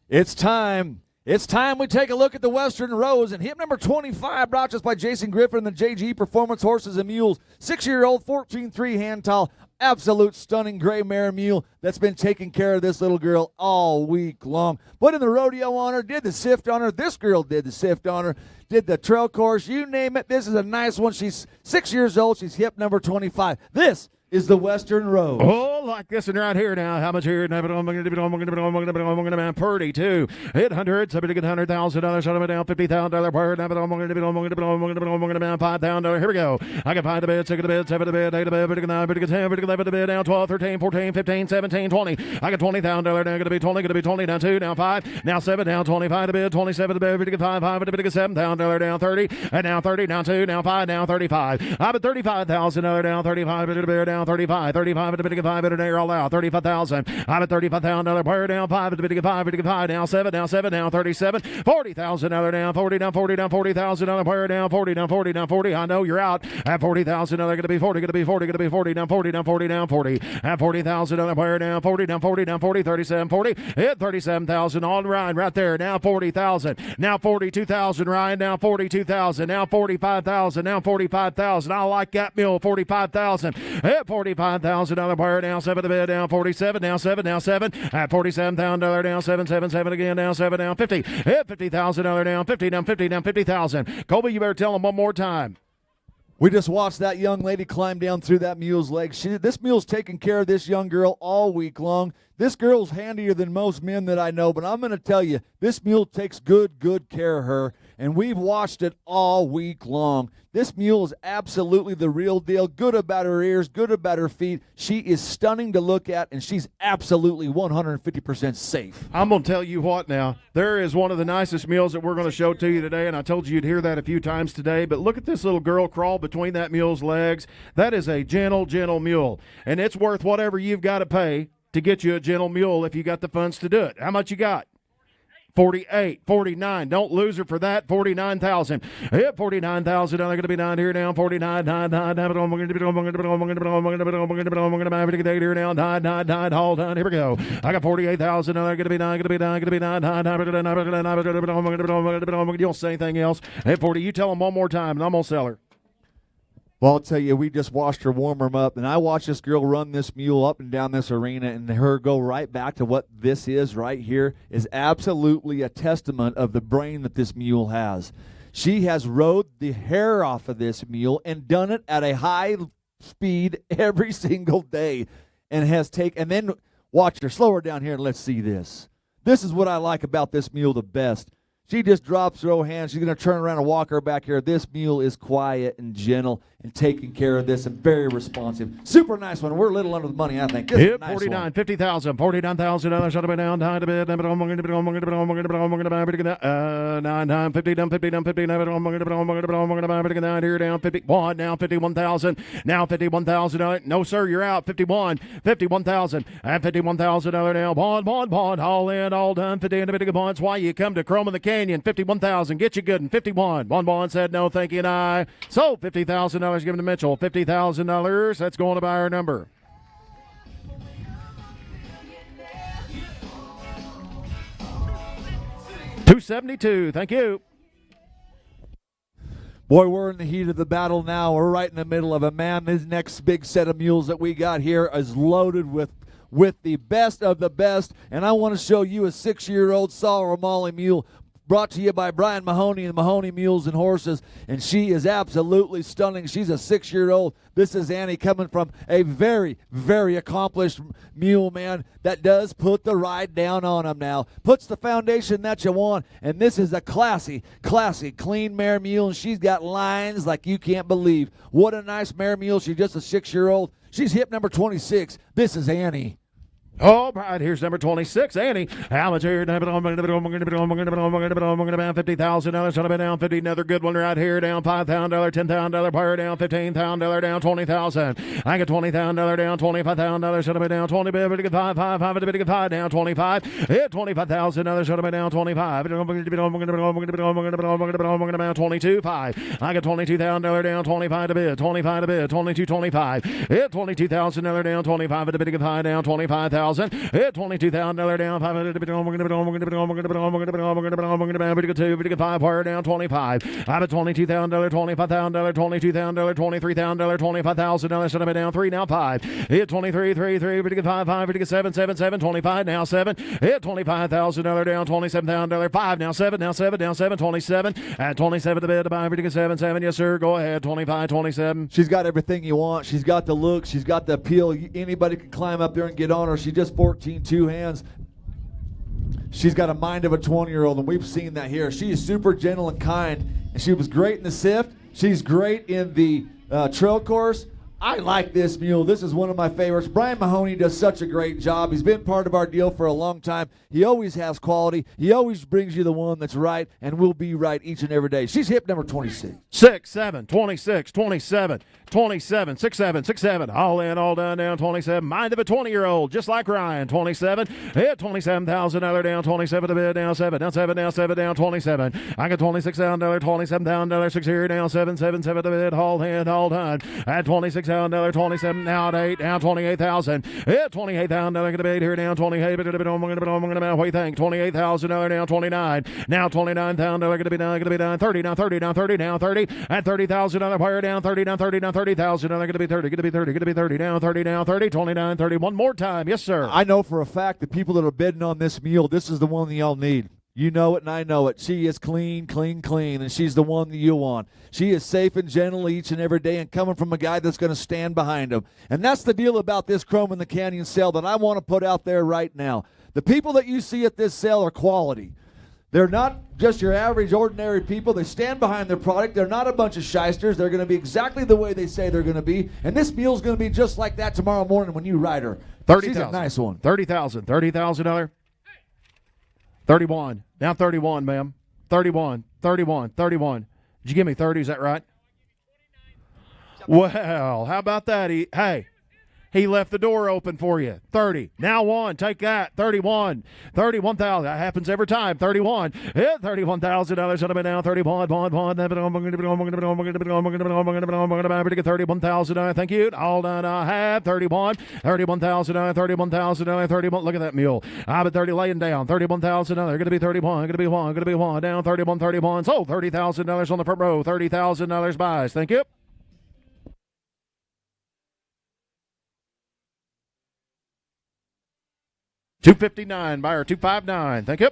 It's time. It's time we take a look at the Western Rose, and hip number 25 brought to us by Jason Griffin and the JG Performance Horses and Mules. 6-year-old, 14-3 hand tall, absolute stunning gray mare mule that's been taking care of this little girl all week long. Put in the rodeo on her, did the sift on her. This girl did the sift on her, did the trail course, you name it. This is a nice one. She's 6 years old. She's hip number 25. This is the Western Rose. Oh, like this one right here now. How much here? Purdy, too. Hit hundreds. $100,000. Shut him down. $50,000 bird. $5,000. Here we go. I can find a bid, 6 of the bid, 7 of the bid, 8 of the bid, 9 of the bid, 10 of the 11 of the bid, down 12, 13, 14, 15, 17, 20. I got $20,000. Now going to be 20, going to be 20, down 2, down 5, now 7, down 25 of the bid, 27 of the bid, 5, 5 of the bid, $7,000, down 30, and now 30, down 2, down 5, down 35. I bet $35,000, down 35 of the bid, down 35, 35 of the bid, 5 of the bid, all out, 35,000. I bet $35,000, bird, down 5 of the bid, 5 of the 5, down 7, down 7, down 37, $40,000, down 40, down 40, down $40,000, bird, down 40, down 40, down 40. I know you're out at $40,000, going to be 40, going to be 40, going to be 40, down 40, down 40, down 40, at $40,000, player down 40, down 40, down 40, 37, 40, hit 37,000 on Ryan right there, now 40,000, now 42,000, Ryan, now 42,000, now 45,000, now 45,000, I like that mule, 45,000, hit $45,000 player down 7 to bid, down 47, down 7, down 7, at $47,000, down 7, 7, 7 again, down 7, down 50, hit $50,000, down 50, down 50, down 50,000. Colby, you better tell them one more time. We just watched that young lady climb down through that mule's legs. This mule's taking care of this young girl all week long. This girl's handier than most men that I know, but I'm going to tell you, this mule takes good care of her, and we've watched it all week long. This mule is absolutely the real deal. Good about her ears, good about her feet. She is stunning to look at, and she's absolutely 150% safe. I'm going to tell you what now. There is one of the nicest mules that we're going to show to you today, and I told you you'd hear that a few times today, but look at this little girl crawl between that mule's legs. That is a gentle mule, and it's worth whatever you've got to pay to get you a gentle mule if you got the funds to do it. How much you got? 48, 49. Don't lose her for that. 49,000. Hit 49,000. They're going to be down here now. 49, 9, 9, 9. Here now. All done. Here we go. I got 48,000. They're going to be down. Going to be down. Going to be down. You don't say anything else. Hit 40. You tell them one more time, and I'm going to sell her. Well, I'll tell you, we just watched her warm her up, and I watched this girl run this mule up and down this arena, and her go right back to what this is right here is absolutely a testament of the brain that this mule has. She has rode the hair off of this mule and done it at a high speed every single day, and then watch her. Slow her down here and let's see this. This is what I like about this mule the best. She just drops her hands. She's going to turn around and walk her back here. This mule is quiet and gentle and taking care of this and very responsive. Super nice one. We're a little under the money, I think. This is a nice 49, one. 50,000, 49,000. Shut up down, down to bid. 9, 9, 50, down 50, down 50, down here, down 51, now 51,000, now 51,000. No, sir, you're out. 51, 51,000, and 51,000 now. Bond, all in, all done. 50 and a bit of bonds. Why you come to Chrome in the Canyon? 51,000, get you good. And 51. Bond said no, thank you, and I. So $50,000 given to Mitchell. $50,000. That's going to buy our number. $272. Thank you. Boy, we're in the heat of the battle now. We're right in the middle of it, man. This next big set of mules that we got here is loaded with the best of the best, and I want to show you a 6-year-old Saw Romali mule brought to you by Brian Mahoney and Mahoney Mules and Horses, and she is absolutely stunning. She's a 6-year-old. This is Annie coming from a very, very accomplished mule man that does put the ride down on him now. Puts the foundation that you want, and this is a classy, clean mare mule, and she's got lines like you can't believe. What a nice mare mule. She's just a 6-year-old. She's hip number 26. This is Annie. All right, here's number 26, Annie. How much here? $50,000. Shut up down 50. Another good one right here. Down $5,000, $10,000 buyer down $15,000 down 20,000. I got $20,000 down $25,000. Shut up down 20. $5 down 25. Hit $25,000. Shut up down 25. 22. 5. I got $22,000 down 25 to bid. 25 to bid. 22.25. Hit $22,000 down 25 at the bidding of 5 down 25,000. 22,000. Hit $22,000 down. 500 to be done. We're gonna be done. We're gonna be done. We're gonna be done. We're gonna be done. We're gonna be done. We're gonna be done. Pretty good two. Pretty good five. Wire down 25. I'm at $22,000. $25,000. $22,000. $23,000. $25,000. Should have been down three. Now five. Hit 23. 3. 3. Pretty good five. 5. Pretty good 7. 7. 7. 25. Now 7. Hit $25,000 down. $27,000. 5. Now 7. Now 7. Down 7. 27. At 27 to bid. Pretty good 7. 7. Yes sir. Go ahead. 25. 27. She's got everything you want. She's got the look. She's got the appeal. Anybody can climb up there and get on her. She's just 14 two hands. She's got a mind of a 20-year-old, and we've seen that here. She is super gentle and kind, and she was great in the sift. She's great in the trail course. I like this mule. This is one of my favorites. Brian Mahoney does such a great job. He's been part of our deal for a long time. He always has quality. He always brings you the one that's right and will be right each and every day. She's hip number 26. 6, 7, 26, 27, 27, 6, 7, 6, 7. All in, all done, down 27. Mind of a 20-year-old, just like Ryan. 27. Hit $27,000 down. 27 to bid, down 7. Down 7, down 7, down 27. I got $26,000, $27,000, 6 here, down 7, 7, 7 to bid. All in, all done. At $26,000, 27 now at 8, down 28,000. Hit $28,000 going to bid here, down 28. We're going to be what do you think? $28,000 down 29. Now $29,000 going to be down 30, down 30, down 30, down 30. At $30,000 wire down 30, down 30, down 30,000. Going to be 30, going to be 30, going to be 30, down 30, down 30, 29, 30. One more time, yes sir. I know for a fact the people that are bidding on this mule, this is the one that y'all need. You know it and I know it. She is clean, clean, clean, and she's the one that you want. She is safe and gentle each and every day and coming from a guy that's going to stand behind him. And that's the deal about this Chrome in the Canyon sale that I want to put out there right now. The people that you see at this sale are quality. They're not just your average, ordinary people. They stand behind their product. They're not a bunch of shysters. They're going to be exactly the way they say they're going to be. And this mule's going to be just like that tomorrow morning when you ride her. 30,000. She's a nice one. $30,000. $30,000. 31. Down 31, ma'am. 31. 31. 31. Did you give me 30? Is that right? Well, how about that? He left the door open for you. 30. Now 1. Take that. 31. 31,000. That happens every time. 31. Hit $31,000. Should have been down. 31. 31,000. Thank you. All done. I have 31. 31,000. 31,000. 31. Look at that mule. I'm at 30 laying down. 31,000. Going to be 31. Going to be 1. Going to be 1. Down 31. 31. Sold $30,000 on the front row. $30,000 buys. Thank you. $259, buyer $259. Thank you.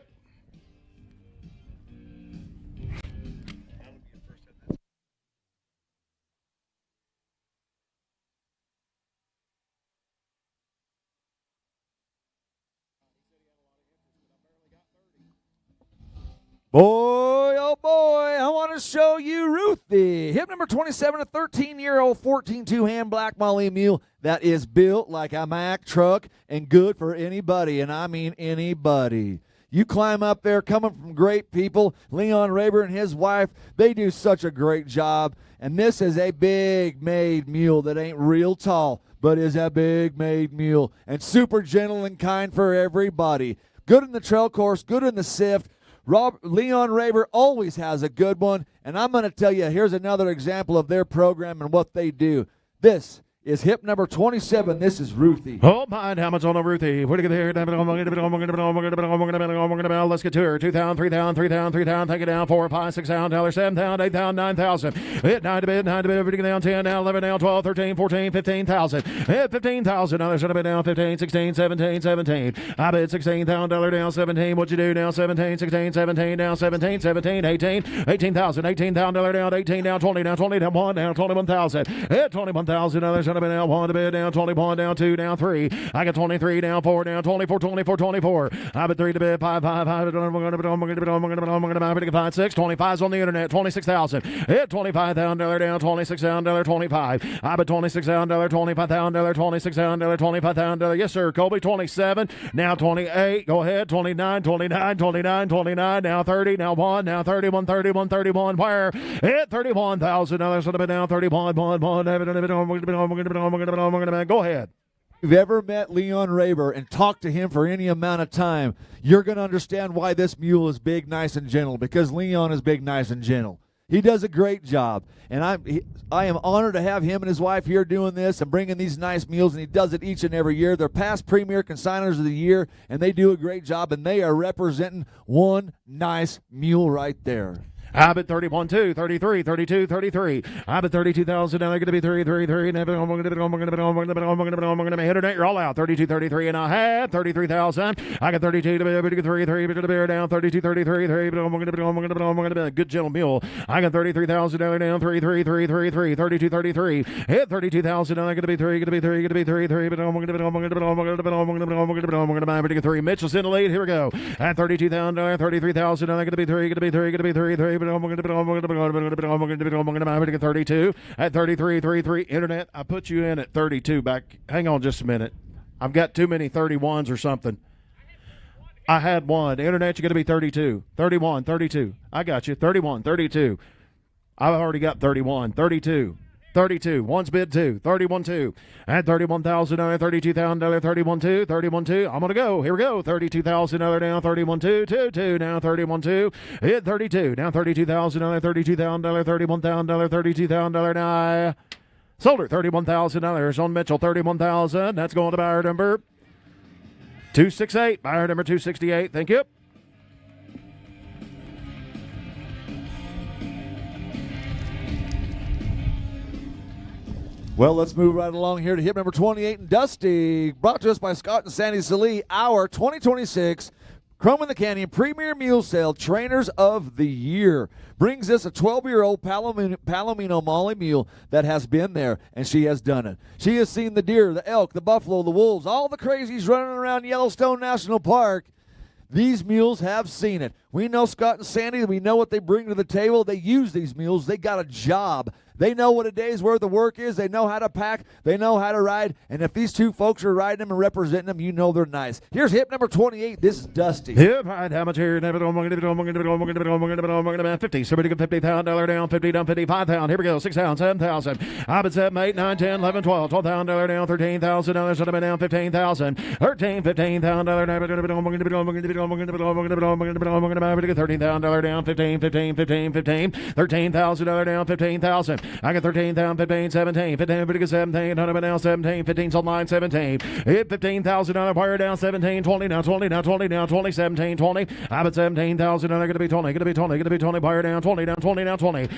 Boy, oh boy, I want to show you Ruthie. Hip number 27, a 13-year-old 14 hand black Molly mule that is built like a Mack truck and good for anybody, and I mean anybody. You climb up there coming from great people. Leon Raber and his wife, they do such a great job. And this is a big-made mule that ain't real tall, but is a big-made mule. And super gentle and kind for everybody. Good in the trail course, good in the sift. Leon Raber always has a good one, and I'm going to tell you, here's another example of their program and what they do. This is hip number 27. This is Ruthie. Oh, mind how much on a Ruthie. Where to get there? Let's get to her. 2,000, 3,000, 3,000, 3,000. Take it down. 4, 5, 6, $7,000, 7,000, 8,000, 9,000. Hit 9 to bid, 9 to bid. Everything down. 10 down, 11 down, 12, 13, 14, 15,000. Hit 15,000. Now there's going to be down 15, 16, 17, 17. I bid $16,000 down 17. What you do down 17, 16, 17 down 17, 17, 18, 18,000, $18,000 down 18 down 20 down 20 down 1 down 21,000. Hit 21,000. Now there's going to be down 1 to bid down 21 down 2 down 3. I got 23 down 4 down 24 24 24. I bid 3 to bid 5 5 5. I'm going to bid 5 6. 25's on the internet. 26,000. Hit $25,000 down 26,000 25. I bid $26,000 $25,000 $26,000 $25,000. Yes sir. Colby 27. Now 28. Go ahead. 29 29 29 29. Now 30. Now 1. Now 31 31 31. Where? Hit $31,000. Should have been down 31 1 1. Go ahead. If you've ever met Leon Raber and talked to him for any amount of time, you're going to understand why this mule is big, nice, and gentle, because Leon is big, nice, and gentle. He does a great job, and I am honored to have him and his wife here doing this and bringing these nice mules, and he does it each and every year. They're past Premier Consigners of the Year, and they do a great job, and they are representing one nice mule right there. Abbott 31, 2, 33, 32, 33. Abbott 32,000. Now they're going to be 33. Internet, you're all out. 32, 33 and a half. 33,000. I got 32 to be 33. Down 32, 33. Good gentle mule. I got 33,000 down 3, 3, 3, 3, 3. 32, 33. Hit 32,000. Now they're going to be 3. Going to be 3. Going to be 3. 3. Going to be 3. Mitchell's in the lead. Here we go. At 32,000. 33,000. Now they're going to be 3. Going to be 3. Going to be 3. 3. 32 at 33, 33. Internet, I put you in at 32 back. Hang on just a minute. I've got too many 31s or something. I had one. Internet, you're going to be 32. 31, 32. I got you. 31, 32. I've already got 31. 32. 32. One's bid 2. 31 2. At 31,000 $32,000 31 2. 31 2. I'm gonna go. Here we go. 32,000 down 31 2. 2 2 now 31 2. Hit 32. Now 32,000 $32,000 $31,000 $32,000 now. Sold her $31,000 on Mitchell. 31,000. That's going to buyer number 268. Buyer number 268. Thank you. Well, let's move right along here to hip number 28 and Dusty, brought to us by Scott and Sandy Salee, our 2026 the Canyon Premier Mule Sale Trainers of the Year. Brings us a 12-year-old Palomino Molly mule that has been there, and she has done it. She has seen the deer, the elk, the buffalo, the wolves, all the crazies running around Yellowstone National Park. These mules have seen it. We know Scott and Sandy. We know what they bring to the table. They use these mules. They got a job. They know what a day's worth of work is. They know how to pack. They know how to ride. And if these two folks are riding them and representing them, you know they're nice. Here's hip number 28. This is Dusty. Hip, right, how much here? 50. Somebody get $50,000 down, 50 down, 55,000. Here we go. 6,000, 7,000. I've been 7, 8, 9, 10, 11, 12. $12,000 down, $13,000. Should have been down 15,000. 13, $15,000 down. $13,000 down, 15, 15, 15, 15. $13,000 down, 15,000. I got 13 down, 15, 17, 15, 17, 100 down, 17, 15, sold line, 17. Hit $15,000 buyer down, 17, 20, now 20, now 20, now 20, 17, 20. I'm at 17,000, and they're going to be 20, going to be 20, going to be 20, buyer down, 20, down, 20, now 20.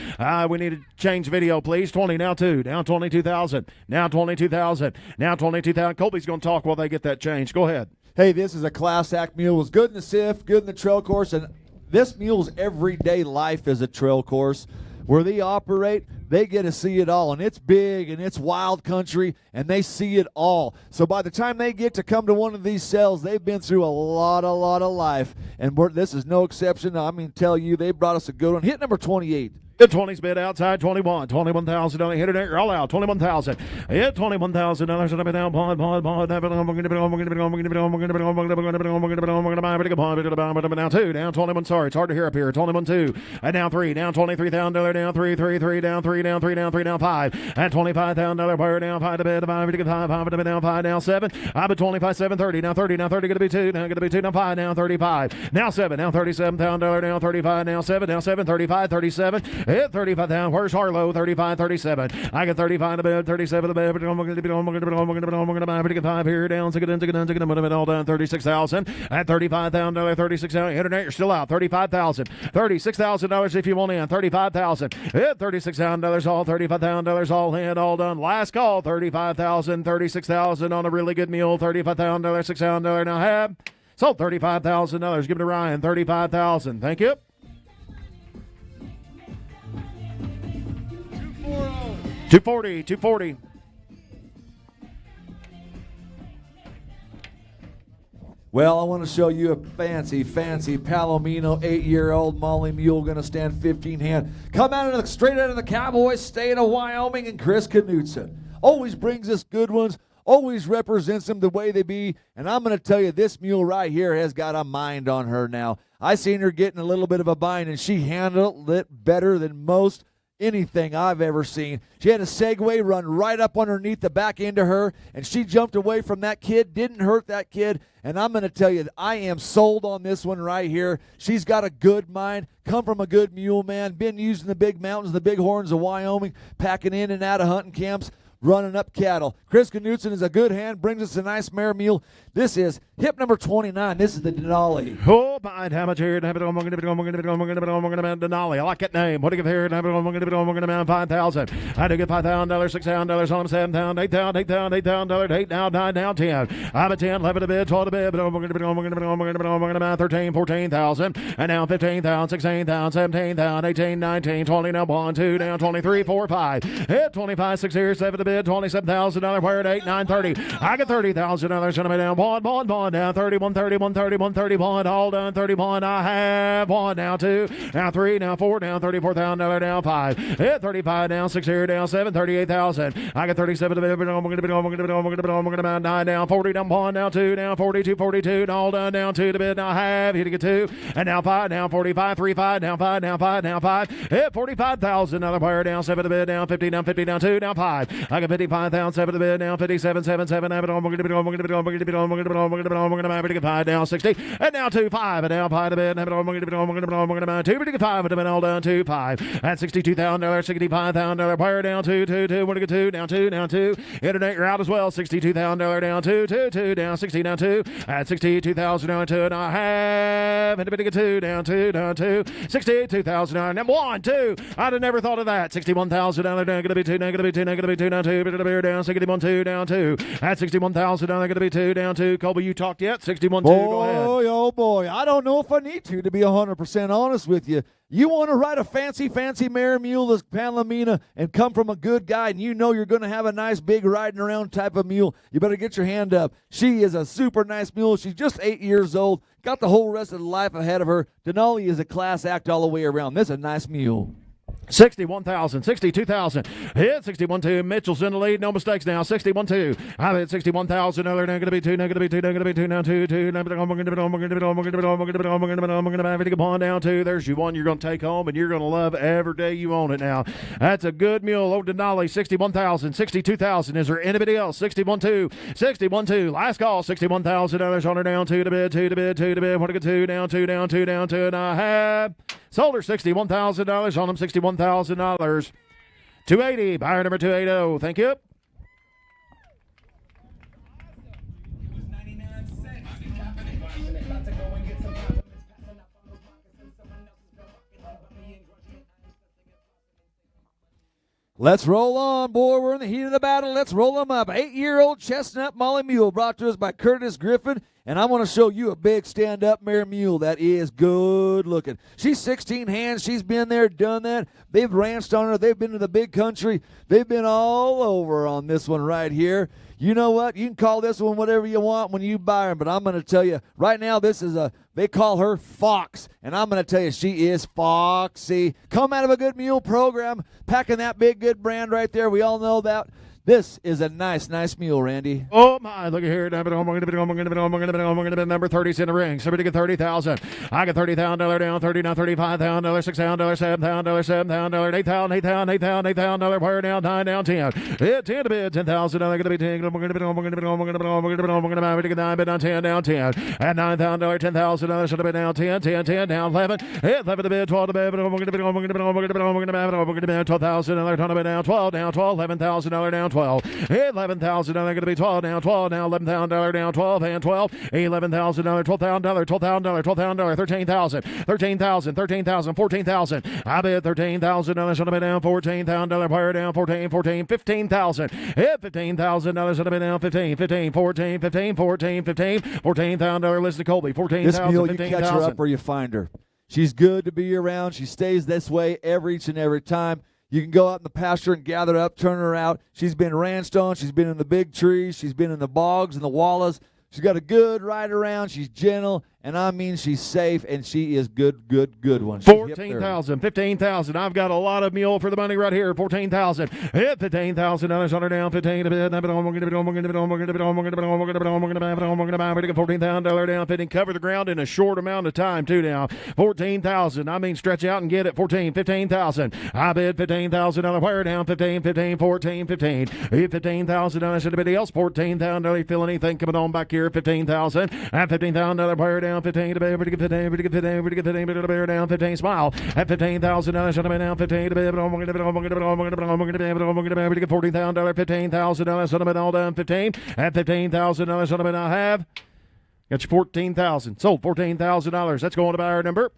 We need to change video, please. 20, now 2, down 22,000, now 22,000, now 22,000. Colby's going to talk while they get that changed. Go ahead. Hey, this is a class act mule. It was good in the SIF, good in the trail course, and this mule's everyday life is a trail course. Where they operate, they get to see it all, and it's big, and it's wild country, and they see it all. So by the time they get to come to one of these sales, they've been through a lot of life, and this is no exception. I mean, tell you, they brought us a good one. Hit number 28. The 20's bid outside, 21. $21,000 hit it, you're all out. 21,000. Hit $21,000. Now 2, down 21. Sorry, it's hard to hear up here. 21 2. And down 3, down $23,000. Down 3, 3, 3, down 3, down 3, down 3, down 5. And $25,000 buyer down 5 to bid. 5 to bid down 5, down 7. I bet 25, 7, 30. Now 30, now 30, going to be 2. Now going to be 2, now 5, now 35. Now 7, now $37,000. Now 35, now 7, now 7, 35, 37. Hit 35 down. Where's Harlow? 35, 37. I got 35 to bed, 37 to bed. I'm going to buy it. 5 here down. All done. 36,000. At $35,000, 36,000. Internet, you're still out. 35,000. $36,000 if you want in. 35,000. Hit $36,000 all. $35,000 all in. All done. Last call. 35,000. 36,000 on a really good mule. $35,000. $6,000 now have. Sold $35,000. Give it to Ryan. 35,000. Thank you. 240, 240. Well, I want to show you a fancy Palomino 8-year-old Molly mule going to stand 15 hand. Come straight out of the Cowboys State of Wyoming, and Chris Knutson always brings us good ones, always represents them the way they be. And I'm going to tell you, this mule right here has got a mind on her now. I seen her getting a little bit of a bind, and she handled it better than most anything I've ever seen. She had a Segway run right up underneath the back end of her, and she jumped away from that kid, didn't hurt that kid, and I'm going to tell you, I am sold on this one right here. She's got a good mind, come from a good mule man, been using the big mountains, the big horns of Wyoming, packing in and out of hunting camps, running up cattle. Chris Knutson is a good hand, brings us a nice mare mule. This is hip number 29. This is the Denali. Oh, my, how much here? Denali. I like that name. What do you give here? 5,000. I do get $5,000, $6,000 on them, $7,000, $8,000, $8,000, $8,000, $8 now, 9 now, 10. I'm at 10, 11 to bid, 12 to bid, 13, 14,000, and now 15,000, 16,000, 17,000, 18, 19, 20, now 1, 2, down 23, 4, 5. Hit 25, 6 here, 7 to bid, $27,000, where at 8, 9, 30. I get $30,000, gonna be down. One, down 31, 31, 31, 31, all done 31. I have 1, now 2, now 3, now 4, down $34,000, down 5. Hit 35, down 6 here, down 7, 38,000. I got 37 to bid, 9 down 40, down 1, down 2, down 42, 42, all done down 2 to bid. Now I have hit to get 2, and now 5, down 45, 3, 5, down 5, down 5, down 5. Hit 45,000, another player down 7 to bid, down 50, down 50, down 2, down 5. I got 55,000, 7 to bid, down 57, 7, 7, $5 down 60, and now 2, 5, and down 5 to bid, 2, $5, all done 2, 5, at $62,000, $65,000, player down 2, 2, 2, want to get 2, down 2, down 2, internet you're out as well, $62,000 down 2, 2, 2, down 60, down 2, at $62,000 down 2, and I have, and a 2, down 2, down 2, $68,000, and 1, 2, I'd have never thought of that, $61,000, down, going to be 2, negative 2, negative 2, down 2, down 61, 2, down 2, at $61,000, going to be 2, down 2, Colby, you talked yet? 61-2, go ahead. Boy, oh boy, I don't know if I need to be 100% honest with you. You want to ride a fancy mare mule this Palomino and come from a good guy, and you know you're going to have a nice big riding around type of mule, you better get your hand up. She is a super nice mule. She's just 8 years old, got the whole rest of the life ahead of her. Denali is a class act all the way around. This is a nice mule. 61,000, 62,000, hit 61-2, Mitchell's in the lead, no mistakes now, 61-2, I hit 61,000, another going to be 2, negative 2, now 2, 2, down 2, there's you one you're going to take home, and you're going to love every day you own it now. That's a good mule. Oh, Denali, 61,000, 62,000, is there anybody else? 61-2, last call, $61,000 on her, down 2 to bid, 2 to bid, 2 to bid, want to get 2, down 2, down 2, down 2, and I have sold her $61,000 on them, $61,000. $280, buyer number 280. Thank you. Let's roll on, boy. We're in the heat of the battle. Let's roll them up. 8-year-old chestnut Molly Mule brought to us by Curtis Griffin. And I want to show you a big stand-up mare mule that is good looking. She's 16 hands. She's been there, done that. They've ranched on her. They've been to the big country. They've been all over on this one right here. You know what? You can call this one whatever you want when you buy her, but I'm going to tell you, right now this is they call her Fox, and I'm going to tell you she is foxy. Come out of a good mule program, packing that big good brand right there. We all know that. This is a nice mule, Randy. Oh, my. Look at here. Number 30's in the ring. Somebody get 30,000. I get $30,000 down, 30 now, $35,000, $6,000, $7,000, $7,000, $8,000, wire down, 9 down, 10. Hit 10 to bid, $10,000. Going to be 10. Going to 9 bid on 10 down, 10. At $9,000, $10,000 should have been down, 10, 10, 10 down, 11. Hit 11 to bid, 12 to bid. $12,000 down, 12 down, 12, $11,000 down. 12. $11,000 going to be 12 now. 12 now. $11,000 down. 12 and 12. $11,000. $12,000. $12,000. $13,000. $13,000. $13,000. $14,000. I bid $13,000 should have been down. $14,000 player down. 14. 14. $15,000. Hit $15,000 should have been down. 15. 15. 14. 15. 14. 15. $14,000. Listen to Colby. 14,000. This mule, you catch her up where you find her. She's good to be around. She stays this way each and every time. You can go out in the pasture and gather her up, turn her out. She's been ranched on. She's been in the big trees. She's been in the bogs and the wallows. She's got a good ride around. She's gentle, and I mean she's safe, and she is good one. She's hip 14,000, 15,000. I've got a lot of mule for the money right here. 14,000. Hit $15,000 on her down. 15 to bid. $14,000 down. Fitting. Cover the ground in a short amount of time too now. 14,000. I mean stretch out and get it. 14, 15,000. I bid $15,000. Wire down. 15, 15, 14, 15. Hit $15,000 to anybody else. 14,000. You feel anything coming on back here? 15,000. At $15,000. Wire down. 15 to bid. Pretty good. 15. Pretty good. 15. Pretty good. 15. Pretty good. Down. 15. Smile. At $15,000. Should have been down. 15 to bid. $14,000. $15,000. Should have been all done. 15. At $15,000. Should have been. I have. Got you 14,000. Sold $14,000. That's going to buyer number.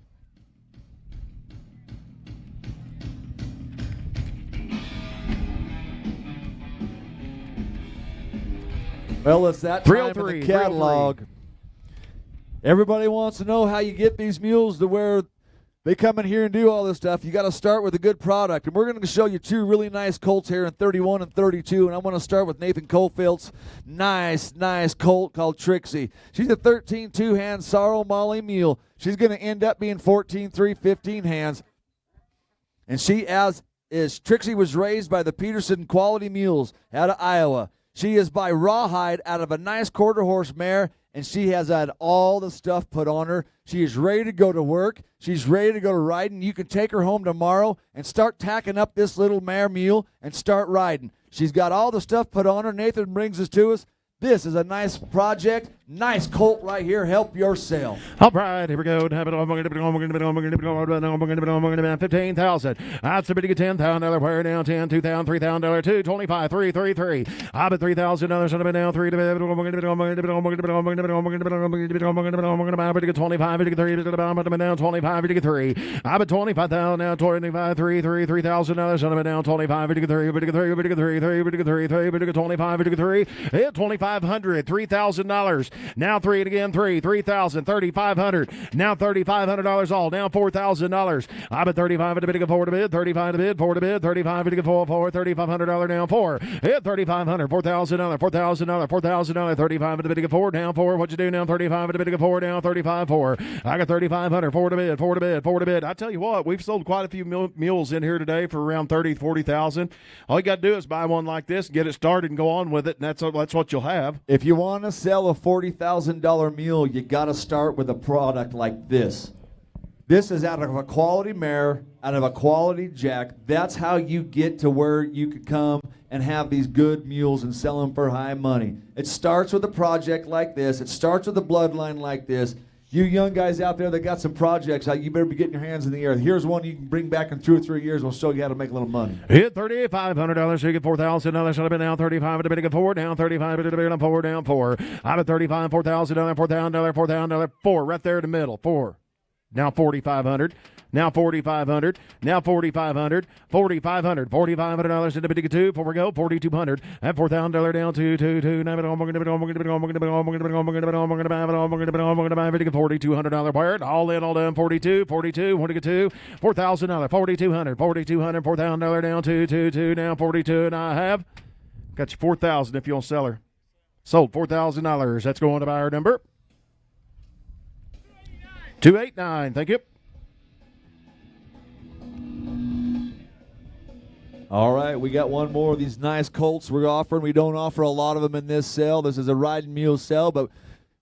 Well, it's that time in the 303, catalog. Everybody wants to know how you get these mules to where they come in here and do all this stuff. You got to start with a good product. And we're going to show you two really nice colts here in 31 and 32. And I want to start with Nathan Colefield's nice colt called Trixie. She's a 13 two-hand sorrel Molly mule. She's going to end up being 14 3 15 hands. And she Trixie was raised by the Peterson Quality Mules out of Iowa. She is by Rawhide out of a nice quarter-horse mare, and she has had all the stuff put on her. She is ready to go to work. She's ready to go to riding. You can take her home tomorrow and start tacking up this little mare mule and start riding. She's got all the stuff put on her. Nathan brings this to us. This is a nice project. Nice colt right here. Help yourself. All right, here we go. 15,000. That's a pretty good $10,000 wire down. 10, $2,000, $3,000, 225, 333. I bet $3,000 should have been down. 3 to bid. Pretty good 25, 53, down 25, 53. I bet 25,000 now. 25, 3, $3,000 should have been down. 25, 53, pretty good 3, pretty good 3, 3, pretty good 3, 3, pretty good 25, pretty good 3. Hit $2,500, $3,000. Now 3 again, 3, 3,000, 3,500. Now $3,500 all. Now $4,000. I bet 35 to bid, 4 to bid, 35 to bid, 4 to bid, 35 to 4, $3,500 down 4. Hit $3,500, $4,000, $4,000, $4,000, 35 to bid, 4 down 4. What you do now? 35 to bid, 4 down 35, 4. I got 3,500, 4 to bid, 4 to bid, 4 to bid. I tell you what, we've sold quite a few mules in here today for around 30, 40,000. All you got to do is buy one like this, get it started, and go on with it, and that's what you'll have. If you want to sell a $40,000 mule, you got to start with a product like this. This is out of a quality mare, out of a quality jack. That's how you get to where you could come and have these good mules and sell them for high money. It starts with a project like this. It starts with a bloodline like this. You young guys out there that got some projects, you better be getting your hands in the air. Here's one you can bring back in 2 or 3 years. We'll show you how to make a little money. Hit $3,500. So you get $4,000. Should have been down 35 to bid, 4 down 35 to bid, 4 down 4. I'm at 35, $4,000, $4,000, 4 right there in the middle. 4. Now 4,500. Now 4,500. Now 4,500. 4,500. $4,500 into bid 2. 4 we go. 4,200. At $4,000 down 2. Now $4,200 buyer. All in, all done. 42. 42. Want to get 2. $4,000. 4,200. 4,200. $4,000 down 2. Now 42. And I have got you 4,000 if you want to sell her. Sold $4,000. That's going to buyer number 289. Thank you. All right, we got one more of these nice colts we're offering. We don't offer a lot of them in this sale. This is a riding mule sale, but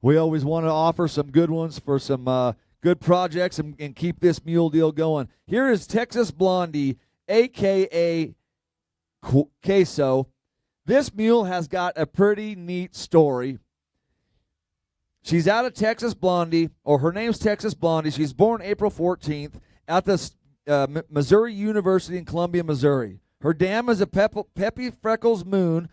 we always want to offer some good ones for some good projects and keep this mule deal going. Here is Texas Blondie, a.k.a. Queso. This mule has got a pretty neat story. She's out of Texas Blondie, or her name's Texas Blondie. She's born April 14th at the Missouri University in Columbia, Missouri. Her dam is a Peppy Freckles Moon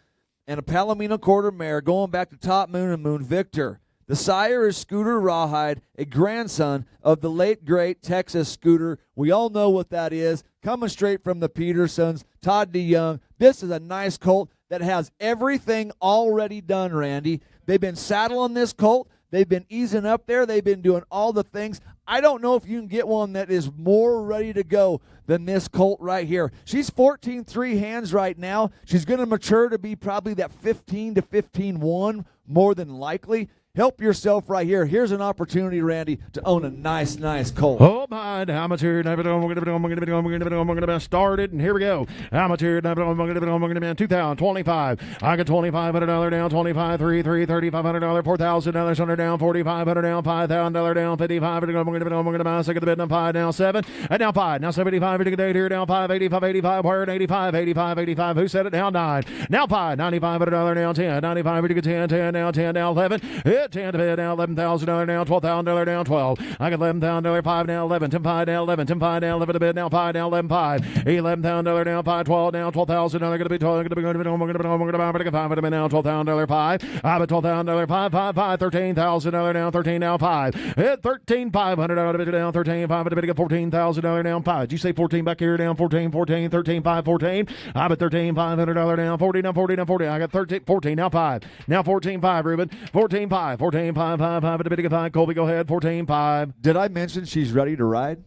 and a Palomino Quarter mare going back to Top Moon and Moon Victor. The sire is Scooter Rawhide, a grandson of the late, great Texas Scooter. We all know what that is. Coming straight from the Petersons, Todd DeYoung. This is a nice colt that has everything already done, Randy. They've been saddling this colt. They've been easing up there. They've been doing all the things. I don't know if you can get one that is more ready to go than this colt right here. She's 14-3 hands right now. She's going to mature to be probably that 15 to 15-1 more than likely. Help yourself right here. Here's an opportunity, Randy, to own a nice colt. Oh my, how much here? We're going to start it, and here we go. How much here? We're going to be 2025. I got $2,500 down, 25, 3, $3,500, $4,000 under down, $4,500 down, $5,000 down, 55. We're going to buy second the bid, down 5, down 7, and down 5, now 75. We're going to get here down 5, 85, 85, where 85, 85, 85. Who said it? Down 9, now 5, $9,500 down 10, 95. We're going to get 10, down 10, down 11. Hit 10 to bid down, $11,000 down, $12,000 down 12. I got $11,000 5 down 11, 10 5 down 11, 10 5 down 11 to bid now 5 down 11 5, $11,000 down 5 12 down $12,000 going to be 12 going to be going to be going to be going to be 5 to bid now $12,000 5. I bet $12,000 5 5 5 $13,000 down 13 down 5. Hit $13,500 to bid down 13 5 to bid get $14,000 down 5. Did you say 14 back here down 14 14 13 5 14? I bet $13,500 down 40 down 40 down 40. I got 13 14 now 5. Now 14 5 Ruben 14 5 14 5 5 5 to bid 5. Colby go ahead 14 5. Did I mention she's ready to ride?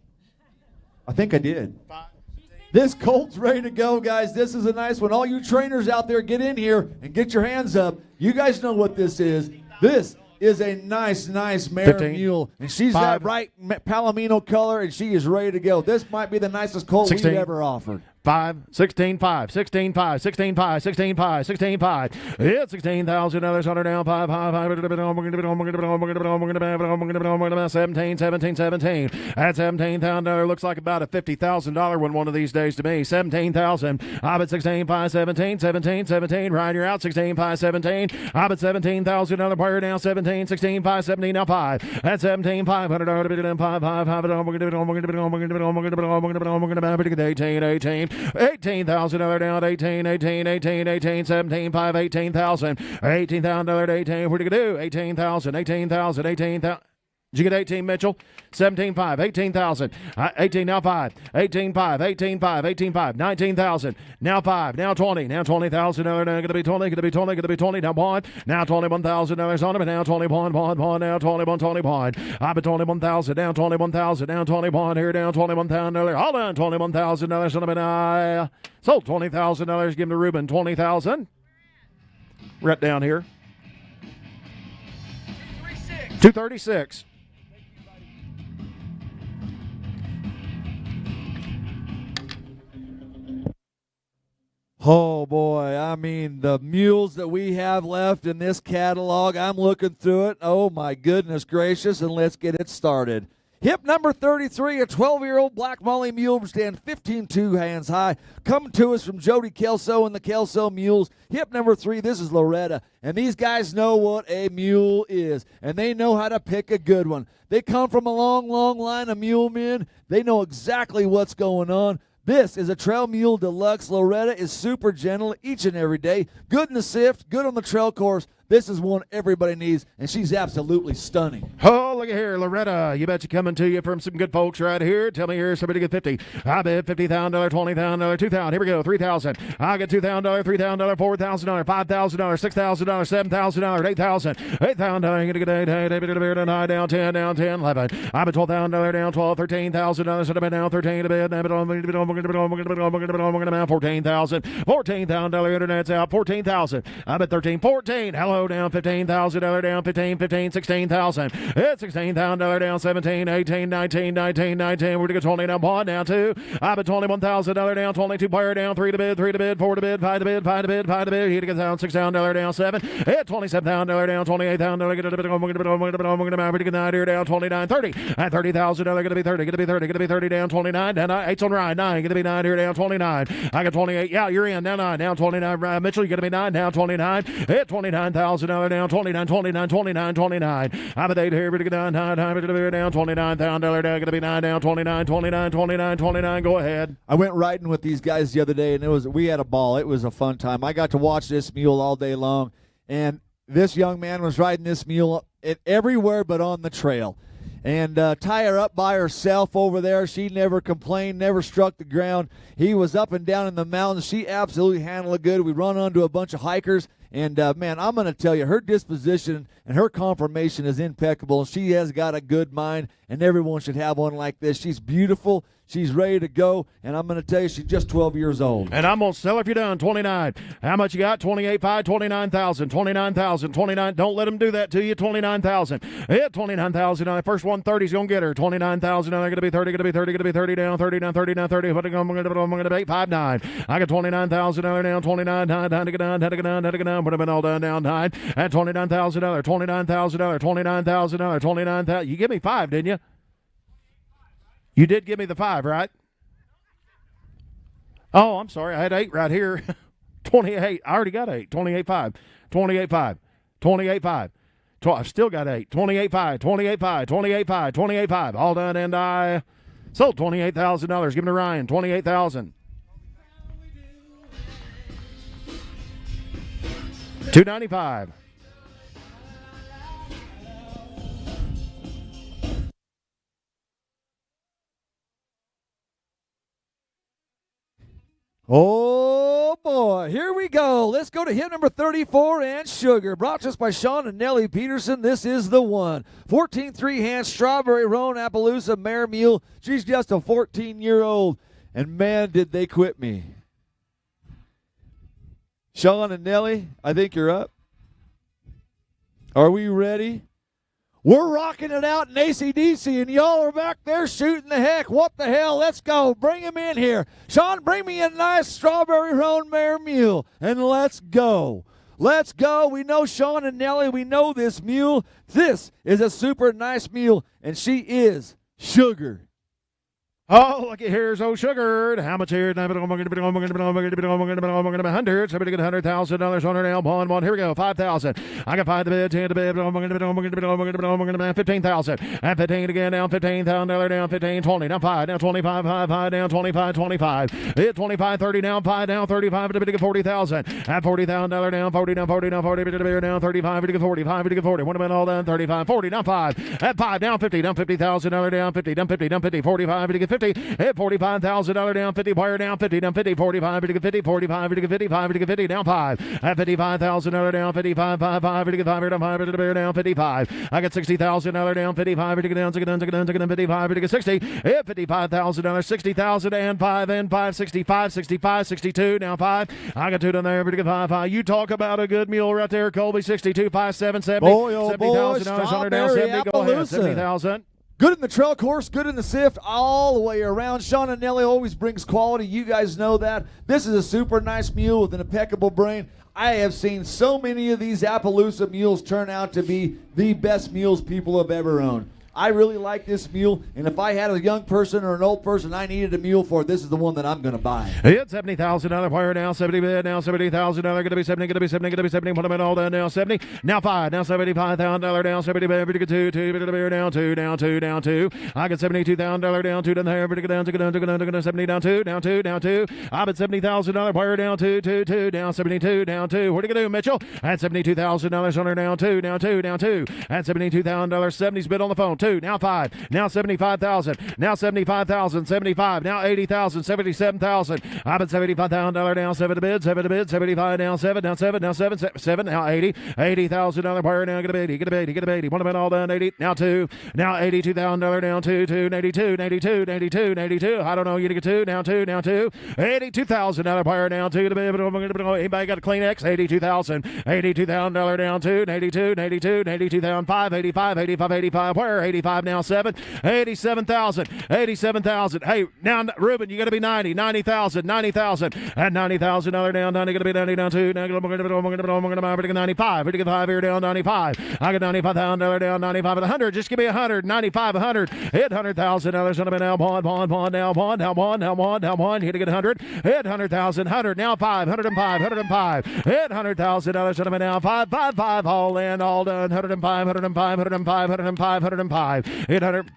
I think I did. This colt's ready to go, guys. This is a nice one. All you trainers out there, get in here and get your hands up. You guys know what this is. This is a nice mare 15, mule. And she's 5, that bright palomino color, and she is ready to go. This might be the nicest colt 16, we've ever offered. 5, 16, 5, 16, 5, 16, 5, 16, 5, 16, 5. It's $16,000 under down 5, 5, 5. We're going to 17, 17, 17. At $17,000 looks like about a $50,000 one of these days to me. 17,000. I'm at 16, 5, 17, 17, 17. Ryan, you're out. 16, 5, 17. I'm at $17,000 player down 17, 16, 5, 17. Now 5. At 17, $500 bid down 5, 5, 5. We're going to 18, 18. $18,000 down 18, 18, 18, 18, 17, 5, 18,000. $18,000 to 18. What are you going to do? 18,000, 18,000, 18,000. Did you get 18, Mitchell? 17, 5, 18,000. 18, now 5. 18, 5, 18, 5, 18, 5, 19,000. Now 5, now 20. Now $20,000. Going to be 20, going to be 20, going to be 20. Now 1. Now $21,000 on him. Now 21, 1, 1. Now 21, 21. I'm at 21,000. Down 21,000. Down 21. Here down $21,000. All done. $21,000 on him. And I sold $20,000. Give him to Ruben. 20,000. Right down here. 236. Oh, boy. I mean, the mules that we have left in this catalog, I'm looking through it. Oh, my goodness gracious, and let's get it started. Hip number 33, a 12-year-old black Molly mule, stand 15-2 hands high. Coming to us from Jody Kelso and the Kelso Mules. Hip number 3, this is Loretta. And these guys know what a mule is, and they know how to pick a good one. They come from a long line of mule men. They know exactly what's going on. This is a Trail Mule Deluxe. Loretta is super gentle each and every day. Good in the sift, good on the trail course. This is one everybody needs, and she's absolutely stunning. Oh, look at here, Loretta. You bet you coming to you from some good folks right here. Tell me here, somebody get 50. I bet $50,000, $20,000, $2,000. Here we go, $3,000. I get $2,000, $3,000, $4,000, $5,000, $6,000, $7,000, $8,000. $8,000. You're going to get down 10, down 10, 11. I bet $12,000 down 12, $13,000. Should have been down 13 to bid. $14,000. $14,000 internet's out. $14,000. I bet 13, 14. Hello. Down $15,000 down 15, 15, 16,000. It's $16,000 down 17, 18, 19, 19, 19. We're going to get 20 down 1, down 2. I bet $21,000 down 22 player down 3 to bid, 4 to bid, 5 to bid, 5 to bid, 5 to bid. He gets down $6,000 down 7. It's $27,000 down 28,000. Get a bit of here down 29, 30. At $30,000 going to be 30, going to be 30, going to be 30 down 29. Down 8's on ride 9. Going to be 9 here down 29. I got 28. Yeah, you're in. Down 9, down 29. Mitchell, you're going to be 9 down 29. Hit $29,000 down 29, 29, 29, 29. I'm at 8 here, but down 9, down $29,000 down, going to be 9 down 29, 29, 29, 29. Go ahead. I went riding with these guys the other day, and we had a ball. It was a fun time. I got to watch this mule all day long, and this young man was riding this mule everywhere but on the trail. And tie her up by herself over there. She never complained, never struck the ground. He was up and down in the mountains. She absolutely handled it good. We run onto a bunch of hikers. And, man, I'm going to tell you, her disposition and her conformation is impeccable. She has got a good mind, and everyone should have one like this. She's beautiful. She's ready to go, and I'm going to tell you, she's just 12 years old. And I'm going to sell if you're done. 29. How much you got? 28.5, 29,000, 29,000, 29. Don't let them do that to you. 29,000. Hit 29,000. Now the first 130 is going to get her. 29,000. Now they're going to be 30, going to be 30, going to be 30 down, 30 down, 30 down, 30. What I'm going to be 5.9. I got 29,000. Now they're down 29. Time to get down, time to get down, time to get down. Would have been all done down 9. At $29,000, $29,000, $29,000, $29,000. You give me 5, didn't you? You did give me the 5, right? Oh, I'm sorry. I had 8 right here. 28. I already got 8. 28.5. 28.5. 28.5. I've still got 8. 28.5. 28.5. 28.5. 28.5. All done, and I sold $28,000. Give me to Ryan. 28,000. 295. Oh, boy. Here we go. Let's go to hit number 34 and Sugar. Brought to us by Sean and Nellie Peterson. This is the one. 14 hand Strawberry Roan Appaloosa Mare Mule. She's just a 14-year-old. And, man, did they quit me. Sean and Nellie, I think you're up. Are we ready? We're rocking it out in AC/DC, and y'all are back there shooting the heck. What the hell? Let's go. Bring him in here. Sean, bring me a nice Strawberry Roan Mare Mule, and let's go. Let's go. We know Sean and Nellie. We know this mule. This is a super nice mule, and she is Sugar. Oh, look at here's old Sugar. How much here? $100. Somebody get $100,000 on her now. One. Here we go. 5,000. I can find the bid. 10 to bid. 15,000. And 15 again. Down $15,000. Down 15. 20. Down 5. Down 25. 5. Down 25. 25. Hit 25. 30. Down 5. Down 35. To bid. 40,000. At $40,000. Down 40. Down 40. Down 40. Down 35. To 45. To 40. What about all done? 35. 40. Down 5. At 5. Down 50. Down $50,000. Down 50. Down 50. Down 50. 45. To get 50. Hit $45,000 down 50. Wire down 50. Down 50. 45 to get 50. 45 to get 50. 5 to get 50. Down 5. At $55,000 down 55. 5 to get 5. Down 5 to the down 55. I got $60,000 down 55 to get down 55 to get 60. Hit $55,000 60,000 and 5 and 5 65 65 62 down 5. I got 2 down there to get 5. You talk about a good mule right there, Colby. 62 5 7 70. Boy, oh boy, $70,000 down 70. Go ahead. 70,000. Good in the trail course, good in the sift, all the way around. Sean and Nellie always brings quality. You guys know that. This is a super nice mule with an impeccable brain. I have seen so many of these Appaloosa mules turn out to be the best mules people have ever owned. I really like this mule, and if I had a young person or an old person I needed a mule for, this is the one that I'm going to buy. It's $70,000 wire now, 70 bid now, $70,000 going to be 70, going to be 70, going to be 70. What am I all done now? 70 now 5 now $75,000 down 70 bid, to get 2 down 2 down 2 down 2. I got $72,000 down 2 down there, to get down 70 down 2 down 2 down 2. I bet $70,000 wire down 2 down 72 down 2. What are you gonna do, Mitchell? At $72,000 on her down 2 down 2 down 2. At $72,000 70's bid on the phone. 2 now 5 now 75,000 now 75,000 75 now 80,000 77,000. I bet $75,000 down 7 to bid 75 down 7 down 7 now 7 now 80,000 wire now get a bid get a bid. What about all done 80 now 2 now $82,000 down 2 82. I don't know, you get 2 now 2 now 2 $82,000 wire down 2 to bid. Anybody got a Kleenex? $82,000 down 2 82,000 5 85 where 85 now 7 87,000 Hey, now Ruben, you got to be 90,000 at $90,000 down 90 going to be 90 down 2 now going to be 95 to get 5 here down 95. I got $95,000 down 95 at 100. Just give me 100 95 100 hit $100,000 on now one here to get 100 hit 100,000 100 now 5 105 hit $100,000 on now 5 all in all done 105 hit 100.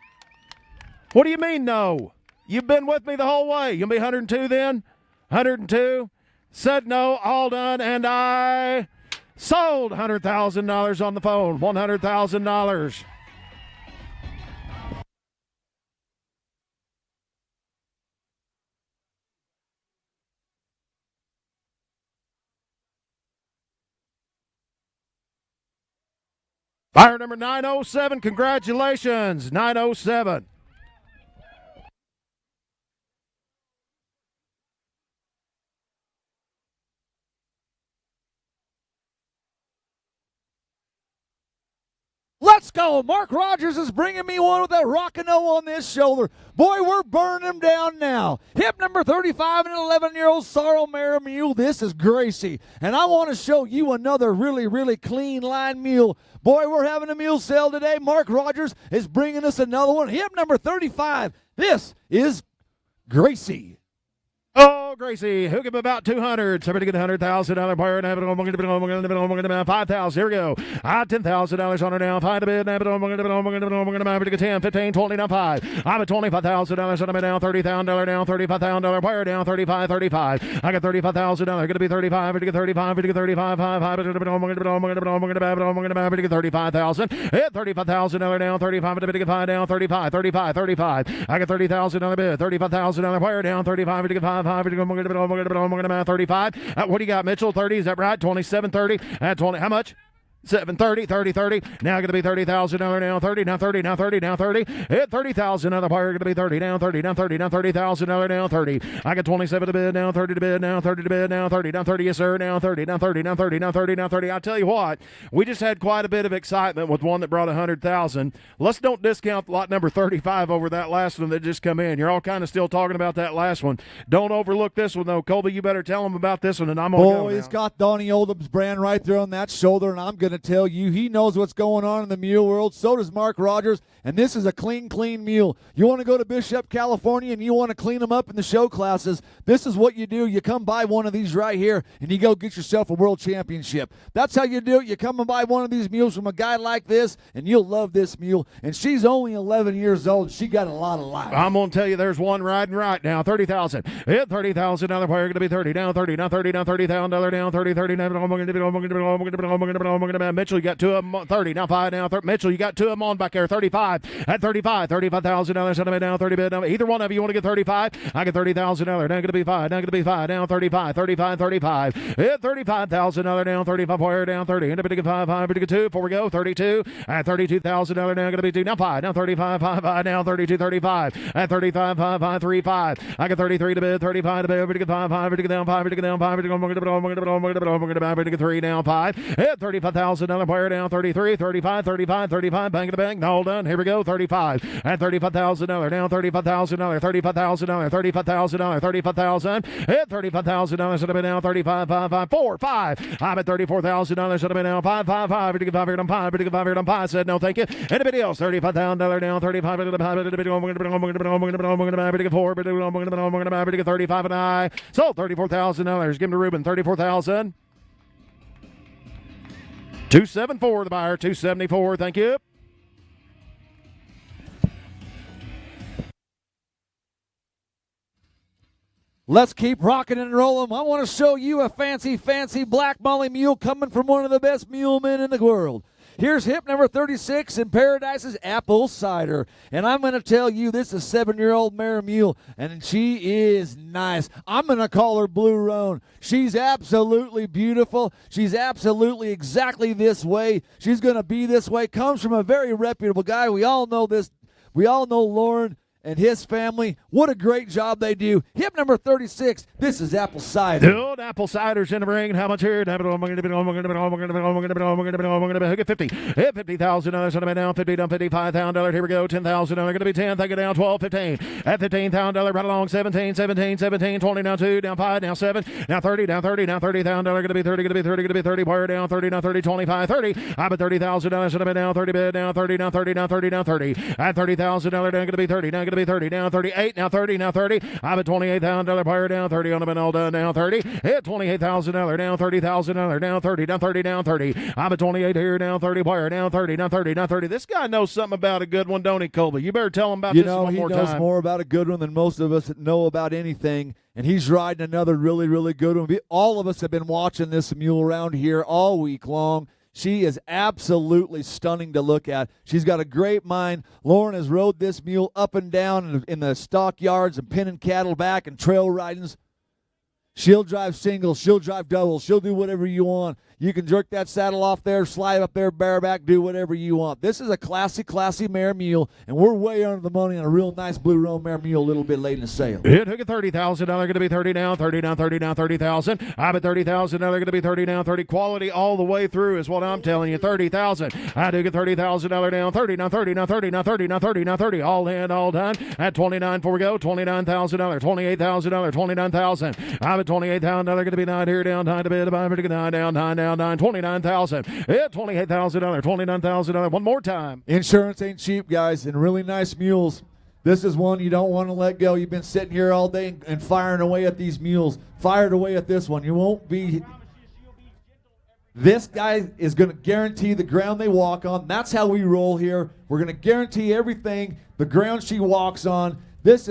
What do you mean no? You've been with me the whole way. You'll be 102 then? 102. Said no, all done, and I sold $100,000 on the phone. $100,000. Buyer number 907, congratulations, 907. Let's go. Mark Rogers is bringing me one with a Rock-and-O on this shoulder. Boy, we're burning him down now. Hip number 35 and an 11-year-old Sorrel Mare Mule. This is Gracie. And I want to show you another really, really clean line mule. Boy, we're having a mule sale today. Mark Rogers is bringing us another one. Hip number 35. This is Gracie. Oh, Gracie, who give him about 200? Somebody get $100,000 buyer. 5,000. Here we go. $10,000 on her now. 5 to bid. 10, 15, 20 down 5. I'm at $25,000 on her now. $30,000 down. $35,000 buyer down. 35. I got $35,000. Going to be 35. Going to get 35. Going to get 35. 5. Going to get 35,000. Hit $35,000 down. 35. To bid. 5 down. 35. I got $30,000 bid. $35,000 buyer down. 35. To get 5. 35. What do you got, Mitchell? 30, is that right? 27, 30. 20. How much? 730, 30. Now going to be $30,000 now 30, now 30, now 30, now 30. Hit 30,000. Another buyer going to be 30, down 30, down 30, down $30,000 now 30. I got 27 to bid, now 30 to bid, now 30 to bid, now 30, down 30, yes sir, now 30, down 30, down 30, down 30, down 30. I'll tell you what, we just had quite a bit of excitement with one that brought 100,000. Let's don't discount lot number 35 over that last one that just come in. You're all kind of still talking about that last one. Don't overlook this one though. Colby, you better tell them about this one, and I'm going to go Boy, now. it's got Donnie Oldham's brand right there on that shoulder, and I'm going to tell you, he knows what's going on in the mule world. So does Mark Rogers, and this is a clean mule. You want to go to Bishop, California, and you want to clean them up in the show classes, this is what you do. You come buy one of these right here, and you go get yourself a world championship. That's how you do it. You come and buy one of these mules from a guy like this, and you'll love this mule. And she's only 11 years old. She got a lot of life. I'm going to tell you, there's one riding right now. 30,000. Hit 30,000. Another player going to be 30. Down 30. Down 30. Down $30,000. Down 30. 30. Mitchell, you got two of them. 30. Now 5. Now 30. Mitchell, you got two of them on back there. 35. At 35. $35,000. Down 30 bid. Either one of you want to get 35? I get $30,000. Now going to be 5. Now going to be 5. Down 35. 35. Hit $35,000. Down 35. Player down 30. End up to get 5. 5. To get 2. Before we go. 32. At $32,000. Now going to be 2. Now 5. Now 35. 5. Now 32. 35. At 35. 5. 3. 5. I got 33 to bid. 35 to bid. To get 5. 5. To get down 5. To get down 5. To get 3 down 5. Hit $35,000. Player down 33. 35. Bang to bang. All done. Here we go. 35. At $35,000. Down $35,000. $35,000. 35,000. Hit $35,000. Should have been down 35. 5. 4. 5. I'm at $34,000. Should have been down 5. 5. To get 5 here down 5. To get 5 here down 5. Said no, thank you. Anybody else? $35,000 down 35. To get 4. To get 35 and I sold $34,000. Give him to Ruben. 34,000. 274 the buyer. 274. Thank you. Let's keep rocking and rolling. I want to show you a fancy black molly mule coming from one of the best mule men in the world. Here's hip number 36 in Paradise's Apple Cider. And I'm going to tell you, this is a 7-year-old mare mule, and she is nice. I'm going to call her Blue Roan. She's absolutely beautiful. She's absolutely exactly this way. She's going to be this way. Comes from a very reputable guy. We all know this. We all know Lauren and his family. What a great job they do. Hip number 36. This is Apple Cider. Good Apple Cider's in the ring. How much here? Get 50. Hit $50,000. Down 50. Down $55,000. Here we go. $10,000. Going to be 10. Take it down 12. 15. At $15,000. Right along 17. 20. Down 2. Down 5. Down 7. Now 30. Down 30. Down $30,000. Going to be 30. Going to be 30. Wire down 30. Down 30. 25. 30. I'm at $30,000. Down 30 bid. Down 30. Down 30. Down 30. Down 30. At $30,000. Down going to be 30. Down going to be 30. Down 38. Now 30. Now 30. I'm at $28,000. Wire down 30. On the bin all done. Down 30. Hit $28,000. Down $30,000. Down 30. Down 30. Down 30. I'm at 28 here. Down 30. Wire down 30. Down 30. Down 30. This guy knows something about a good one, don't he, Colby? You better tell him about this one more time. He knows more about a good one than most of us know about anything. And he's riding another really, really good one. All of us have been watching this mule around here all week long. She is absolutely stunning to look at. She's got a great mind. Lauren has rode this mule up and down in the stockyards and pinning cattle back and trail ridings. She'll drive singles. She'll drive doubles. She'll do whatever you want. You can jerk that saddle off there, slide up there bareback, do whatever you want. This is a classy mare mule, and we're way under the money on a real nice blue roan mare mule a little bit late in the sale. It took a $30,000. Going to be 30 down, 30 down, 30 down, 30,000. I bet 30,000. Going to be 30 down, 30. Quality all the way through is what I'm telling you. 30,000. I do get $30,000 down, 30 down, 30 down, 30 down, 30 down, 30 down, 30. All in, all done. At 29 before we go. $29,000, $28,000, 29,000. I bet $28,000. Going to be 9 here down, 9 to bid. 9 down, 9 down, 9. 29,000. Yeah, $28,000, $29,000. One more time. Insurance ain't cheap, guys, and really nice mules. This is one you don't want to let go. You've been sitting here all day and firing away at these mules. Fired away at this one. You won't be. This guy is going to guarantee the ground they walk on. That's how we roll here. We're going to guarantee everything, the ground she walks on. This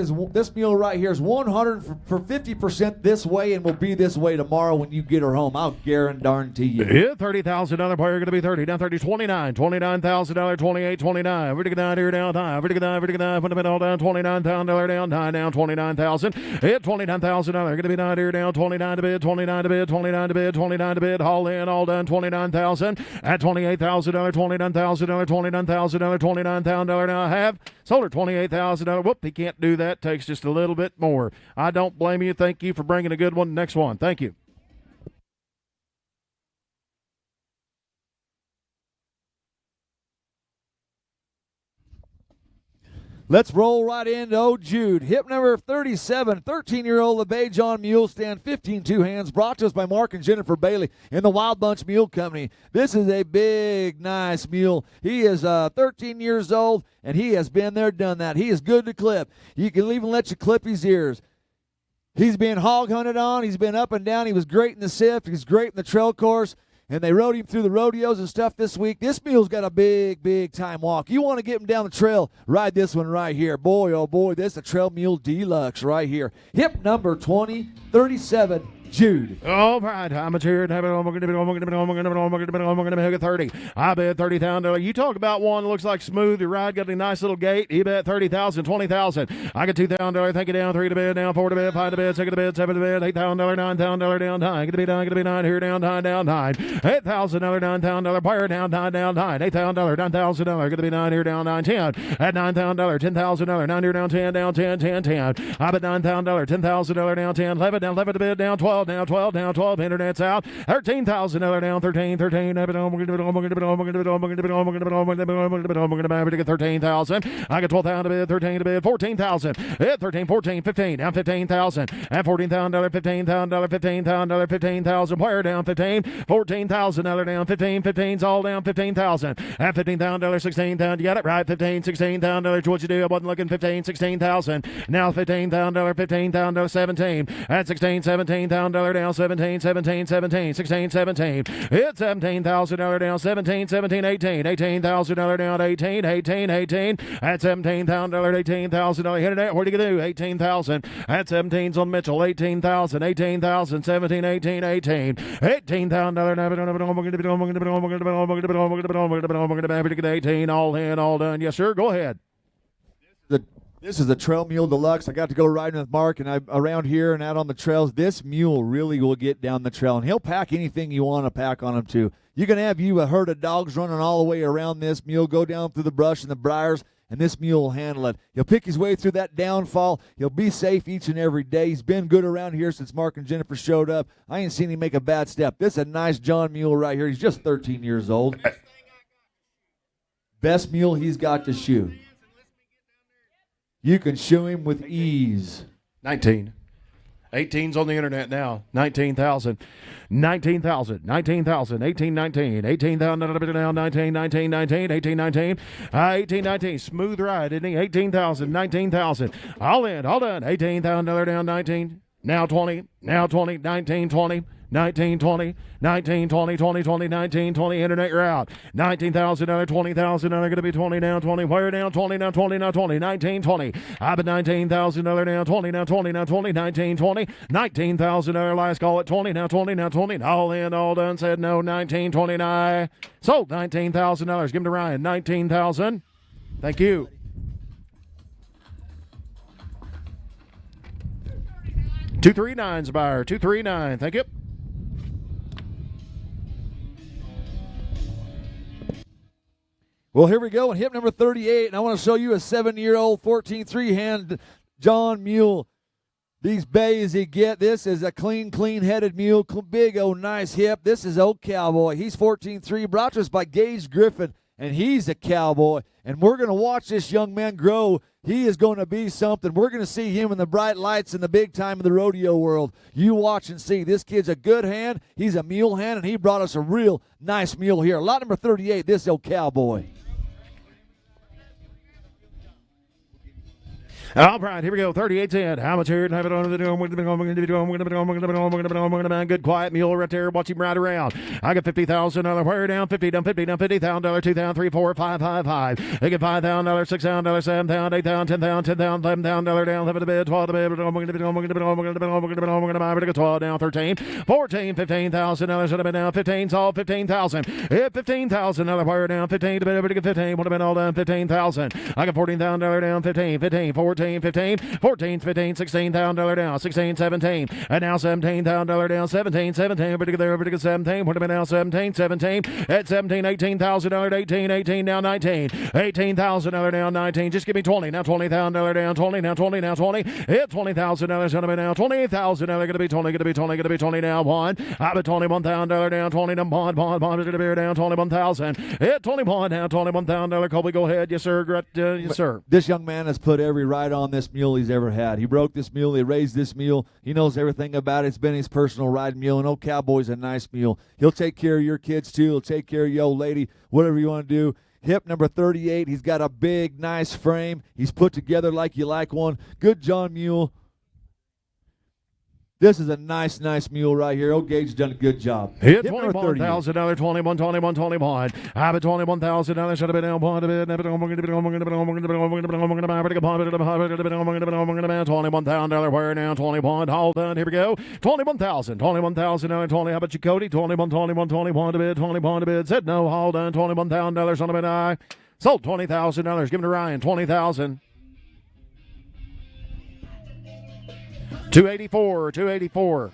mule right here is 100 for 50% this way and will be this way tomorrow when you get her home. I'll guarantee you. Yeah, $30,000 player going to be 30 down, 30, 29, $29,000, 28, 29. We're down here down, time. We're down, put them all down, $29,000 down, 9 down, 29,000. Yeah, $29,000 going to be 9 here down, 29 to bid, 29 to bid, 29 to bid, 29 to bid, all in, all done, 29,000 at $28,000, $29,000, $29,000, $29,000 now I have. Sold her $28,000. Whoop, he can't do that. Takes just a little bit more. I don't blame you. Thank you for bringing a good one. Next one. Thank you. Let's roll right into old Jude. Hip number 37, 13-year-old LeBay John Mule Stand, 15-2 hands, brought to us by Mark and Jennifer Bailey in the Wild Bunch Mule Company. This is a big, nice mule. He is 13 years old, and he has been there, done that. He is good to clip. You can even let you clip his ears. He's been hog hunted on. He's been up and down. He was great in the sift. He's great in the trail course. And they rode him through the rodeos and stuff this week. This mule's got a big time walk. You want to get him down the trail, ride this one right here. Boy, oh boy, this is a Trail Mule Deluxe right here. Hip number 20, 37, Jude. All right, I'm a cheer. 30. I bet $30,000. You talk about one that looks like smooth. Your ride got a nice little gait. He bet $30,000, $20,000. I get $2,000. Take it down. 3 to bid, down 4 to bid, 5 to bid, 6 to bid, 7 to bid, $8,000, $9,000 down 9. Gonna be 9 here down 9 down 9. $8,000, $9,000 buyer down 9 down 9. $8,000, $9,000. Gonna be 9 here down 9 10. At $9,000, $10,000 9 here down 10 down 10 10 10. I bet $9,000, $10,000 down 10. 11 down 11 to bid down 12. Now 12 down 12, internet's out. $13,000 down 13 13. We're gonna get 13,000. I got 12,000 to bid, 13 to bid, 14,000. 13, 14, 15 down 15,000. At $14,000, $15,000, $15,000, 15,000. Player down 15, $14,000 down 15. 15's all down 15,000. At $15,000, 16,000. You got it right. 15, $16,000. What you do? I wasn't looking. 15, 16,000. Now $15,000, $15,000, 17. At 16, $17,000 down 17, 17, 17, 16, 17. It's $17,000 down 17, 17, 18. $18,000 down 18, 18, 18. At $17,000, $18,000. Hit it out. What are you going to do? 18,000. At 17's on Mitchell. 18,000, 18,000, 17, 18, 18. $18,000. 18, all in, all done. Yes, sir. Go ahead. This is the Trail Mule Deluxe. I got to go riding with Mark and around here and out on the trails. This mule really will get down the trail, and he'll pack anything you want to pack on him too. You can have a herd of dogs running all the way around this mule, go down through the brush and the briars, and this mule will handle it. He'll pick his way through that downfall. He'll be safe each and every day. He's been good around here since Mark and Jennifer showed up. I ain't seen him make a bad step. This is a nice John mule right here. He's just 13 years old. Best mule he's got to shoe. You can shoe him with ease. 19. 18's on the internet now. 19,000. 19,000. 19,000. 18, 19. 18,000 now. 19, 19, 19. 18, 19. 18, 19. Smooth ride, isn't he? 18,000. 19,000. All in. All done. $18,000 down 19. Now 20. Now 20. 19, 20. 19, 20, 19, 20, 20, 20, 19, 20, internet, you're out. $19,000, $20,000, going to be 20 now, 20, wire down, 20 now, 20 now, 20, 19, 20. I've been $19,000 now, 20 now, 20 now, 20, 19, 20, $19,000 last call at 20 now, 20 now, 20, all in, all done, said no, 19, 29. Sold $19,000, give him to Ryan, 19,000. Thank you. 239's buyer, 239, thank you. Well, here we go. And hip number 38, and I want to show you a 7-year-old 14-3 hand John Mule. These bays he get. This is a clean-headed mule. Big, nice hip. This is old cowboy. He's 14-3, brought to us by Gage Griffin, and he's a cowboy. And we're going to watch this young man grow. He is going to be something. We're going to see him in the bright lights in the big time of the rodeo world. You watch and see. This kid's a good hand. He's a mule hand, and he brought us a real nice mule here. Lot number 38, this old cowboy. All right, here we go. 38's in. How much here? Have it on the good quiet mule right there. Watch him ride around. I got $50,000. Where down? 50 down, 50 down, $50,000, $2,000, 3, 4, 5, 5, 5. They get $5,000, $6,000, $7,000, $8,000, $10,000, $10,000, $11,000 down, 11 to bid, 12 to bid, 12 down, 13, 14, $15,000 should have been down, 15, sold, 15,000. Hit $15,000. Where down? 15 to bid, 15, would have been all done, 15,000. I got $14,000 down, 15, 15, 14. 15, 14, 15, $16,000 down, 16, 17, and now $17,000 down, 17, 17, particular 17, what have been now 17, 17, at 17, $18,000, 18, 18, now 19, $18,000 down, 19, just give me 20, now $20,000 down, 20, now 20, now 20, hit $20,000, gonna be now $20,000, gonna be 20, gonna be 20, gonna be 20, now 1, I bet $21,000 down, 20, now bond, gonna be down, 21,000, hit 21, now $21,000, Colby, go ahead, yes sir, yes sir. This young man has put every right on this mule he's ever had. He broke this mule. He raised this mule. He knows everything about it. It's been his personal ride mule, and old cowboy's a nice mule. He'll take care of your kids, too. He'll take care of your old lady, whatever you want to do. Hip number 38. He's got a big, nice frame. He's put together like you like one. Good John Mule. This is a nice mule right here. Old Gage done a good job. Hit $21,000, 21, 21, 21. I bet $21,000 should have been down. 21,000, where now? 21, all done. Here we go. 21,000, 21,000, 20. How about you, Cody? 21, 21, 21 to bid, 21 to bid. Said no, all done. $21,000 on the bid. I sold $20,000. Give him to Ryan. 20,000. 284, 284.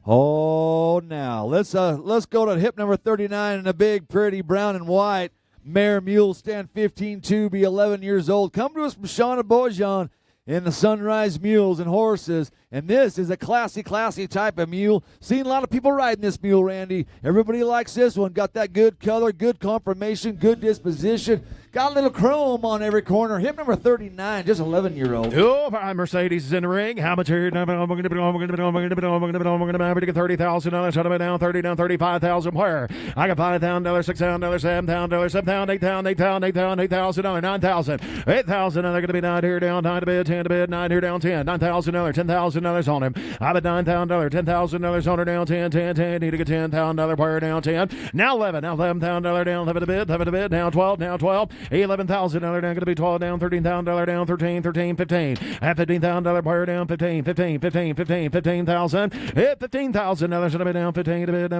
Oh, now let's go to hip number 39 in a big, pretty brown and white mare mule, stand 15-2, be 11 years old. Come to us from Shauna Bojan in the Sunrise Mules and Horses. And this is a classy type of mule. Seen a lot of people riding this mule, Randy. Everybody likes this one. Got that good color, good conformation, good disposition. Got a little chrome on every corner. Hip number 39, just 11-year-old. Oh, Mercedes is in the ring. How much here? I'm going to be $30,000. Shut up down, 30 down, 35,000. Where? I got $5,000, $6,000, $7,000, $7,000, $8,000, $8,000, $8,000, $9,000, $8,000. They're going to be 9 here down, 9 to bid, 10 to bid, 9 here down, 10, $9,000, $10,000 on him. I bet $9,000, $10,000 on her down, 10, 10, 10. Need to get $10,000 where down, 10. Now 11, now $11,000 down, 11 to bid, 11 to bid, now 12, now 12. $11,000 down, going to be 12 down, $13,000 down, 13, 13, 15. At $15,000 wire down, 15, 15, 15, 15, 15,000. Hit $15,000 should have been down, 15 to bid.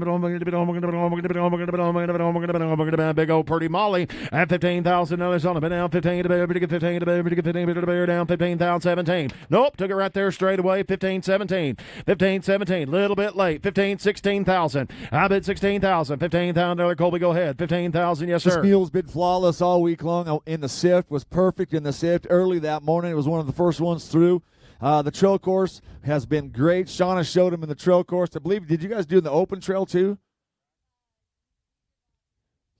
Big old pretty Molly at $15,000 on it, down 15 to bid, 15 to bid, 15 to bid, down 15,000, 17. Nope, took it right there straight away, 15, 17, 15, 17, little bit late, 15, 16,000. I bid 16,000, $15,000. Colby, go ahead, 15,000, yes sir. This mule's been flawless all week long in the sift, was perfect in the sift early that morning. It was one of the first ones through. The trail course has been great. Shauna showed him in the trail course. I believe, did you guys do the open trail too?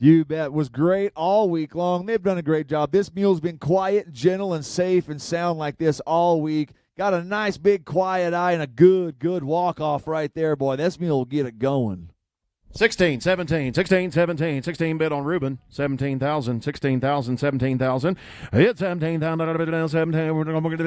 You bet. Was great all week long. They've done a great job. This mule's been quiet, gentle, and safe and sound like this all week. Got a nice big quiet eye and a good walk-off right there, boy. This mule will get it going. 16, 17, 16, 17, 16 bid on Ruben, 17,000, 16,000, 17,000. Hit 17,000, down 17. We're going to get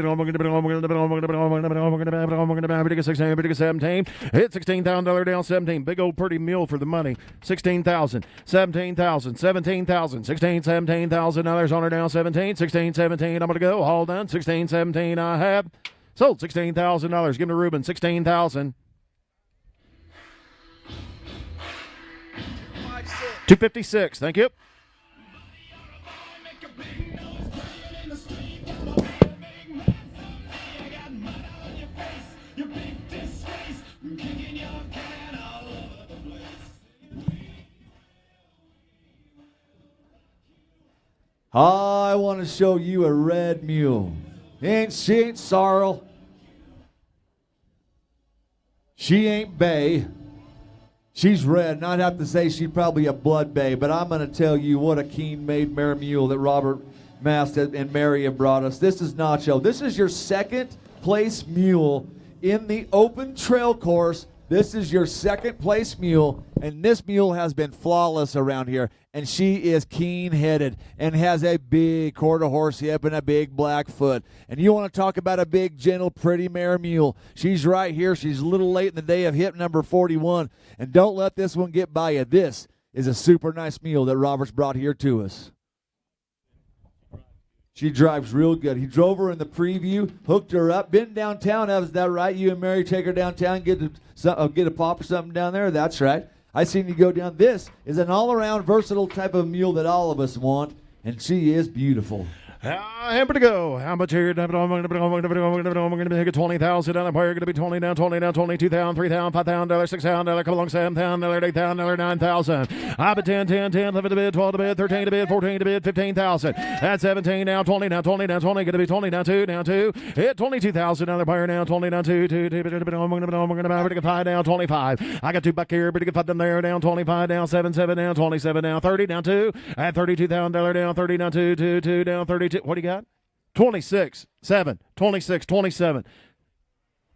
17. Hit $16,000 down 17. Big old pretty mule for the money. 16,000, 17,000, 17,000, 16, $17,000 on her down 17, 16, 17. I'm going to go. All done. 16, 17. I have sold $16,000. Give me to Ruben, 16,000. 256, thank you. I want to show you a red mule. She ain't sorrel. She ain't bay. She's red, and I'd have to say she's probably a blood bay, but I'm going to tell you what a keen-made mare mule that Robert Mast and Mary have brought us. This is Nacho. This is your second place mule in the open trail course. This is your second place mule, and this mule has been flawless around here, and she is keen-headed and has a big quarter horse hip and a big black foot. And you want to talk about a big, gentle, pretty mare mule. She's right here. She's a little late in the day of hip number 41, and don't let this one get by you. This is a super nice mule that Robert's brought here to us. She drives real good. He drove her in the preview, hooked her up, been downtown. Is that right? You and Mary take her downtown, get a pop or something down there? That's right. I seen you go down. This is an all-around versatile type of mule that all of us want, and she is beautiful. Hamper to go. How much here? I'm going to take a $20,000 player. Going to be 20 down, 20 down, 22 down, 3 down, $5,000, $6,000, come along, $7,000, $8,000, $9,000. I bet 10, 10, 10, 11 to bid, 12 to bid, 13 to bid, 14 to bid, 15,000. That's 17 down, 20 down, 20 down, 20. Going to be 20 down, 2 down, 2. Hit $22,000 player now, 20 down, 2, 2, 2. I'm going to get 5 down, 25. I got 2 back here, but get 5 down there, down 25 down, 7, 7 down, 27 down, 30 down, 2. At $32,000 down, 30 down, 2, 2, 2 down, 32. What do you got? 26, 7, 26, 27.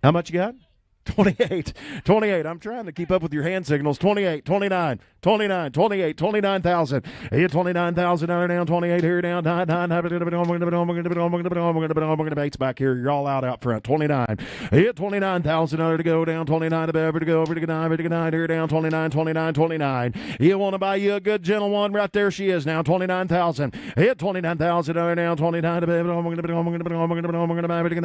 How much you got? 28, 28. I'm trying to keep up with your hand signals. 28, 29, 29, 28, 29,000. Here, 29,000 down, 28 here, down, 9, 9. We're going to baits back here. You're all out front. 29. Here, 29,000 to go, down, 29 to go, over to 9 here, down, 29, 29, 29. You want to buy you a good gentle one? Right there she is now, 29,000. Hit 29,000 down, 29 to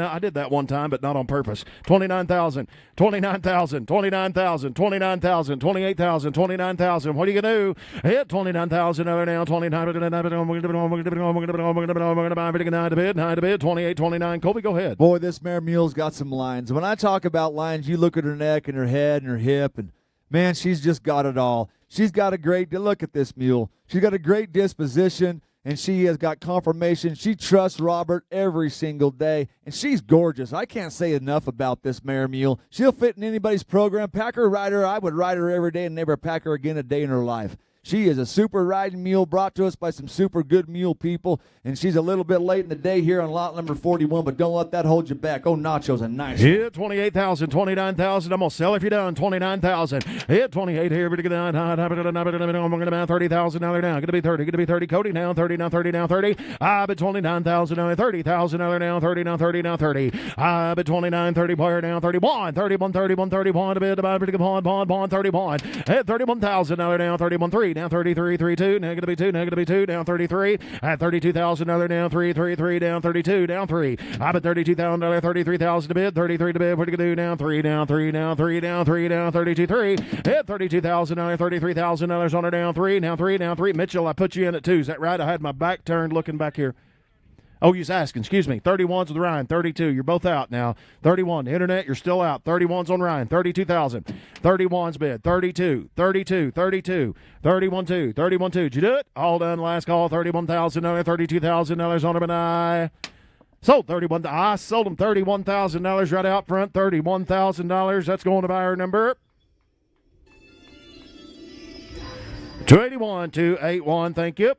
I did that one time, but not on purpose. 29,000. 29,000, 29,000, 29,000, 28,000, 29,000. What are you going to do? Hit 29,000 now, 29, 9 to bid, 28, 29. Colby, go ahead. Boy, this mare mule's got some lines. When I talk about lines, you look at her neck and her head and her hip, and man, she's just got it all. She's got a great, look at this mule. She's got a great disposition, and she has got confirmation. She trusts Robert every single day, and she's gorgeous. I can't say enough about this mare mule. She'll fit in anybody's program. Pack her, ride her. I would ride her every day and never pack her again a day in her life. She is a super riding mule brought to us by some super good mule people, and she's a little bit late in the day here on lot number 41, but don't let that hold you back. Oh, Nacho's a nice one. Hit 28,000, 29,000. I'm going to sell if you're done. 29,000. Hit 28 here. We're going to $30,000 now. Going to be 30. Going to be 30. Cody now. 30 now. 30 now. 30. I bet 29,000 now. $30,000 now. 30 now. 30 now. 30. I bet 29. 30 player now. 31. 31. 31. 31. A bit about bond. 31. Hit 31,000 now. 31. 3. Down 33, 3, 2, negative 2, down 33, at 32,000, down 3, 3, 3, down 32, down 3. I bet 32,000, 33,000 to bid, 33 to bid. What are you going to do? Down 3, down 3, down 3, down 3, down 32, 3. Hit $32,000, $33,000 on her, down 3, down 3, down 3. Mitchell, I put you in at 2. Is that right? I had my back turned looking back here. Oh, you're asking. Excuse me. 31's with Ryan. 32. You're both out now. 31. The internet, you're still out. 31's on Ryan. 32,000. 31's bid. 32. 32. 32. 31 2. 31 2. Did you do it? All done. Last call. $31,000. $32,000 on him and I. Sold 31. I sold him $31,000 right out front. $31,000. That's going to buyer number 281. 281. Thank you.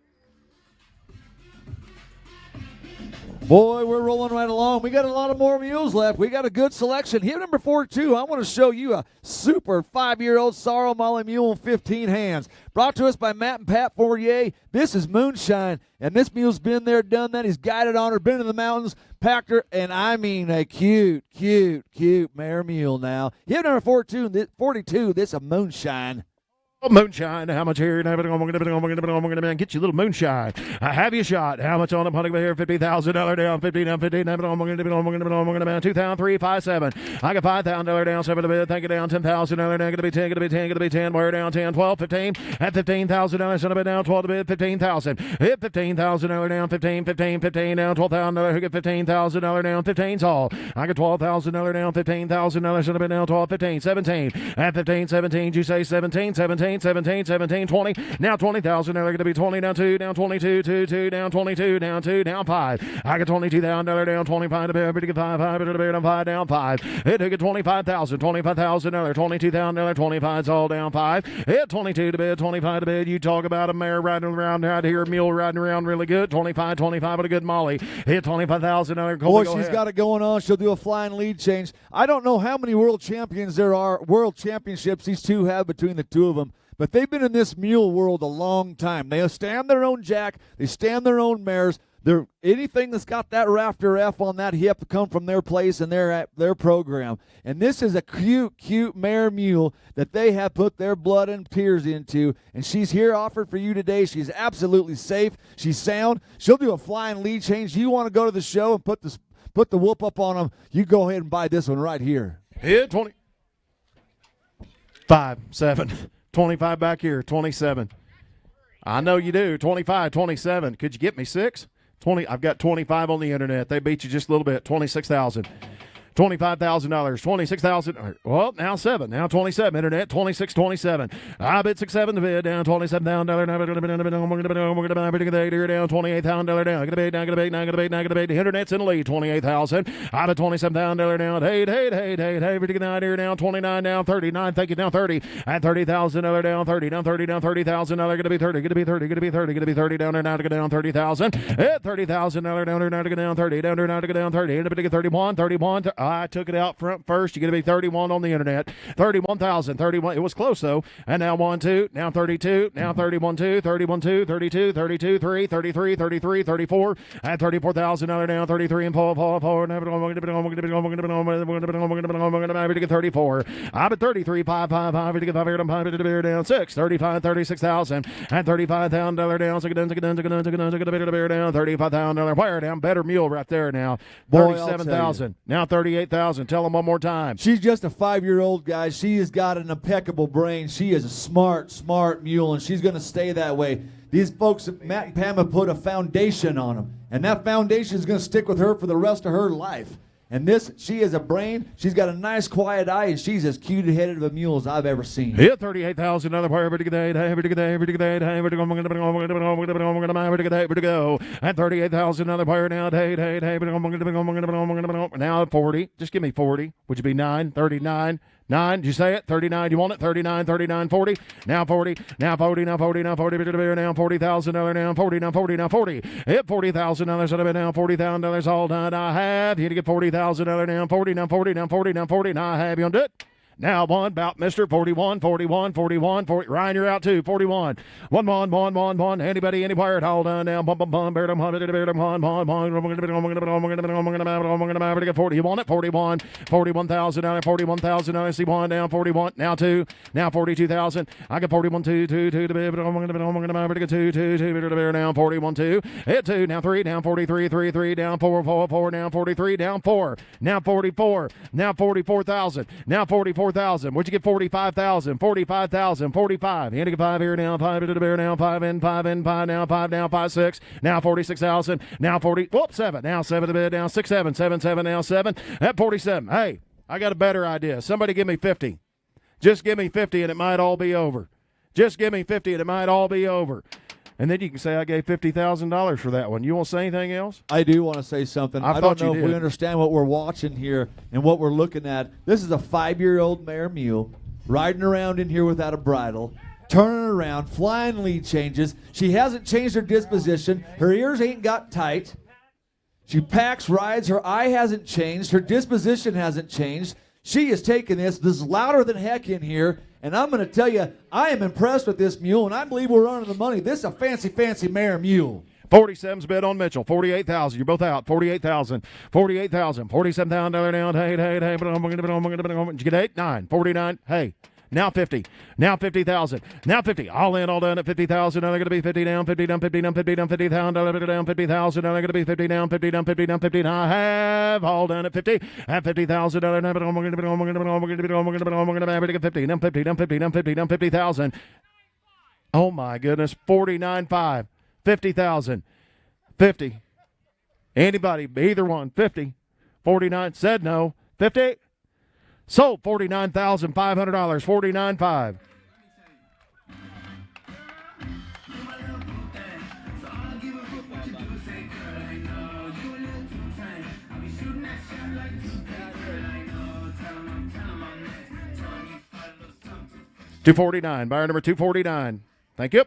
Boy, we're rolling right along. We got a lot of more mules left. We got a good selection. Here, number 42, I want to show you a super 5-year-old sorrel Molly mule in 15 hands. Brought to us by Matt and Pat Fourier. This is Moonshine, and this mule's been there, done that. He's guided on her, been in the mountains, packed her, and I mean a cute mare mule now. Here, number 42, this is Moonshine. Moonshine, how much here? I'm going to get you a little moonshine. I have you shot. How much on it? Hunting here, $50,000 down, 50 down, 50 down. I'm going to 2,000, 3, 5, 7. I got $5,000 down, 7 to bid. Thank you down, $10,000 down. Going to be 10, going to be 10, going to be 10. Where down, 10, 12, 15. At $15,000, son of a down, 12 to bid, 15,000. Hit $15,000 down, 15, 15, 15 down, $12,000. Who get $15,000 down? 15's all. I got $12,000 down, $15,000 son of a down, 12, 15, 17. At 15, 17. You say 17, 17. 17, 17, 17, 20. Now 20,000. They're going to be 20 down 2, down 22, 2, 2, down 22, down 2, down 5. I got 22,000. Down 25 to bear, 5, 5 to bear, down 5, down 5. It took it 25,000, 25,000. 22,000. 25's all down 5. Hit 22 to bed, 25 to bed. You talk about a mare riding around out here, mule riding around really good. 25 with a good molly. Hit 25,000. Boy, she's got it going on. She'll do a flying lead change. I don't know how many world champions there are, world championships these two have between the two of them, but they've been in this mule world a long time. They stand their own jack. They stand their own mares. Anything that's got that rafter F on that hip come from their place and their program. And this is a cute mare mule that they have put their blood and tears into. And she's here offered for you today. She's absolutely safe. She's sound. She'll do a flying lead change. You want to go to the show and put the whoop up on them, you go ahead and buy this one right here. Hit 20. 5, 7. 25 back here. 27. I know you do. 25, 27. Could you get me 6? 20. I've got 25 on the internet. They beat you just a little bit. 26,000. $25,000, 26,000. Well, now 7. Now 27. Internet 26, 27. I bid 6, 7 to bid down $27,000 down. $28,000 down. Gonna bid down. The internet's in the lead. 28,000. I bid $27,000 down. Hey. Here down 29 down 39. Thank you down 30. At $30,000 down 30 down 30 down $30,000. Gonna be 30. Gonna be 30. Gonna be 30. Gonna be 30 down there now to go down 30,000. At $30,000 down there now to go down 30 down there now to go down 30. End up to 31. I took it out front first. You're going to be 31 on the internet. 31,000. 31. It was close, though. And now 1, 2. Now 32. Now 31, 2. 31, 2. 32. 32, 3. 33. 33. 34. At $34,000 now. 33 and 4. I'm going to get 34. I'm at 33. 5. I'm going to get 5 down 6. 35. 36,000. And $35,000 down. $35,000 wire down. Better mule right there now. 37,000. Now 38,000. Tell them one more time. She's just a 5-year-old, guys. She has got an impeccable brain. She is a smart mule, and she's going to stay that way. These folks, Matt and Pam, have put a foundation on them, and that foundation is going to stick with her for the rest of her life. And she has a brain. She's got a nice, quiet eye, and she's as cute-headed of a mule as I've ever seen. Hit 38,000. Another player. And $38,000. Another player now. Now 40. Just give me 40. Would you be 9? 39. 9, did you say it? 39, you want it? 39, 39, 40. Now 40, now 40, now 40, now 40, now $40,000, now 40, now 40, now 40. Hit $40,000, now $40,000 all done. I have. You to get $40,000, now 40, now 40, now 40, now 40. Now I have. You undo it. Now one about Mr. 41, 41, 41, 40. Ryan, you're out too. 41. 1. Anybody, anywhere. Hold on now. Bum. Bear them. 40. You want it? 41. $41,000. $41,000. See one down. 41. Now 2. Now 42,000. I got 41. 2 to the bid. I'm going to get 2 to the bear down. 41. 2. Hit 2. Now 3. Down 43. 3 down 4. Now 43. Down 4. Now 44. Now 44,000. Now 44,000. What'd you get? 45,000. 45,000. 45. You had to get 5 here now. 5 to the bear now. 5 in. 5 now. 5 now. 5 6. Now 46,000. Now 40. Whoop 7. Now 7 to the bid. Now 6 7. 7 now 7. At 47. Hey, I got a better idea. Somebody give me 50. Just give me 50 and it might all be over. Just give me 50 and it might all be over. And then you can say I gave $50,000 for that one. You want to say anything else? I do want to say something. I don't know if we understand what we're watching here and what we're looking at. This is a 5-year-old mare mule riding around in here without a bridle, turning around, flying lead changes. She hasn't changed her disposition. Her ears ain't got tight. She packs, rides. Her eye hasn't changed. Her disposition hasn't changed. She is taking this. This is louder than heck in here. And I'm going to tell you, I am impressed with this mule, and I believe we're under the money. This is a fancy mare mule. 47's bid on Mitchell. 48,000. You're both out. 48,000. 48,000. $47,000 down. Hey. Did you get 8? 9. 49. Hey. Now 50. Now 50,000. Now 50. All in, all done at 50,000. Now they're going to be 50 down, 50 down, 50 down, 50 down, 50,000. Down 50,000. Now they're going to be 50 down, 50 down, 50 down, 50. I have all done at 50. At 50,000. Now I'm going to get 50. Down 50 down, 50 down, 50 down, 50,000. Oh my goodness. 49.5. 50,000. 50. Anybody, either one. 50. 49. Said no. 50. Sold $49,500. $49,500. $249. Buyer number 249. Thank you.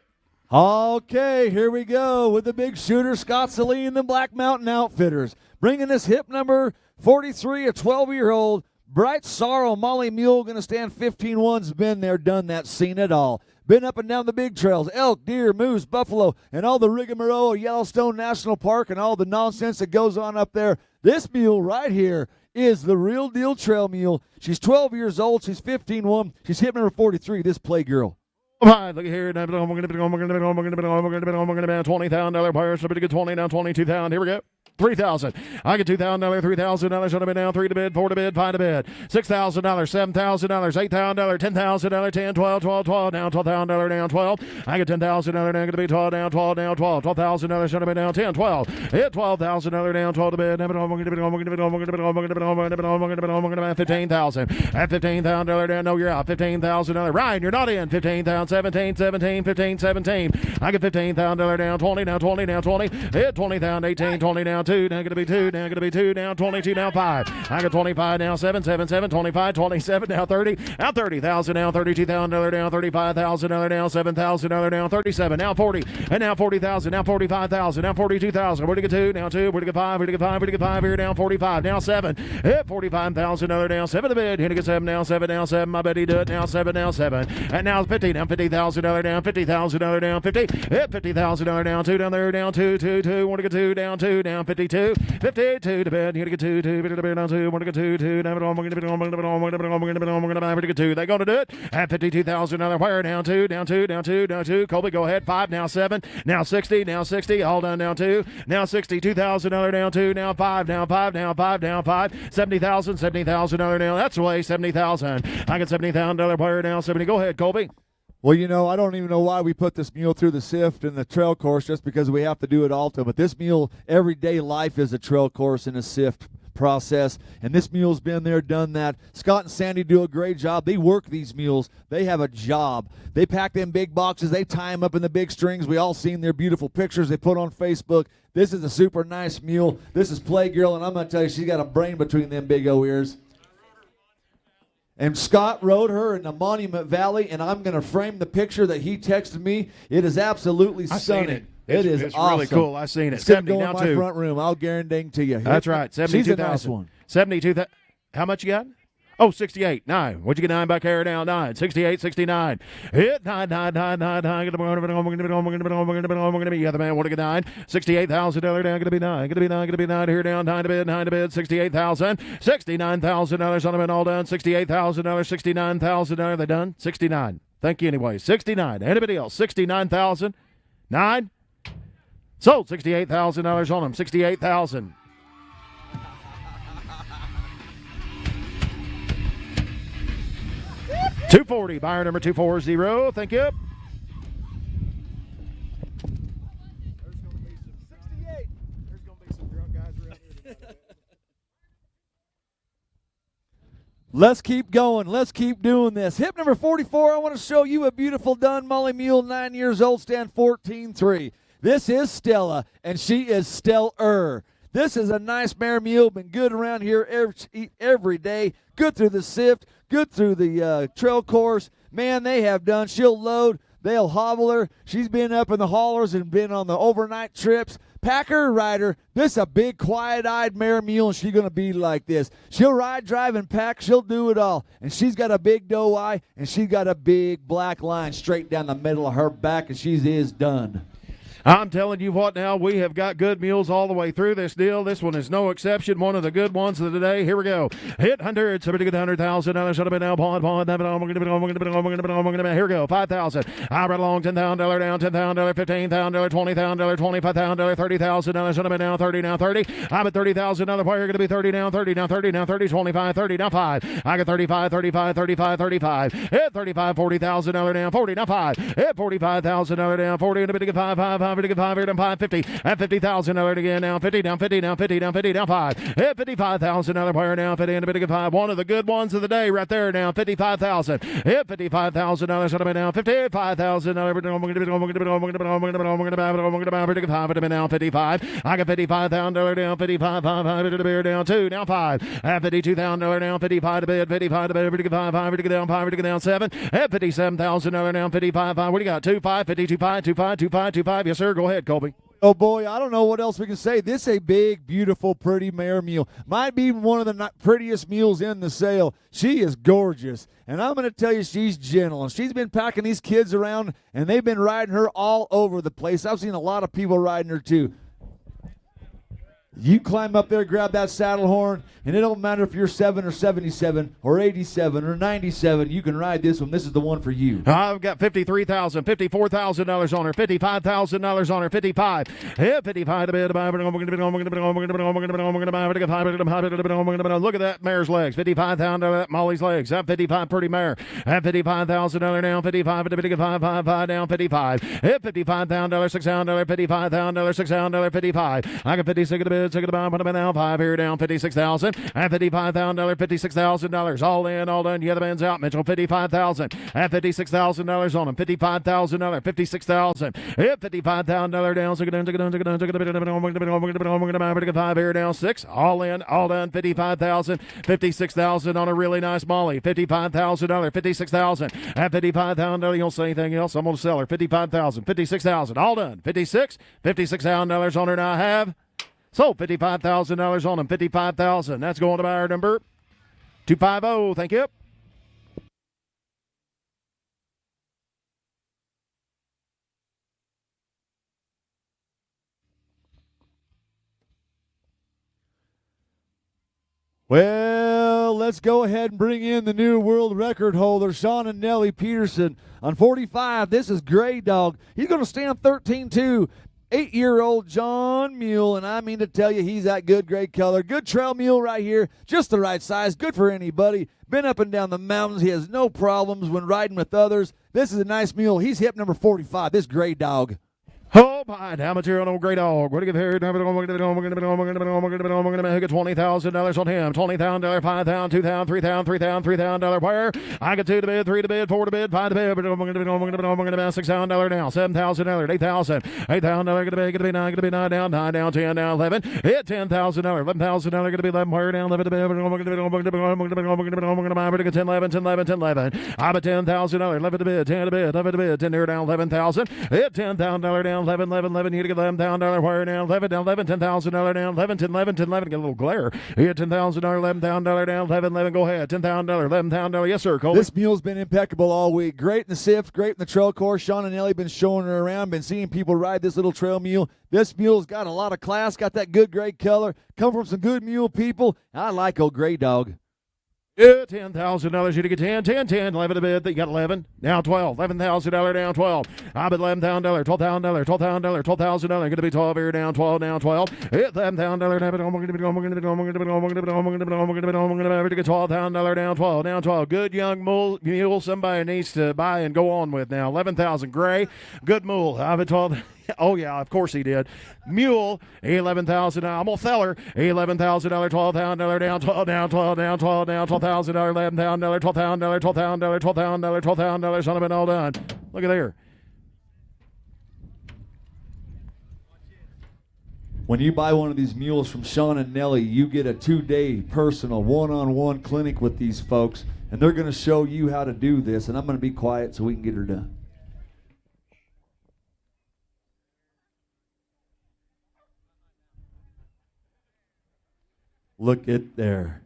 Okay, here we go with the big shooter, Scott Salee and the Black Mountain Outfitters. Bringing us hip number 43, a 12-year-old. Bright Sorrow Molly Mule, going to stand 15-1's been there, done that, seen it all. Been up and down the big trails, elk, deer, moose, buffalo, and all the rigmarole of Yellowstone National Park and all the nonsense that goes on up there. This mule right here is the real deal trail mule. She's 12 years old. She's 15-1. She's hip number 43, this Playgirl. All right, look here. We're going to be $20,000 buyer. Somebody get 20 now, 22,000. Here we go. 3,000. I get $2,000, $3,000. Should have been down 3 to bid, 4 to bid, 5 to bid. $6,000, $7,000, $8,000, $10,000, 10, 12, 12, 12. Down $12,000, down 12. I get $10,000 down. Going to be 12 down, 12 down, 12. $12,000 should have been down 10, 12. Hit $12,000 down, 12 to bid. $15,000. At $15,000 down, no, you're out. $15,000. Ryan, you're not in. 15,000, 17, 17, 15, 17. I get $15,000 down, 20 down, 20 down, 20. Hit 20,000, 18, 20 down, 2. Now going to be 2. Now going to be 2 down, 22 down, 5. I got 25 down, 7, 7, 7, 25, 27 down, 30. Now $30,000 down, $32,000 down, $35,000 down, $7,000 down, 37. Now 40. And now 40,000. Now 45,000. Now 42,000. Where to get 2? Now 2. Where to get 5? Where to get 5? Where to get 5? Here down 45. Now 7. Hit $45,000 down, 7 to bid. Here to get 7 down, 7 down, 7. I bet he do it now. 7 down, 7. And now 50 down, $50,000 down, $50,000 down, 50. Hit $50,000 down, 2 down there, down 2, 2, 2. Want to get 2 down, 2 down, 52. 52 to bed. You gotta get 2, 2, to bed down 2. Want to get 2, 2. Now we're going to get 2. They're going to do it at $52,000. Wire down 2, down 2, down 2, down 2. Colby, go ahead. 5, now 7, now 60, now 60. All done down 2. Now $62,000 down 2. Now 5, now 5, now 5, down 5. $70,000, $70,000 down. That's the way. $70,000. I got $70,000 wire down 70. Go ahead, Colby. Well, you know, I don't even know why we put this mule through the sift and the trail course, just because we have to do it all to. But this mule, everyday life is a trail course and a sift process, and this mule's been there, done that. Scott and Sandy do a great job. They work these mules. They have a job. They pack them big boxes. They tie them up in the big strings. We all seen their beautiful pictures they put on Facebook. This is a super nice mule. This is Playgirl, and I'm going to tell you, she's got a brain between them big old ears. And Scott rode her in the Monument Valley, and I'm going to frame the picture that he texted me. It is absolutely stunning. It's awesome. Really cool. I seen it. It's 70 going now in my too. front room. I'll guarantee to you. That's right. 72,000. She's a nice one. 72,000. How much you got? Oh, 68. 9. What'd you get 9 back here down? 9. 68, 69. Hit 9, 9, 9, 9, 9. We're going to be the other man. Want to get 9. $68,000 down. Going to be 9. Going to be 9. Going to be 9 here down. 9 to bid. 9 to bid. $68,000. $69,000 on them all done. $68,000. $69,000. They done? 69. Thank you anyway. 69. Anybody else? 69,000. 9. Sold. $68,000 on them. 68,000. $240. Buyer number 240. Thank you. Let's keep going. Let's keep doing this. Hip number 44, I want to show you a beautiful dun Molly Mule, 9 years old, stand 14-3. This is Stella, and she is Stellar. This is a nice mare mule, been good around here every day, good through the sift, good through the trail course. Man, they have done. She'll load. They'll hobble her. She's been up in the haulers and been on the overnight trips. Packer rider, this is a big, quiet-eyed mare mule, and she's going to be like this. She'll ride, drive, and pack. She'll do it all. And she's got a big doe eye, and she's got a big black line straight down the middle of her back, and she is done. I'm telling you what now, we have got good mules all the way through this deal. This one is no exception. One of the good ones of the day. Here we go. Hit 100. Somebody get $100,000. Should have been now. Here we go. 5,000. I run along. $10,000 down. $10,000. $15,000. $20,000. $25,000. $30,000. Should have been now. 30 now. 30. I'm at $30,000. Why you're going to be 30 now. 30 now. 30 now. 30. 25. 30 now. 5. I got 35. 35. 35. 35. Hit 35. $40,000 down. 40 now. 5. Hit $45,000 down. 40 and a bit to get 5. 5. 5, pretty good 5 here, down 550. At 50,000, alert again, down 50, down 50, down 50, down 50, down 5. Hit 55,000, another player down 50, and a pretty good 5. One of the good ones of the day right there, down 55,000. Hit 55,000, down 55,000, down 55. I got 55,000 down 55, 500 down 2, down 5. At 52,000 down 55 to bid, 55 to bid, pretty good 5, 5 down 5, pretty good down 7. At 57,000 down 55, 5. What do you got? 25, 52, 5, 25, 25, 25. Yes, sir. Go ahead, Colby. Oh, boy, I don't know what else we can say. This is a big, beautiful, pretty mare mule. Might be one of the prettiest mules in the sale. She is gorgeous, and I'm going to tell you she's gentle. And she's been packing these kids around, and they've been riding her all over the place. I've seen a lot of people riding her, too. You climb up there, grab that saddle horn, and it don't matter if you're 7 or 77 or 87 or 97. You can ride this one. This is the one for you. I've got $53,000, $54,000 on her, $55,000 on her, 55. Yeah, 55 to bid. Look at that mare's legs. 55,000 Molly's legs. At 55, pretty mare. At $55,000 down, 55 at the bid. 5 down, 55. Hit $55,000, $6,000, $55,000, $6,000, 55. I got 56 at the bid. Take it about now 5 here down 56,000 at $55,000, $56,000 all in, all done. The other man's out. Mitchell 55,000 at $56,000 on him. $55,000, 56,000. Hit $55,000 down. Take it 5 here down 6 all in, all done. 55,000, 56,000 on a really nice Molly. $55,000, 56,000 at $55,000. You don't say anything else. I'm gonna sell her 55,000, 56,000 all done. $56,000 on her. Now I have. So $55,000 on them, 55,000. That's going to buyer number 250. Thank you. Well, let's go ahead and bring in the new world record holder, Sean and Nellie Peterson. On 45, this is Gray Dog. He's going to stand 13-2. 8-year-old John Mule, and I mean to tell you, he's that good gray color. Good trail mule right here, just the right size, good for anybody. Been up and down the mountains. He has no problems when riding with others. This is a nice mule. He's hip number 45, this Gray Dog. Oh, my, how much here on old Gray Dog? What do you give here? $20,000 on him. $20,000, $5,000, $2,000, $3,000, $3,000, $3,000. Where? I got 2 to bid, 3 to bid, 4 to bid, 5 to bid. $6,000 down. $7,000, $8,000. $8,000 gonna be 9, gonna be 9 down, 9 down, 10 down, 11. Hit $10,000, $11,000 gonna be 11. Where down? 11 to bid. 10, 11, 10, 11, 10, 11. I bet $10,000, 11 to bid, 10 to bid, 11 to bid, 10 there down, 11,000. Hit $10,000 down. 11, 11, 11, you get $11,000 wire down, 11 down, 11, $10,000 down, 11, 10, 11, 10, 11, get a little glare. You get $10,000, $11,000 down, 11, 11, go ahead, $10,000, $11,000, yes sir, Cole. This mule's been impeccable all week. Great in the sift, great in the trail course. Sean and Ellie been showing her around, been seeing people ride this little trail mule. This mule's got a lot of class, got that good gray color, come from some good mule people. I like old Gray Dog. Yeah, $10,000. You get 10, 10, 10, 11 a bid. You got 11. Now 12. $11,000 down 12. I bet $11,000, $12,000, $12,000, $12,000. Going to be 12 here down 12, down 12. Hit $11,000. Get $12,000 down 12, down 12. Good young mule somebody needs to buy and go on with now. 11,000 Gray. Good mule. I bet 12. Oh, yeah, of course he did. Mule, $11,000. I'm going to sell her. $11,000, $12,000 down, 12 down, 12 down, 12 down, $12,000, $11,000, $12,000, $12,000, $12,000, $12,000. Son of it all done. Look at there. When you buy one of these mules from Sean and Nellie, you get a 2-day personal one-on-one clinic with these folks, and they're going to show you how to do this, and I'm going to be quiet so we can get her done. Look at there.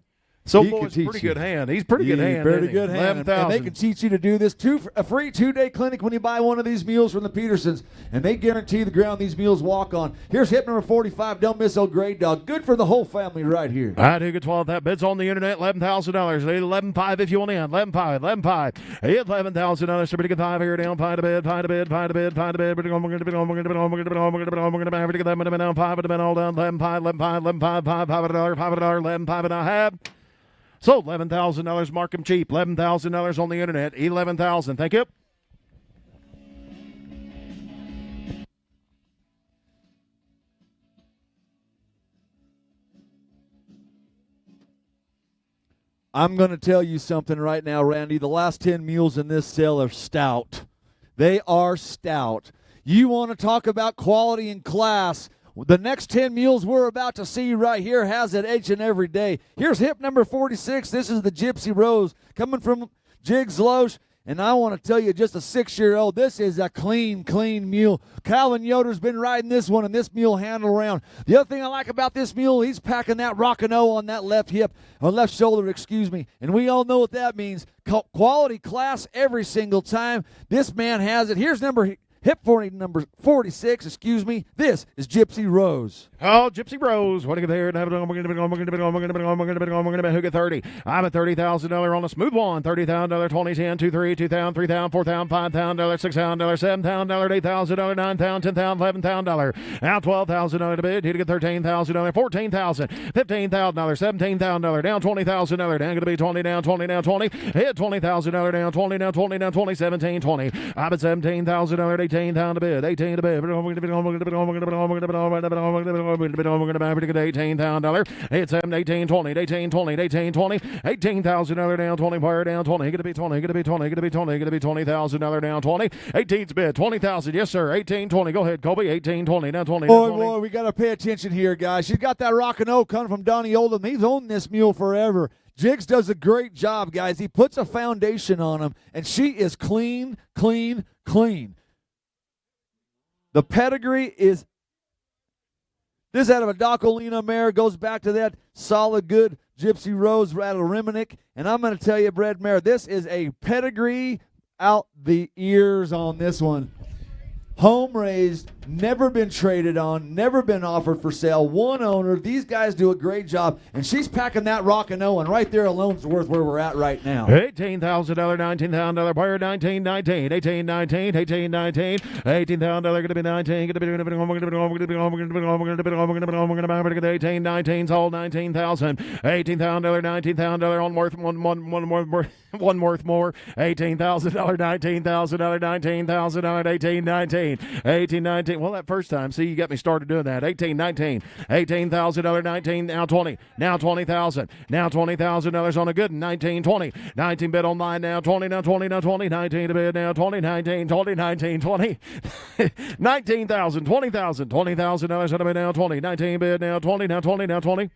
So, He boy's can pretty teach you. good hand. He's pretty good hand. Pretty isn't he? good hand. And 11,000. they can teach you to do this. A free 2-day clinic when you buy one of these mules from the Petersons, and they guarantee the ground these mules walk on. Here's hip number 45. Don't miss old Gray Dog. Good for the whole family right here. I do get 12. That bid's on the internet. $11,000. 11,500 if you want in. 11,500. 11,500. Hit $11,000. Somebody get 5 here down. 5 to bid. 5 to bid. 5 to bid. 5 to bid. We're going to get them 5 to bid all done. 11,500. 11,500. 5 $5. 11,500. I have. So $11,000, mark them cheap. $11,000 on the internet. 11,000. Thank you. I'm going to tell you something right now, Randy. The last 10 mules in this sale are stout. They are stout. You want to talk about quality and class. The next 10 mules we're about to see right here has it each and every day. Here's hip number 46. This is the Gypsy Rose coming from Jigs Loesch. And I want to tell you, just a 6-year-old, this is a clean mule. Calvin Yoder's been riding this one, and this mule handle around. The other thing I like about this mule, he's packing that Rock-and-O on that left hip, or left shoulder, excuse me. And we all know what that means. Quality, class every single time. This man has it. Here's hip 40, number 46, excuse me. This is Gypsy Rose. Oh, Gypsy Rose. What do you get there? We're going to bet who get 30. I'm at $30,000 on a smooth one. $30,000, 20, 10, 2, 3, 2,000, 3,000, 4,000, $5,000, $6,000, $7,000, $8,000, $9,000, $10,000, $11,000. Now $12,000 to bid. Here to get $13,000, $14,000, $15,000, $17,000, down $20,000, down going to be 20, down 20, down 20. Hit $20,000, down 20, down 20, down 20, 17, 20. I'm at $17,000, 18 down to bid, 18 to bid. We're going to bid $18,000. It's 18, 20, 18, 20, 18, 20, $18,000 down 20, wire down 20. Going to be 20, going to be 20, going to be 20, going to be $20,000 down 20. 18's bid, 20,000. Yes, sir. 18, 20. Go ahead, Colby. 18, 20, down 20. Boy, we got to pay attention here, guys. You got that Rock-and-O coming from Donnie Oldham. He's owned this mule forever. Jigs does a great job, guys. He puts a foundation on him, and she is clean. The pedigree is this out of a Doccolina mare, goes back to that solid, good Gypsy Rose out of Riminick. And I'm going to tell you, bred mare, this is a pedigree out the ears on this one. Home raised, never been traded on, never been offered for sale. One owner. These guys do a great job, and she's packing that Rock-and-O, and right there alone is worth where we're at right now. $18,000, $19,000, buyer 19, 19, 18, 19, 18, 19, $18,000 going to be 19, going to be 18, 19, sold 19,000, $18,000, $19,000 on worth one worth more, $18,000, $19,000, $19,000, 18, 19. 18, 19. Well, that first time, see, you got me started doing that. 18, 19. $18,000, 19, now 20. Now 20,000. Now $20,000 on a good 19, 20. 19 bid online now 20, now 20, now 20. 19 to bid now 20, 19, 20, 19, 20. 19,000, 20,000. $20,000 on a bid now 20. 19 bid now 20, now 20, now 20.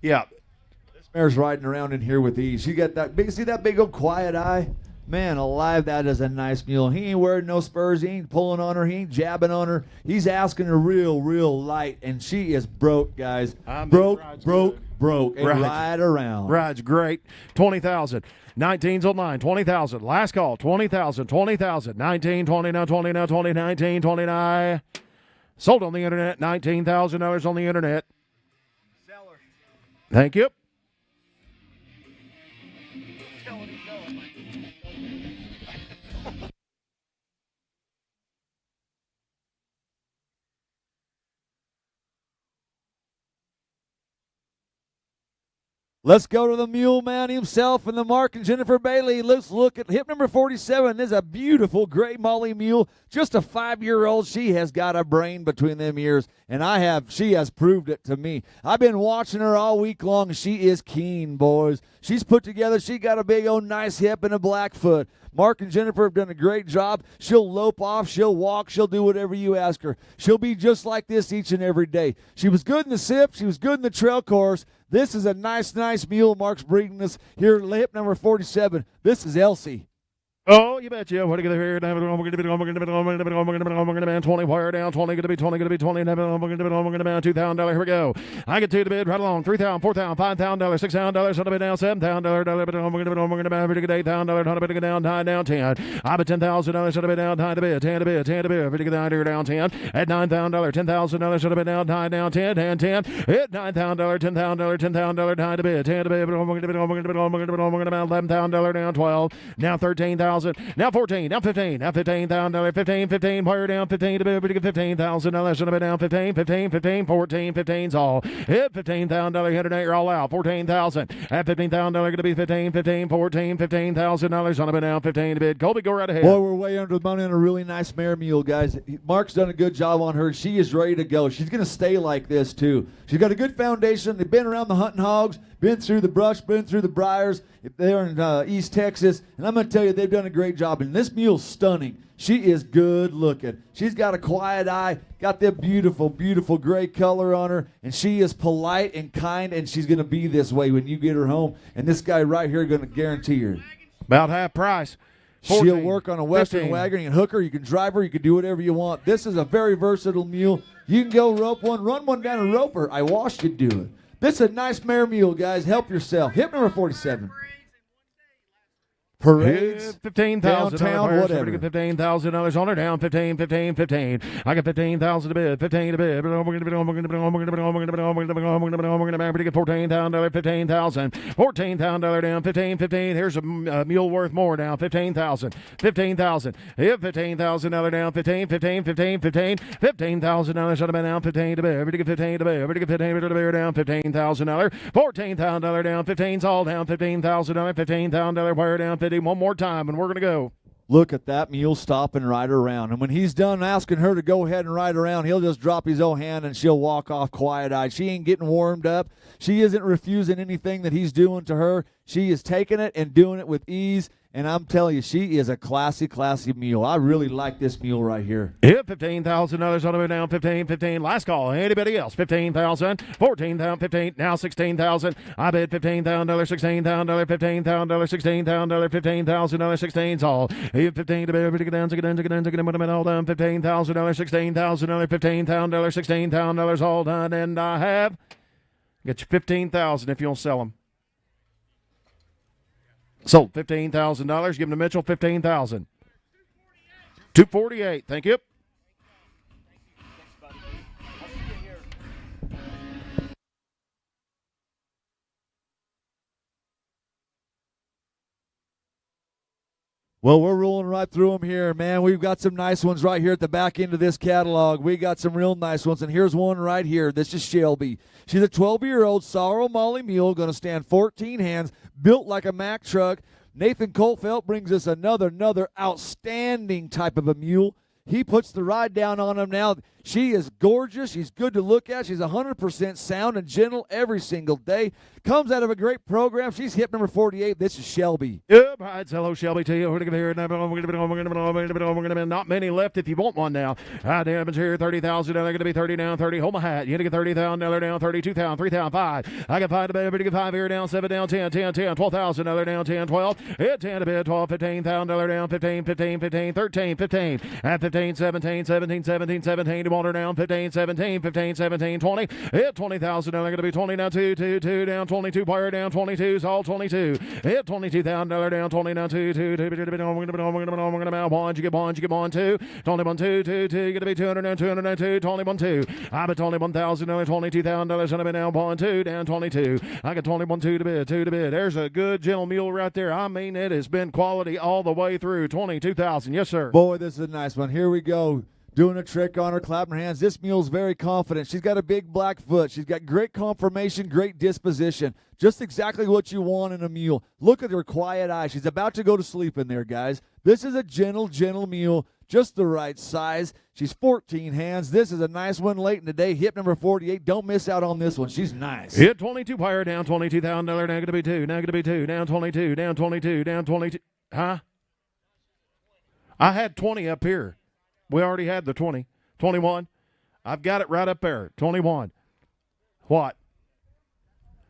Yeah. This mare's riding around in here with ease. You got that big, see that big old quiet eye? Man alive, that is a nice mule. He ain't wearing no spurs. He ain't pulling on her. He ain't jabbing on her. He's asking her real light, and she is broke, guys. Broke. And ride around. Rides great. 20,000. 19's on 9. 20,000. Last call. 20,000. 20,000. 19, 20, now 20, now 20, 19, 29. Sold on the internet. $19,000 on the internet. Seller. Thank you. Let's go to the mule man himself and the Mark and Jennifer Bailey. Let's look at hip number 47. This is a beautiful gray Molly mule. Just a 5-year-old. She has got a brain between them ears, and she has proved it to me. I've been watching her all week long. She is keen, boys. She's put together. She got a big old nice hip and a black foot. Mark and Jennifer have done a great job. She'll lope off. She'll walk. She'll do whatever you ask her. She'll be just like this each and every day. She was good in the SIP. She was good in the trail course. This is a nice mule. Mark's breeding this here, hip number 47. This is Elsie. Oh, you betcha. What are you going to hear? We're going to be 20, wire down 20, going to be 20, going to be 20, we're going to be $2,000. Here we go. I get to the bid right along. $3,000, $4,000, $5,000, $6,000, on the bid down $7,000, we're going to be $8,000, on the bid down 9 down 10. I bet $10,000 on the bid down 9 to bid, 10 to bid, 10 to bid, we're going to down 10. At $9,000, $10,000 on the bid down 9 down 10, 10, 10. Hit $9,000, $10,000, $10,000, 9 to bid, 10 to bid, we're going to be $11,000 down 12. Now $13,000. 13,000. Now 14, now 15, now $15,000, 15, 15, wire down 15 to be able to get $15,000. Should have been down 15, 15, 15, 14, 15's all. Hit $15,000, hit it, you're all out. 14,000. At $15,000, going to be 15, 15, 14, $15,000. Should have been down 15 to bid. Colby, go right ahead. Boy, we're way under the money on a really nice mare mule, guys. Mark's done a good job on her. She is ready to go. She's going to stay like this, too. She's got a good foundation. They've been around the hunting hogs, been through the brush, been through the briars. They're in East Texas, and I'm going to tell you, they've done a great job. And this mule's stunning. She is good looking. She's got a quiet eye, got that beautiful, beautiful gray color on her, and she is polite and kind, and she's going to be this way when you get her home. And this guy right here is going to guarantee her. About half price. 14, She'll work on a Western 15. wagon. You can hook her, you can drive her, you can do whatever you want. This is a very versatile mule. You can go rope one, run one down and rope her. I watched you do it. This is a nice mare mule, guys. Help yourself. Hip number 47. Parades, $15,000 downtown, whatever. $15,000 on her, down 15, 15, 15. I got 15,000 to bid, 15 to bid. We're going to get $14,000, 15,000, $14,000 down, 15, 15. Here's a mule worth more down, 15,000, 15,000. Hit $15,000 down, 15, 15, 15, 15. $15,000 should have been down, 15 to bid. Everybody get 15 to bid. Everybody get 15 to bid down, $15,000, $14,000 down, 15's all down, $15,000, $15,000 wire down, 50. One more time, and we're going to go. Look at that mule stopping right around. And when he's done asking her to go ahead and ride around, he'll just drop his own hand and she'll walk off quiet-eyed. She ain't getting warmed up. She isn't refusing anything that he's doing to her. She is taking it and doing it with ease. And I'm telling you, she is a classy, classy mule. I really like this mule right here. Hit $15,000 on the way down, 15, 15. Last call. Anybody else? 15,000, 14,000, 15. Now 16,000. I bid $15,000, 16,000, $15,000, 16,000, $15,000, 16's all. Hit 15 to be able to get down, get in, all done. $15,000, $16,000, $15,000, $16,000 all done. And I have get you $15,000 if you don't sell them. Sold $15,000. Give them to Mitchell $15,000. $248. Thank you. Well, we're rolling right through them here, man. We've got some nice ones right here at the back end of this catalog. We got some real nice ones, and here's one right here. This is Shelby. She's a 12-year-old Sorrow Molly mule, going to stand 14 hands, built like a Mack truck. Nathan Colfelt brings us another outstanding type of a mule. He puts the ride down on him now. She is gorgeous. She's good to look at. She's 100% sound and gentle every single day. Comes out of a great program. She's hip number 48. This is Shelby. Yep. Hi, hello, Shelby to you. Not many left if you want one now. Damage here, 30,000. They're going to be 30 down, 30. Hold my hat. You're going to get 30,000. They're down, 32,000, 3,000, 5. I got 5 to bid. Everybody get 5 here down, 7 down, 10, 10, 10, 12,000. They're down, 10, 12. Hit 10 to bid, 12, 15,000. They're down, 15, 15, 15, 13, 15. At 15, 17, 17, 17, 17. You want her down, 15, 17, 15, 17, 20. Hit 20,000. They're going to be 20 down, 2, 2, 2 down, 22. Wire down, 22's all 22. Hit $22,000 down, 20 down, 2, 2, 2. We're going to one. You get one, 2. 21, 2, 2, 2. You're going to be 200 down, 200 down, 2. 21, 2. I bet $21,000, $22,000. Going to be down, 1, 2 down, 22. I got 21, 2 to bid, 2 to bid. There's a good gentle mule right there. I mean, it has been quality all the way through. 22,000. Yes, sir. Boy, this is a nice one. Here we go. Doing a trick on her, clapping her hands. This mule's very confident. She's got a big black foot. She's got great conformation, great disposition. Just exactly what you want in a mule. Look at her quiet eye. She's about to go to sleep in there, guys. This is a gentle mule, just the right size. She's 14 hands. This is a nice one late in the day. Hip number 48. Don't miss out on this one. She's nice. Hit 22, wire down, $22,000. Now going to be 2. Now going to be 2. Down 22, down 22, down 22. Huh? I had 20 up here. We already had the 20. 21. I've got it right up there. 21. What?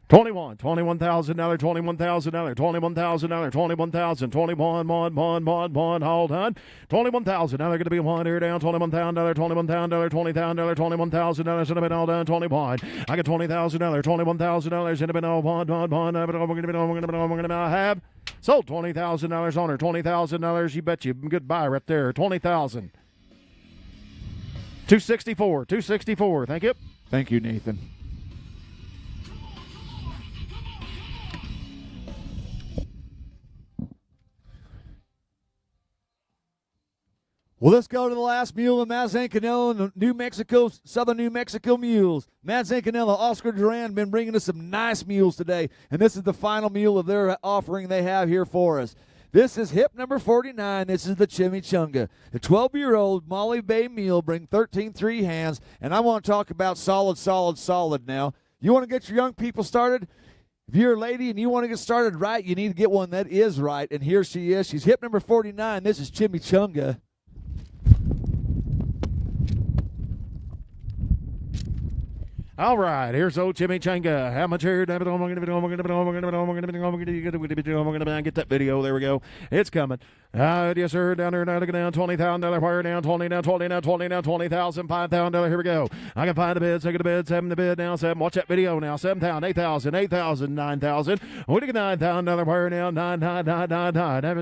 21. $21,000. $21,000. $21,000. $21,000. 21. 1. All done. $21,000. Now they're going to be 1 here down. $21,000. $21,000. $20,000. $21,000. Should have been all done. 21. I got $20,000. $21,000. Should have been all 1. We're going to have sold $20,000 on her. $20,000. You bet you goodbye right there. $20,000. 264. Thank you. Thank you, Nathan. Well, let's go to the last mule of Matt Zancanello and the New Mexico, Southern New Mexico Mules. Matt Zancanello, Oscar Duran, been bringing us some nice mules today, and this is the final mule of their offering they have here for us. This is hip number 49. This is the Chimichunga. The 12-year-old Molly Bay mule bring 13-3 hands, and I want to talk about solid now. You want to get your young people started? If you're a lady and you want to get started right, you need to get one that is right, and here she is. She's hip number 49. This is Chimichunga. All right, here's old Chimichanga. How much here? Get that video. There we go. It's coming. Yes, sir. Down there, down $20,000 fire, down 20, down 20, down 20, down 20,000, $5,000. Here we go. I can find the bid, second the bid, 7 the bid, now 7. Watch that video now. 7,000, 8,000, 8,000, 9,000. We get $9,000 fire now. 9, 9, 9, 9, 9. Down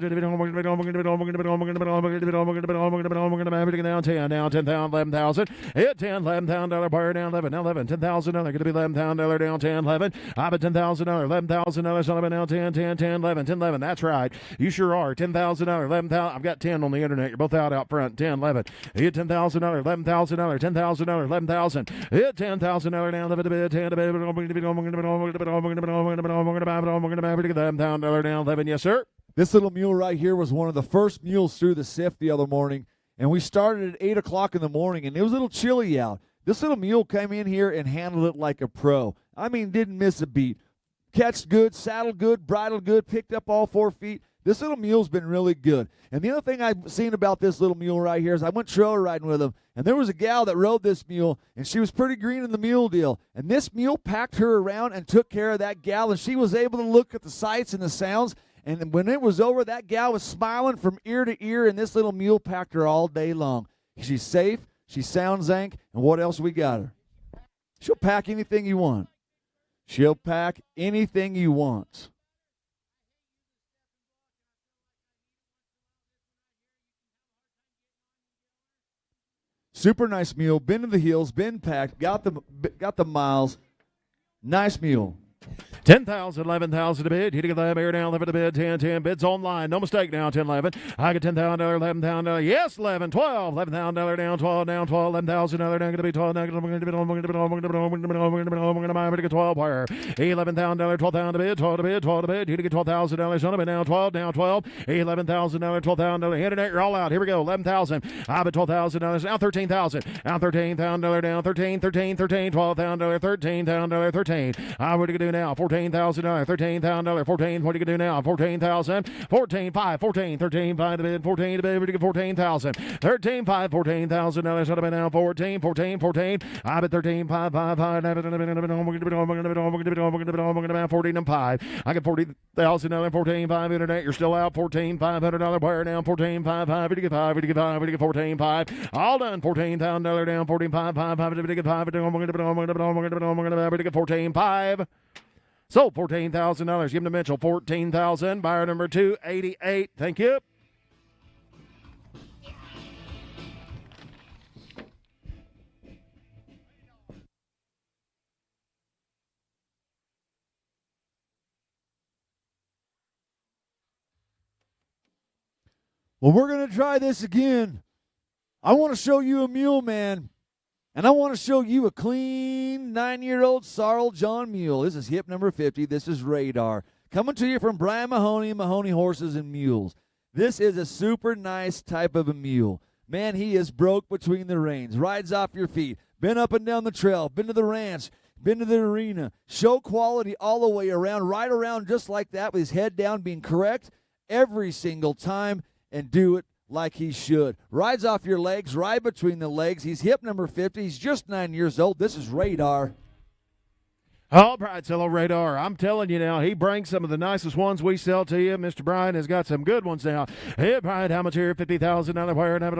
10, down 10,000, 11,000. Hit 10, $11,000 fire down 11, now 11, $10,000. Going to be $11,000 down 10, 11. I bet $10,000, $11,000 down 10, 10, 10, 11, 10, 11. That's right. You sure are. $10,000. 11,000. I've got 10 on the internet. You're both out front. 10, 11. Hit $10,000, $11,000, $10,000, 11,000. Hit $10,000 down the bid. 10 to bid. $11,000 down 11. Yes, sir. This little mule right here was one of the first mules through the SIF the other morning, and we started at 8 o'clock in the morning, and it was a little chilly out. This little mule came in here and handled it like a pro. I mean, didn't miss a beat. Catched good, saddled good, bridled good, picked up all 4 feet. This little mule's been really good. And the other thing I've seen about this little mule right here is I went trailer riding with him, and there was a gal that rode this mule, and she was pretty green in the mule deal. And this mule packed her around and took care of that gal, and she was able to look at the sights and the sounds. And when it was over, that gal was smiling from ear to ear, and this little mule packed her all day long. She's safe, she's sound, Zank, and what else we got her? She'll pack anything you want. She'll pack anything you want. Super nice mule, been to the hills, been packed, got the miles. Nice mule. 10,000, 11,000 a bid. You get that bear down, 11 to bid, 10, 10. Bids online. No mistake now, 10, 11. I get $10,000, $11,000. Yes, 11, 12. $11,000 down, 12, down, 12. $11,000 down, going to be 12. Now, I'm going to get 12 wire. $11,000, $12,000 to bid, 12 to bid, 12 to bid. You get $12,000 on it, now 12, down 12. $11,000, $12,000. Internet, you're all out. Here we go, 11,000. I bet $12,000, now 13,000. Now $13,000 down, 13, 13, 13, $12,000, $13,000, 13. What are you going to do now? $14,000, $13,000, 14. What are you going to do now? 14,000, 14, 5, 14, 13, 5 to bid, 14 to bid. We're going to get 14,000, 13, 5, $14,000. Shut up now. 14, 14, 14. I bet 13, 5, 5, 5. 14 and 5. I get $40,000, 14, 5. Internet, you're still out. $14,500 wire down. 14, 5, 5. We get 5. We get 5. We get 14, 5. All done. $14,000 down. 14, 5, 5, 5. We get 5. We get 14, 5. So $14,000. Give him to Mitchell. 14,000. Buyer number 288. Thank you. Well, we're going to try this again. I want to show you a mule, man. And I want to show you a clean 9-year-old sorrel John mule. This is hip number 50. This is Radar. Coming to you from Brian Mahoney Horses and Mules. This is a super nice type of a mule. Man, he is broke between the reins. Rides off your feet. Been up and down the trail. Been to the ranch. Been to the arena. Show quality all the way around. Ride around just like that with his head down, being correct every single time, and do it like he should. Rides off your legs, right between the legs. He's hip number 50. He's just 9 years old. This is Radar. All right, hello, Radar. I'm telling you now, he brings some of the nicest ones we sell to you. Mr. Brian has got some good ones now. Hey, Brian, how much here? $50,000. Where? Here we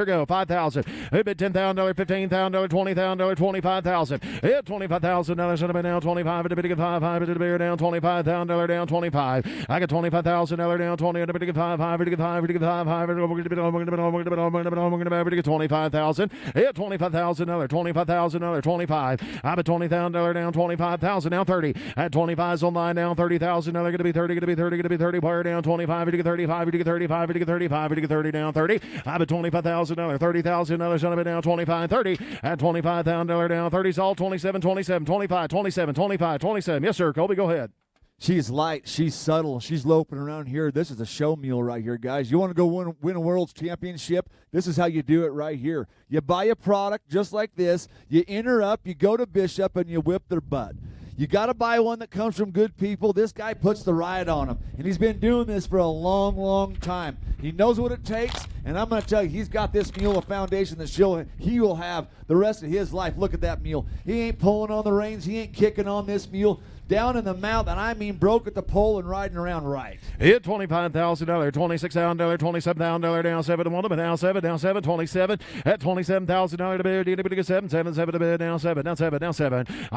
go. $5,000. Hey, bid $10,000, $15,000, $20,000, $25,000. Hey, $25,000. Should have been down 25. Bid $5,000. Bid $5,000 down $25,000 down 25. I got $25,000 down 20. Bid $5,000. Bid $5,000. Bid $5,000. Bid $25,000. Hey, $25,000. $25,000. $20,000, 25. I bet $20,000 down, 25,000 now 30. At 25's online now, 30,000. Now they're going to be 30, going to be 30, going to be 30. Wire down 25, to get 35, to get 35, to get 35, to get 30 down 30. I bet $25,000, $30,000 gonna be down 25, 30. At $25,000 down 30's all 27, 27, 25, 27, 25, 27. Yes, sir. Colby, go ahead. She's light. She's subtle. She's loping around here. This is a show mule right here, guys. You want to go win a world's championship? This is how you do it right here. You buy a product just like this. You enter up. You go to Bishop, and you whip their butt. You got to buy one that comes from good people. This guy puts the ride on him, and he's been doing this for a long, long time. He knows what it takes, and I'm going to tell you, he's got this mule a foundation that he will have the rest of his life. Look at that mule. He ain't pulling on the reins. He ain't kicking on this mule. Down in the mouth, and I mean broke at the pole and riding around right. Hit $25,000, $26,000, $27,000 down 7 to 1, but down 7, 27. At $27,000 to bid, 7 to bid, down 7. I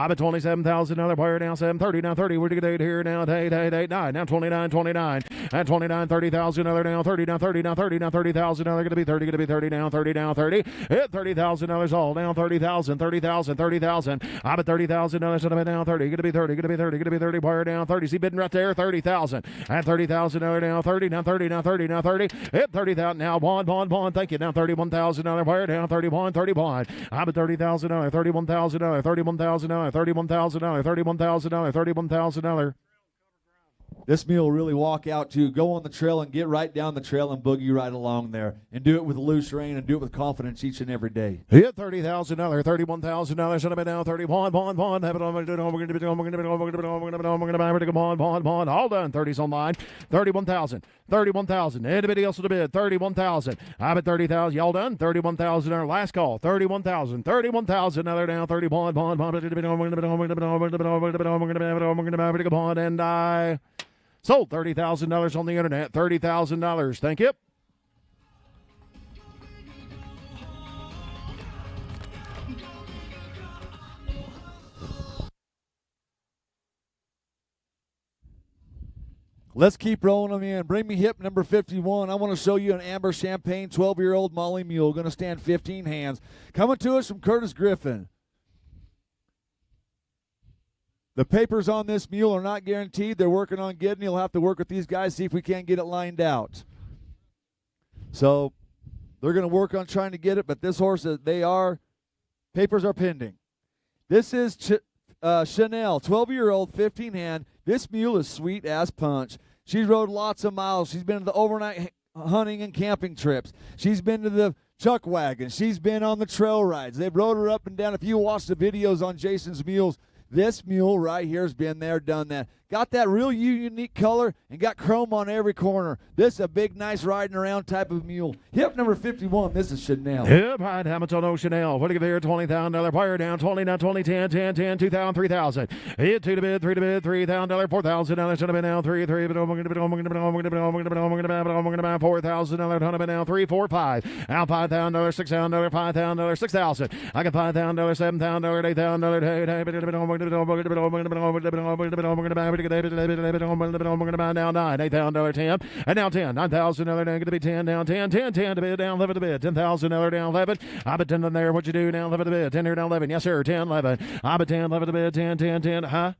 bet $27,000 player down 7, 30, down 30. We're to get 8 here, down 8, 9, down 29. At 29, $30,000 down 30, down 30, down 30, down $30,000 going to be 30, down 30, down 30. Hit $30,000 all down 30,000. I bet $30,000 to bid down 30, going to be 30, going to be 30, player down 30. See bidding right there, 30,000. At $30,000 down 30, down 30, down 30, down 30. Hit 30,000 now, Bond. Thank you. Down $31,000 player down 31. I bet $30,000, $31,000, $31,000. This mule will really walk out to go on the trail and get right down the trail and boogie right along there and do it with loose rein and do it with confidence each and every day. Hit $30,000, $31,000. Should have been down 31. Bond. Have it on. We're going to be Bond. All done. 30's online. 31,000. Anybody else with a bid? 31,000. I bet 30,000. Y'all done? 31,000. Our last call. 31,000. Now they're down 30. Bond. And I sold $30,000 on the internet. $30,000. Thank you. Let's keep rolling them in. Bring me hip number 51. I want to show you an amber champagne 12-year-old Molly mule. Going to stand 15 hands. Coming to us from Curtis Griffin. The papers on this mule are not guaranteed. They're working on getting. You'll have to work with these guys, see if we can't get it lined out. So they're going to work on trying to get it, but this horse, papers are pending. This is Chanel, 12-year-old, 15-hand. This mule is sweet as punch. She's rode lots of miles. She's been to the overnight hunting and camping trips. She's been to the chuck wagon. She's been on the trail rides. They've rode her up and down. If you watch the videos on Jason's Mules, this mule right here has been there, done that. Got that real unique color and got chrome on every corner. This is a big, nice riding around type of mule. Hip number 51, this is Chanel. Yep, right, Hamilton Chanel. What do you give here? $20,000 player down, 20, now 20, 10, 2,000, 3,000. Hit 2 to bid, $3,000, $4,000 should have been down 3, $4,000 down 3, 4, 5. Now $5,000, $6,000, $5,000, 6,000. I got $5,000, $7,000, $8,000, now 9, $8,000 10, and now 10, $9,000 going to be 10 down 10 to bid down 11 to bid, $10,000 down 11. I bet 10 in there. What you do now? 11 to bid, 10 here down 11. Yes sir, 10, 11. I bet 10, 11 to bid, 10, huh?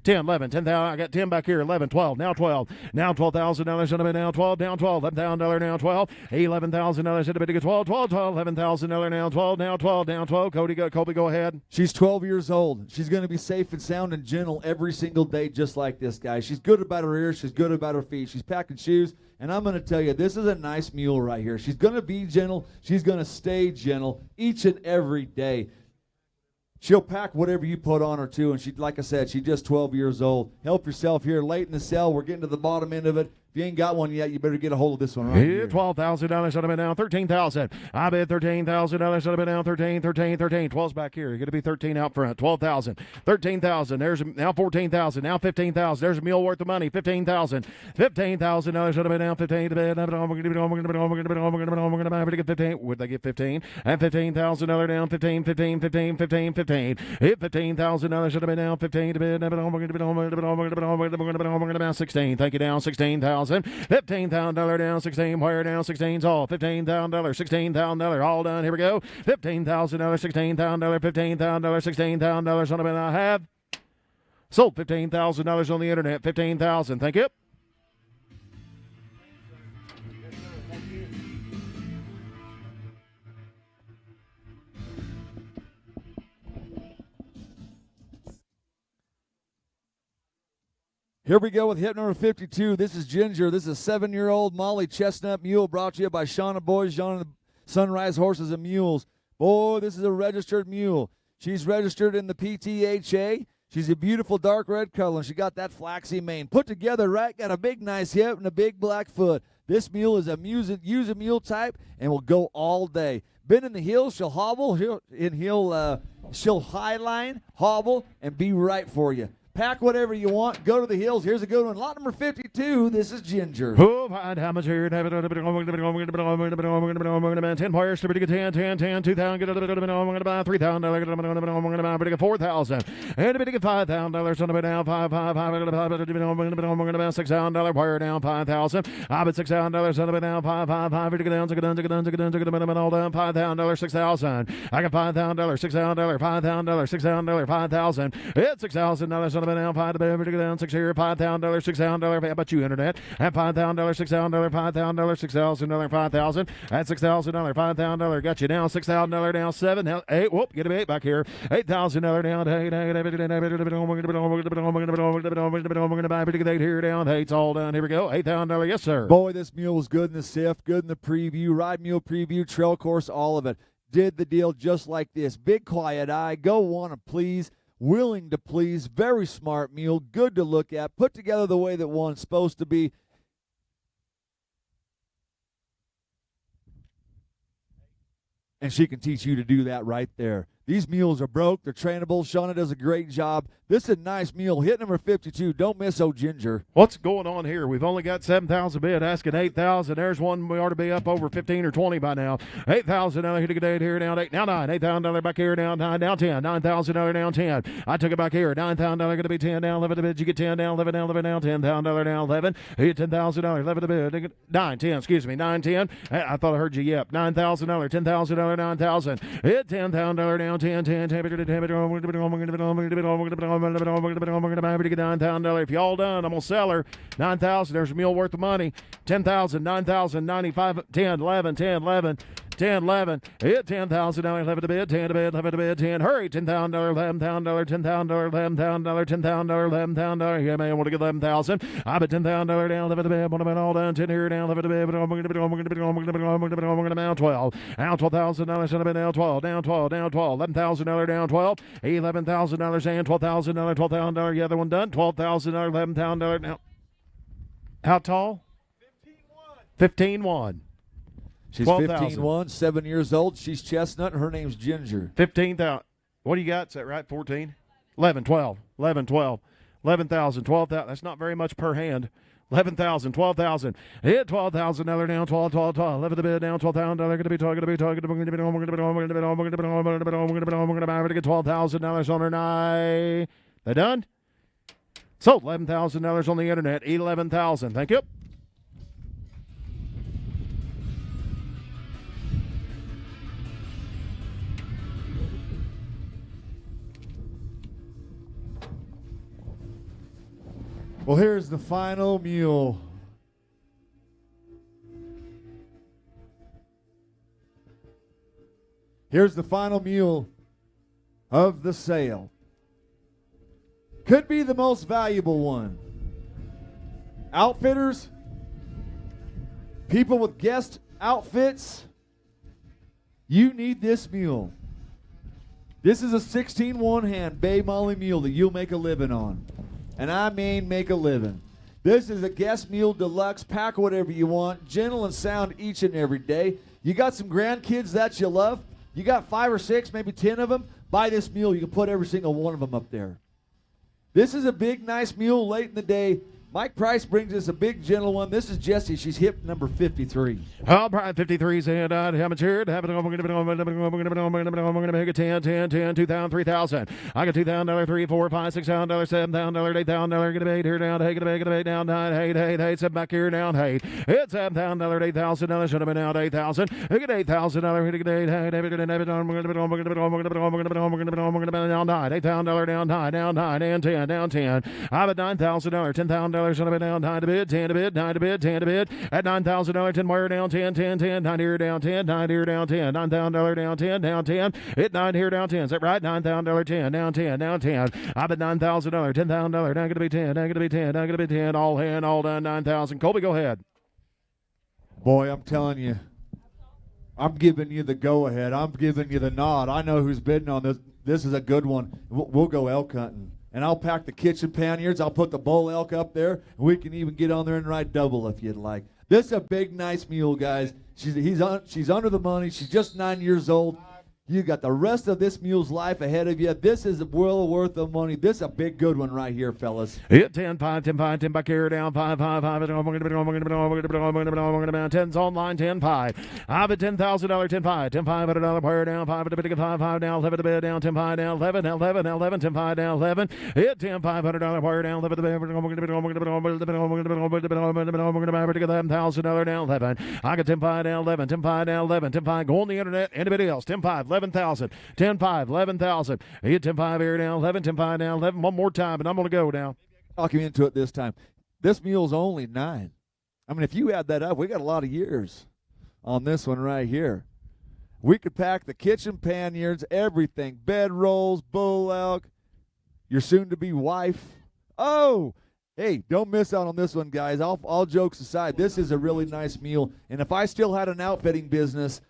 10, 11, 10,000. I got 10 back here. 11, 12. Now 12. Now $12,000 should have been down 12. Down 12. $11,000 now 12. $11,000 should have been 12. $11,000 now 12. Now 12. Down 12. Colby, go ahead. She's 12 years old. She's going to be safe and sound and gentle every single day, just like this guy. She's good about her ears. She's good about her feet. She's packing shoes. And I'm going to tell you, this is a nice mule right here. She's going to be gentle. She's going to stay gentle each and every day. She'll pack whatever you put on her, too. And she, like I said, she's just 12 years old. Help yourself here. Late in the sale, we're getting to the bottom end of it. If you ain't got one yet, you better get a hold of this one right here. $12,000 should have been down 13,000. I bet $13,000 should have been down 13. 12's back here. You're going to be 13 out front. 12,000. 13,000. There's now 14,000. Now 15,000. There's a mule worth of money. 15,000. $15,000 should have been down 15 to bid. We're get 15. Would they get 15? And $15,000 down 15. Hit $15,000 should have been down 15 to bid. 16. Thank you, down 16,000. $15,000. $15,000 down, 16, wire down, 16's all. $15,000, $16,000, all done. Here we go. $15,000, $16,000, $15,000, $16,000 on a bit I have. Sold $15,000 on the internet. $15,000. Thank you. Here we go with hit number 52. This is Ginger. This is a 7-year-old Molly Chestnut Mule brought to you by Shauna Boys, Shauna the Sunrise Horses and Mules. Boy, this is a registered mule. She's registered in the PTHA. She's a beautiful dark red color, and she got that flaxy mane. Put together right, got a big nice hip and a big black foot. This mule is a use a mule type and will go all day. Been in the hills, she'll hobble, she'll highline, hobble, and be right for you. Pack whatever you want. Go to the hills. Here's a good one. Lot number 52. This is Ginger. Oh, how much here? 10 players, 10, 2,000, $3,000, 4,000, and a bit of $5,000 on the down, $6,000 player down, 5,000. I bet $6,000 on the down, 5,000, all down, $5,000, 6,000. I got $5,000, $6,000, $5,000, $6,000, 5,000. It's $6,000 on the down, 5,000, down, 6 here, $5,000, $6,000. How about you, internet? At $5,000, $6,000, $5,000, $6,000, 5,000. At $6,000, $5,000. Got you down, $6,000 down, 7, 8. Whoop, get a 8 back here. $8,000 down, 8 here down. 8's all done. Here we go. $8,000. Yes, sir. Boy, this mule was good in the sift, good in the preview, ride mule preview, trail course, all of it. Did the deal just like this. Big quiet eye, go want to please, willing to please, very smart mule, good to look at, put together the way that one's supposed to be. And she can teach you to do that right there. These mules are broke. They're trainable. Shauna does a great job. This is a nice mule. Hit number 52. Don't miss old Ginger. What's going on here? We've only got 7,000 bid, asking 8,000. There's one we ought to be up over 15 or 20 by now. 8,000 here to get here down 8. Now 9. $8,000 back here down 9. Down 10. $9,000 down 10. I took it back here. $9,000 going to be 10 down 11 to bid. You get 10 down 11 down 11 down $10,000 down 11. Hit $10,000 11 to bid. 9 10. Excuse me. 9 10. I thought I heard you. Yep. $9,000. $10,000 9,000. Hit $10,000 down 10 10. $9,000. If you all done, I'm gonna sell her. 9,000. There's a mule worth of money. 10,000, 9,000, 95, 10, 11, 10, 11. 10, 11, hit $10,000, 11 to bid, 10 to bid, 11 to bid, 10, hurry, $10,000, $11,000, $10,000, $11,000, $10,000, $11,000, yeah, man, I want to get 11,000, I bet $10,000 down, 11 to bid, want to bet all done, 10 here down, 11 to bid, I'm going to down 12, down $12,000, on a bid, down 12, down 12, down 12, $11,000 down 12, $11,000 and $12,000, $12,000, the other one done, $12,000, $11,000, now, how tall? 15-1. She's 15-1, 7 years old. She's chestnut, and her name's Ginger. 15,000. What do you got? Is that right? 14? 11, 12, 11, 12, 11,000, 12,000. That's not very much per hand. 11,000, 12,000. Hit $12,000 down, 12, 12, 12. 11 to bid down, $12,000. Going to be talking, going to get $12,000 on her night. They done? Sold $11,000 on the internet. 11,000. Thank you. Well, here's the final mule. Here's the final mule of the sale. Could be the most valuable one. Outfitters, people with guest outfits, you need this mule. This is a 16 one-hand Bay Molly mule that you'll make a living on. And I mean make a living. This is a guest mule deluxe. Pack whatever you want. Gentle and sound each and every day. You got some grandkids that you love. You got 5 or 6, maybe 10 of them. Buy this mule. You can put every single one of them up there. This is a big, nice mule late in the day. Mike Price brings us a big gentle one. This is Jessie. She's hip number 53. All right, 53's and how much here? I'm going to make it 10, 10, 10, 2,000, 3,000. I got $2,000, 3, 4, 5, $6,000, $7,000, $8,000, get a bait here down, hey, get a bait down, 9, 8, 8, 8, 7 back here down, 8. It's $7,000, $8,000, should have been out 8,000. I get $8,000, hit it, 8, 8, 8, 9, $8,000 down 9, down 9, and 10, down 10. I'm at $9,000, $10,000. Should have been down 9 to bid, 10 to bid, 9 to bid, 10 to bid. At $9,000, 10 wire down 10, 10, 10, 9 here down 10, 9 here down 10, $9,000 down 10, down 10. Hit 9 here down 10. Is that right? $9,000, 10, down 10, down 10. I'm at $9,000, $10,000. Now going to be 10, now going to be 10, now going to be 10. All hand, all done, 9,000. Colby, go ahead. Boy, I'm telling you, I'm giving you the go-ahead. I'm giving you the nod. I know who's bidding on this. This is a good one. We'll go elk hunting. And I'll pack the kitchen panniers. I'll put the bull elk up there. We can even get on there and ride double if you'd like. This is a big, nice mule, guys. She's under the money. She's just 9 years old. You got the rest of this mule's life ahead of you. This is well worth the money. This is a big good one right here, fellas. Hit 10, 5, 10, 5, 10 back here down 5, 5, 5. 10's online, 10, 5. I'm at $10,000, 10, 5. 10, $500 player down 5 at the bid, 5, 5 down 11 to bid down 10, 5 down 11, 11, 11, 10, 5 down 11. Hit 10, $500 player down 11 to bid, $11,000 down 11. I got 10, 5 down 11, 10, 5 down 11, 10, 5. Go on the internet. Anybody else? 10, 5. 11,000, 10-5, 11,000. Hit 10-5 here down 11, 10-5 down 11. One more time, and I'm going to go now. Talk you into it this time. This mule's only 9. I mean, if you add that up, we got a lot of years on this one right here. We could pack the kitchen panniers, everything, bed rolls, bull elk, your soon-to-be wife. Oh, hey, don't miss out on this one, guys. All jokes aside, this is a really nice mule. And if I still had an outfitting business,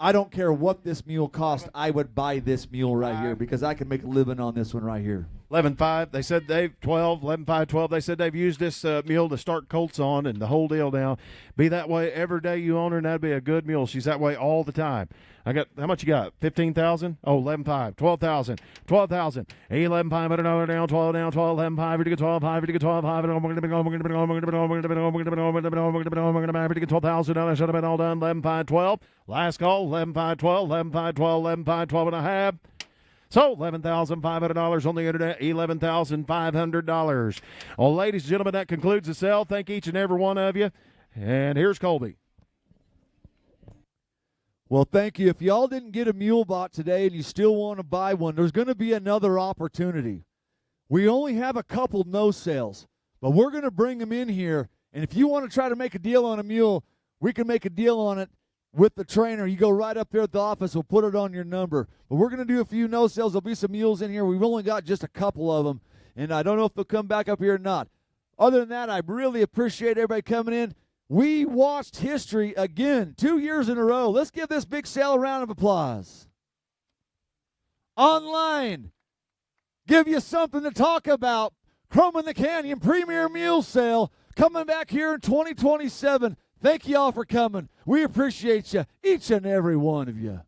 I don't care what this mule cost, I would buy this mule right here because I can make a living on this one right here. 11.5. They said they've 12, 11.5, 12. They said they've used this mule to start colts on and the whole deal now. Be that way every day you own her, and that'd be a good mule. She's that way all the time. I got, how much you got? 15,000? Oh, 11.5. 12,000. 12,000. $11,500 down, 12 down, 12, 11.5. Here to get 12, 5. Here to get 12, 5. We're going to be $12,000. Should have been all done. 11.5, 12. Last call. 11.5, 12. 11.5, 12. 11.5, 12 and a half. So $11,500 on the internet, $11,500. Well, ladies and gentlemen, that concludes the sale. Thank each and every one of you. And here's Colby. Well, thank you. If y'all didn't get a mule bot today and you still want to buy one, there's going to be another opportunity. We only have a couple no sales, but we're going to bring them in here. And if you want to try to make a deal on a mule, we can make a deal on it with the trainer. You go right up there at the office. We'll put it on your number. But we're going to do a few no sales. There'll be some mules in here. We've only got just a couple of them, and I don't know if they'll come back up here or not. Other than that, I really appreciate everybody coming in. We watched history again 2 years in a row. Let's give this big sale a round of applause. Online, give you something to talk about. The Canyon Premier Mule Sale coming back here in 2027. Thank you all for coming. We appreciate you, each and every one of you.